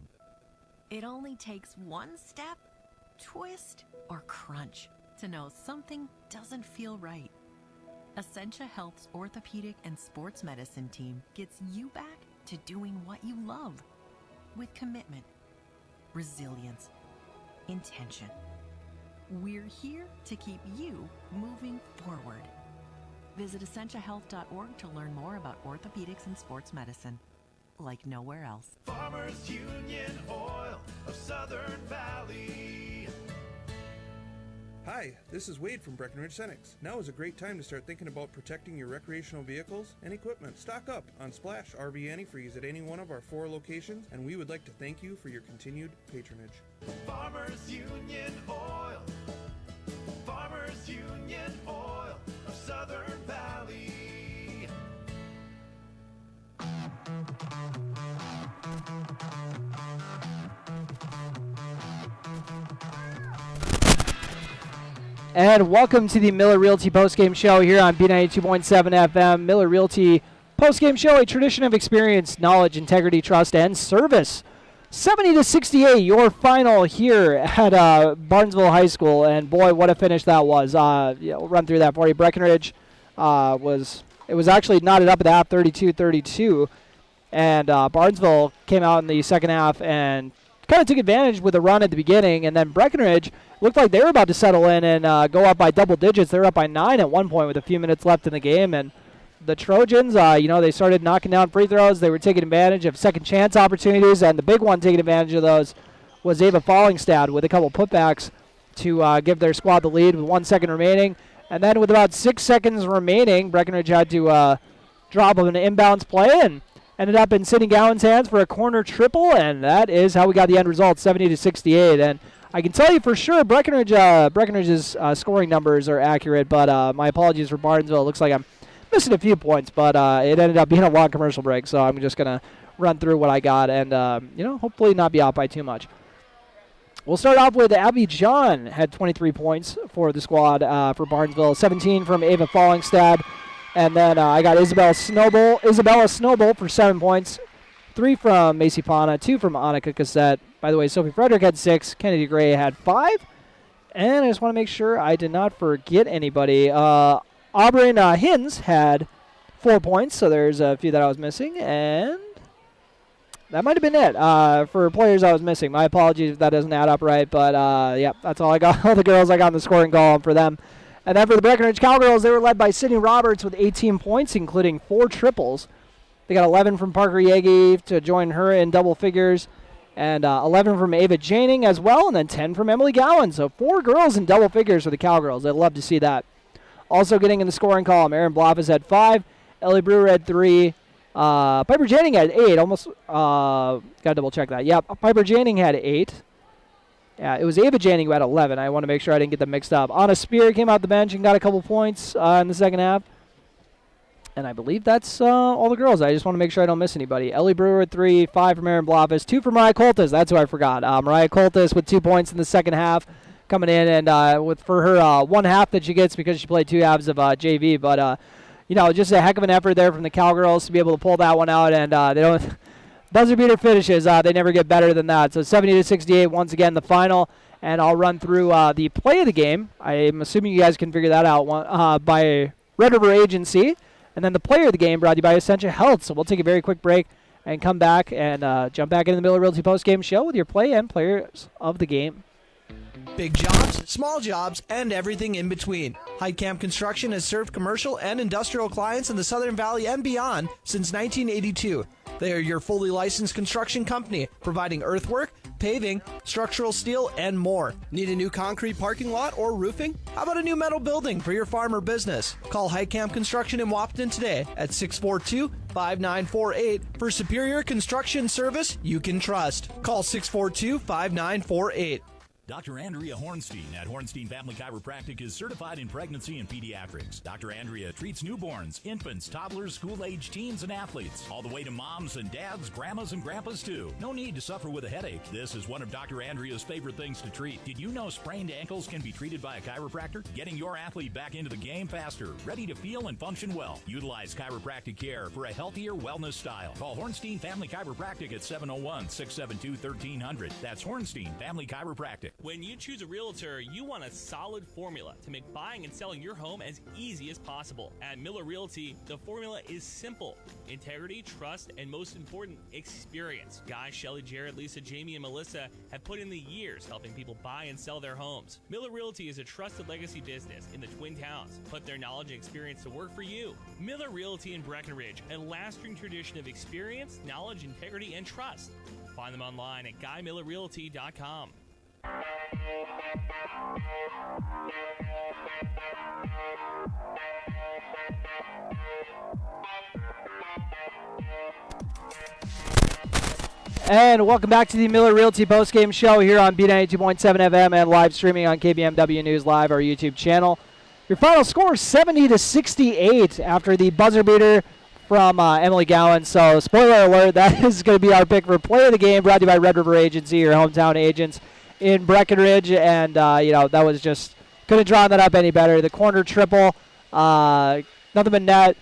It only takes one step, twist, or crunch to know something doesn't feel right. Essentia Health's orthopedic and sports medicine team gets you back to doing what you love with commitment, resilience, intention. We're here to keep you moving forward. Visit essentiahealth.org to learn more about orthopedics and sports medicine, like nowhere else. Farmers Union Oil of Southern Valley. Hi, this is Wade from Breckenridge Cenex. Now is a great time to start thinking about protecting your recreational vehicles and equipment. Stock up on Splash RV Antifreeze at any one of our 4 locations, and we would like to thank you for your continued patronage. Farmers Union Oil. Farmers Union Oil of Southern Valley. And welcome to the Miller Realty Postgame Show here on B92.7 FM. Miller Realty Postgame Show, a tradition of experience, knowledge, integrity, trust, and service. 70-68, your final here at Barnesville High School. And boy, what a finish that was. We'll run through that for you. Breckenridge was actually knotted up at the half, 32-32. And Barnesville came out in the second half and kind of took advantage with a run at the beginning. And then Breckenridge looked like they were about to settle in and go up by double digits. They were up by 9 at one point with a few minutes left in the game. And the Trojans, they started knocking down free throws. They were taking advantage of second chance opportunities. And the big one taking advantage of those was Ava Fallingstad with a couple putbacks to give their squad the lead with 1 second remaining. And then with about 6 seconds remaining, Breckenridge had to drop an inbounds play and ended up in Sidney Gowan's hands for a corner triple. And that is how we got the end result, 70-68. And I can tell you for sure Breckenridge's scoring numbers are accurate, but my apologies for Barnesville. It looks like I'm missing a few points, but it ended up being a long commercial break, so I'm just going to run through what I got and, hopefully not be out by too much. We'll start off with Abby John had 23 points for the squad for Barnesville, 17 from Ava Fallingstad, and then I got Isabella Snowball for 7 points, 3 from Macy Pana, 2 from Annika Cassette. By the way, Sophie Frederick had 6, Kennedy Gray had 5, and I just want to make sure I did not forget anybody. Aubrey Hins had 4 points, so there's a few that I was missing, and that might have been it for players I was missing. My apologies if that doesn't add up right, but that's all I got. All the girls I got in the scoring column for them. And then for the Breckenridge Cowgirls, they were led by Sydney Roberts with 18 points, including 4 triples. They got 11 from Parker Yegi to join her in double figures, and 11 from Ava Janing as well, and then 10 from Emily Gowan. So 4 girls in double figures for the Cowgirls. I'd love to see that. Also getting in the scoring column, Erin Bloffus had 5, Ellie Brewer had 3, Piper Janing had 8. Almost got to double check that. Yep, Piper Janing had 8. Yeah, it was Ava Janing who had 11. I want to make sure I didn't get them mixed up. Anna Spear came out the bench and got a couple points in the second half. And I believe that's all the girls. I just want to make sure I don't miss anybody. Ellie Brewer at 3, 5 from Erin Bloffus, 2 from Mariah Coltis. That's who I forgot. Mariah Coltis with 2 points in the second half coming in, and for her 1 half that she gets because she played 2 halves of JV. But, just a heck of an effort there from the Cowgirls to be able to pull that one out. And they don't buzzer beater finishes. They never get better than that. So 70-68 once again the final. And I'll run through the play of the game. I'm assuming you guys can figure that out by Red River Agency. And then the player of the game brought to you by Essentia Health. So we'll take a very quick break and come back and jump back into the Miller Realty Postgame Show with your play and players of the game. Big jobs, small jobs, and everything in between. Heidkamp Construction has served commercial and industrial clients in the Southern Valley and beyond since 1982. They are your fully licensed construction company, providing earthwork, paving, structural steel, and more. Need a new concrete parking lot or roofing? How about a new metal building for your farm or business? Call Heidkamp Construction in Wapton today at 642-5948 for superior construction service you can trust. Call 642-5948. Dr. Andrea Hornstein at Hornstein Family Chiropractic is certified in pregnancy and pediatrics. Dr. Andrea treats newborns, infants, toddlers, school-age teens, and athletes, all the way to moms and dads, grandmas and grandpas too. No need to suffer with a headache. This is one of Dr. Andrea's favorite things to treat. Did you know sprained ankles can be treated by a chiropractor? Getting your athlete back into the game faster, ready to feel and function well. Utilize chiropractic care for a healthier wellness style. Call Hornstein Family Chiropractic at 701-672-1300. That's Hornstein Family Chiropractic. When you choose a realtor, you want a solid formula to make buying and selling your home as easy as possible. At Miller Realty, the formula is simple: integrity, trust, and most important, experience. Guy, Shelley, Jared, Lisa, Jamie, and Melissa have put in the years helping people buy and sell their homes. Miller Realty is a trusted legacy business in the Twin Towns. Put their knowledge and experience to work for you. Miller Realty in Breckenridge, a lasting tradition of experience, knowledge, integrity, and trust. Find them online at GuyMillerRealty.com. And welcome back to the Miller Realty Postgame Show here on B92.7 FM and live streaming on KBMW News Live, our YouTube channel. Your final score, 70-68 after the buzzer beater from Emily Gowan. So, spoiler alert, that is going to be our pick for play of the game, brought to you by Red River Agency, your hometown agents in Breckenridge. And, that was just, couldn't have drawn that up any better. The corner triple, nothing but net.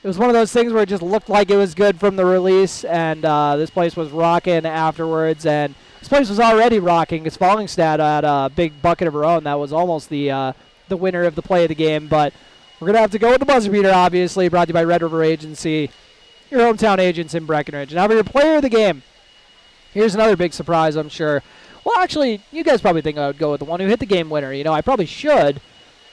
It was one of those things where it just looked like it was good from the release, and this place was rocking afterwards. And this place was already rocking because Fallingstad had a big bucket of her own. That was almost the winner of the play of the game. But we're going to have to go with the buzzer beater, obviously, brought to you by Red River Agency, your hometown agents in Breckenridge. Now for your player of the game, here's another big surprise, I'm sure. Well, actually, you guys probably think I would go with the one who hit the game winner. I probably should,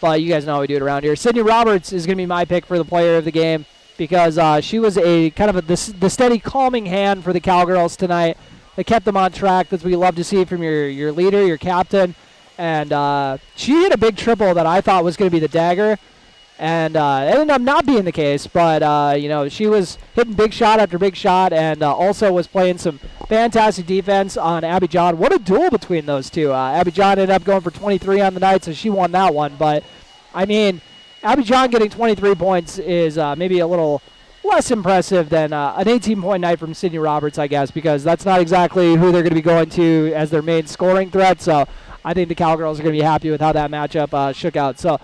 but you guys know how we do it around here. Sydney Roberts is going to be my pick for the player of the game, because she was a kind of the steady calming hand for the Cowgirls tonight. They kept them on track. That's what you love to see from your leader, your captain. And she hit a big triple that I thought was going to be the dagger. And it ended up not being the case. But, she was hitting big shot after big shot, and also was playing some fantastic defense on Abby John. What a duel between those two. Abby John ended up going for 23 on the night, so she won that one. But, Abby John getting 23 points is maybe a little less impressive than an 18-point night from Sydney Roberts, I guess, because that's not exactly who they're going to be going to as their main scoring threat. So I think the Cowgirls are going to be happy with how that matchup shook out. So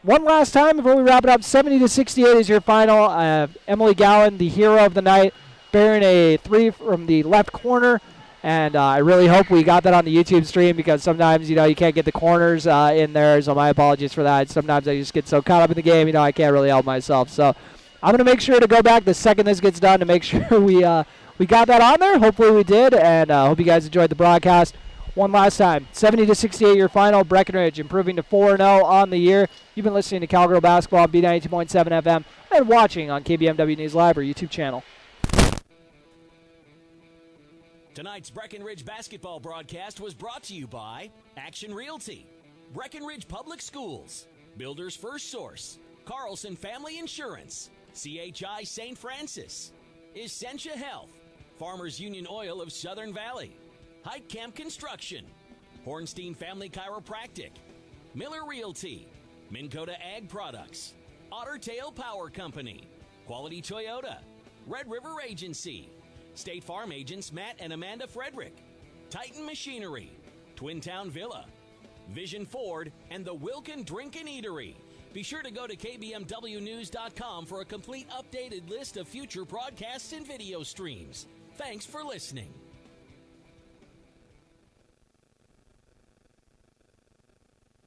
one last time before we wrap it up, 70-68 is your final. Emily Gowan, the hero of the night, bearing a three from the left corner. And I really hope we got that on the YouTube stream, because sometimes, you can't get the corners in there, so my apologies for that. Sometimes I just get so caught up in the game, I can't really help myself. So I'm going to make sure to go back the second this gets done to make sure we got that on there. Hopefully we did, and I hope you guys enjoyed the broadcast. One last time, 70-68 your final. Breckenridge improving to 4-0 on the year. You've been listening to Cowgirl Basketball on B92.7 FM and watching on KBMW News Live, our YouTube channel. Tonight's Breckenridge basketball broadcast was brought to you by Action Realty, Breckenridge Public Schools, Builders First Source, Carlson Family Insurance, CHI St. Francis, Essentia Health, Farmers Union Oil of Southern Valley, Height Camp Construction, Hornstein Family Chiropractic, Miller Realty, Minn Kota Ag Products, Otter Tail Power Company, Quality Toyota, Red River Agency, State Farm agents Matt and Amanda Frederick, Titan Machinery, Twin Town Villa, Vision Ford, and the Wilkin Drink and Eatery. Be sure to go to KBMWnews.com for a complete updated list of future broadcasts and video streams. Thanks for listening.